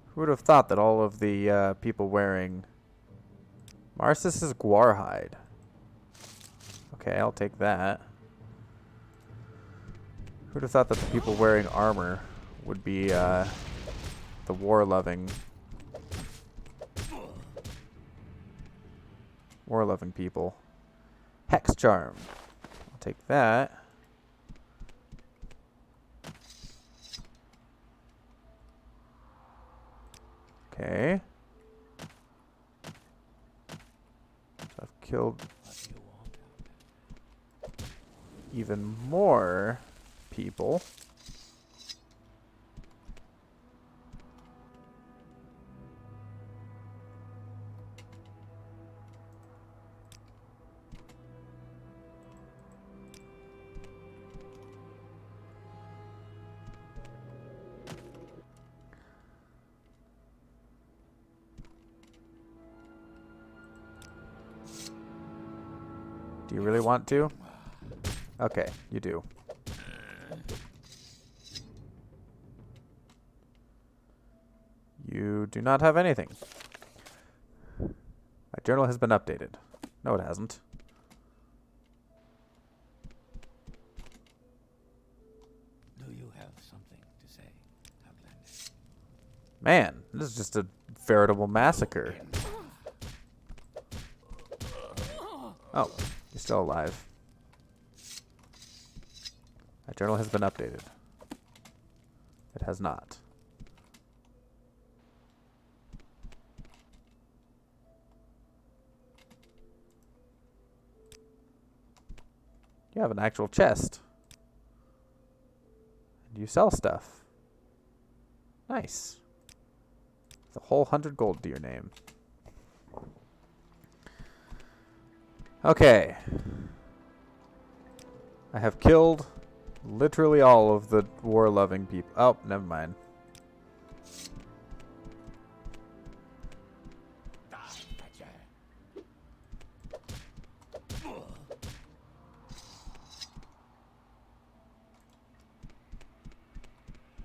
Who would have thought that all of the people wearing Marsis is Guarhide? Okay, I'll take that. Who would have thought that the people wearing armor would be the war-loving people? Hex charm. I'll take that. Okay. So I've killed even more people. Do you really want to? Okay, you do. You do not have anything. My journal has been updated. No, it hasn't. Do you have something to say, Outlander? Man, this is just a veritable massacre. Oh, you're still alive. My journal has been updated. It has not. You have an actual chest. And you sell stuff. Nice. The whole 100 gold to your name. Okay. I have killed literally all of the war-loving people. Oh, never mind.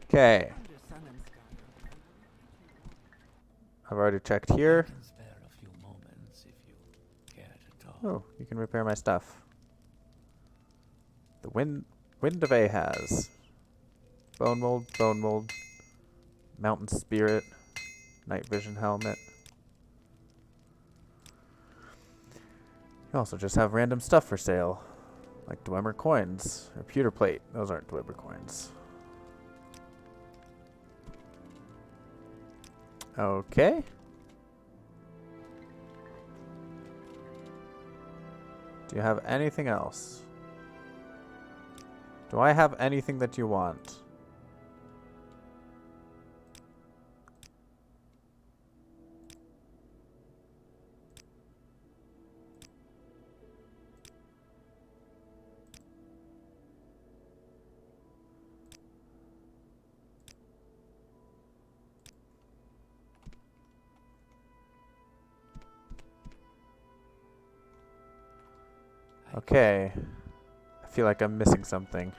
Okay. I've already checked here. I can spare a few moments if you care to talk. Oh, you can repair my stuff. The wind of Ahaz. Bone mold, mountain spirit, night vision helmet. You also just have random stuff for sale, like Dwemer coins or pewter plate. Those aren't Dwemer coins. Okay. Do you have anything else? Do I have anything that you want? Okay. I feel like I'm missing something.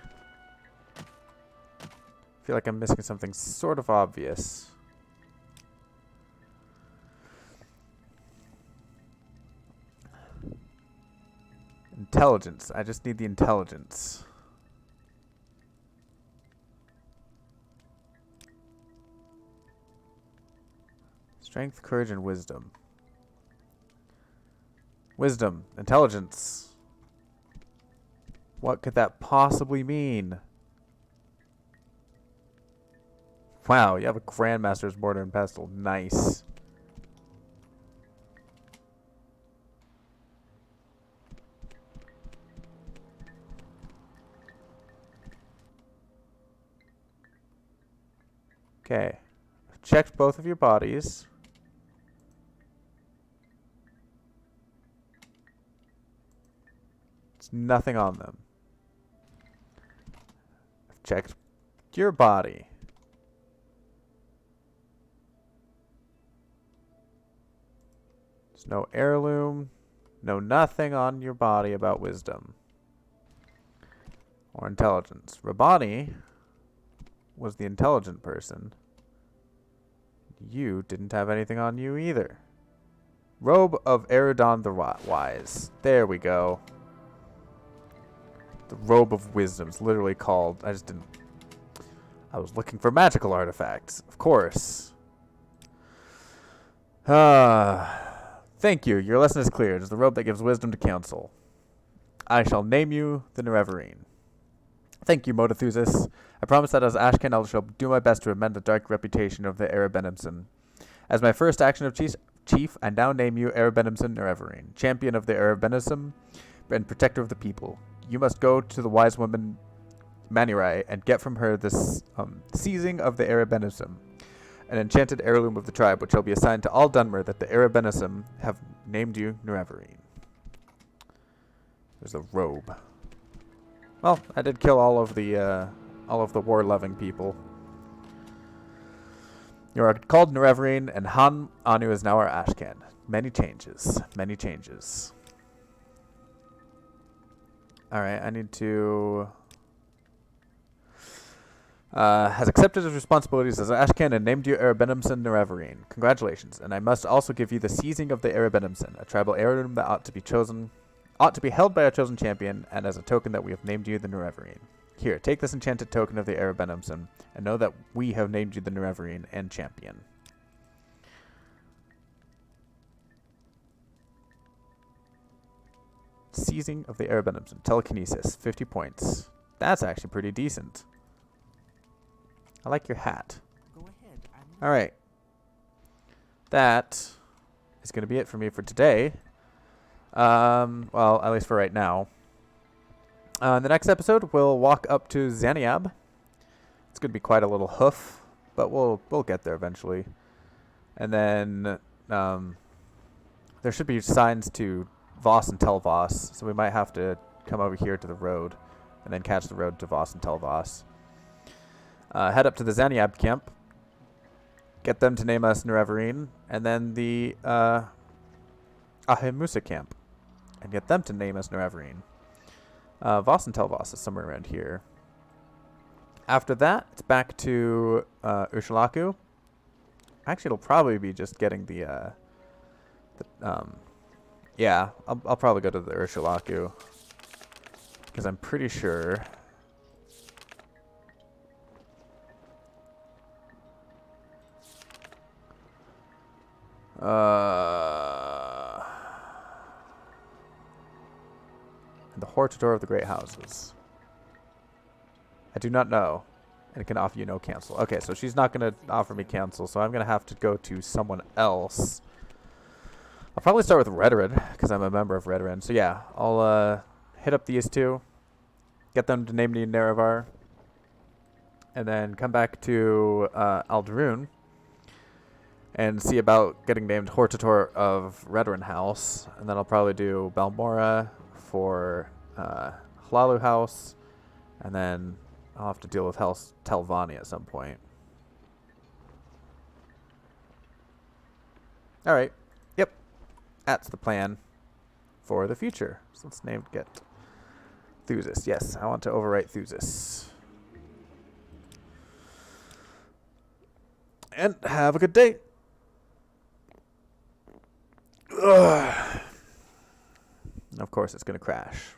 I feel like I'm missing something sort of obvious. Intelligence. I just need the intelligence. Strength, courage, and wisdom. Wisdom. Intelligence. What could that possibly mean? Wow, you have a Grandmaster's Mortar and Pestle. Nice. Okay. I've checked both of your bodies. There's nothing on them. I've checked your body. There's no heirloom, no nothing on your body about wisdom or intelligence. Rabani was the intelligent person. You didn't have anything on you either. Robe of Eridon the Wise. There we go. The Robe of Wisdom's literally called. I was looking for magical artifacts, of course. Thank you. Your lesson is clear. It is the robe that gives wisdom to council. I shall name you the Nereverine. Thank you, Mota-Thuzis. I promise that as Ashcan, I shall do my best to amend the dark reputation of the Erebenimson. As my first action of chief, I now name you Erebenimson Nereverine, champion of the Erebenimson and protector of the people. You must go to the wise woman Manirai and get from her this seizing of the Erebenimson, an enchanted heirloom of the tribe, which shall be assigned to all Dunmer that the Erebenimson have named you Nereverine. There's a robe. Well, I did kill all of the war-loving people. You are called Nereverine, and Han Anu is now our Ashcan. Many changes. Many changes. Alright, I need to... has accepted his responsibilities as Ashcan and named you Erebenimson Nereverine. Congratulations, and I must also give you the seizing of the Erebenimson, a tribal heirloom that ought to be held by a chosen champion, and as a token that we have named you the Nereverine. Here, take this enchanted token of the Erebenimson, and know that we have named you the Nereverine and champion. Seizing of the Erebenimson. Telekinesis. 50 points. That's actually pretty decent. I like your hat. Go ahead. Alright. That is going to be it for me for today. Well, at least for right now. In the next episode, we'll walk up to Xaniab. It's going to be quite a little hoof, but we'll get there eventually. And then there should be signs to Voss and Tel Voss, so we might have to come over here to the road and then catch the road to Voss and Tel Voss. Head up to the Xaniab camp, get them to name us Nereverine, and then the Ahemusa camp, and get them to name us Nereverine. Voss and Tel Voss is somewhere around here. After that, it's back to Ursulaku. Actually, it'll probably be just getting yeah, I'll probably go to the Ursulaku, because I'm pretty sure... the Hortador of the Great Houses. I do not know. And it can offer you no cancel. Okay, so she's not going to offer me cancel, so I'm going to have to go to someone else. I'll probably start with Redorin, because I'm a member of Redorin. So yeah, I'll hit up these two, get them to name me Nerevar, and then come back to Alderun and see about getting named Hortator of Redorin House. And then I'll probably do Balmora for Hlalu House, and then I'll have to deal with Telvanni at some point. Alright. Yep. That's the plan for the future. So let's get Thuzis. Yes, I want to overwrite Thuzis. And have a good day. Ugh. And of course, it's going to crash.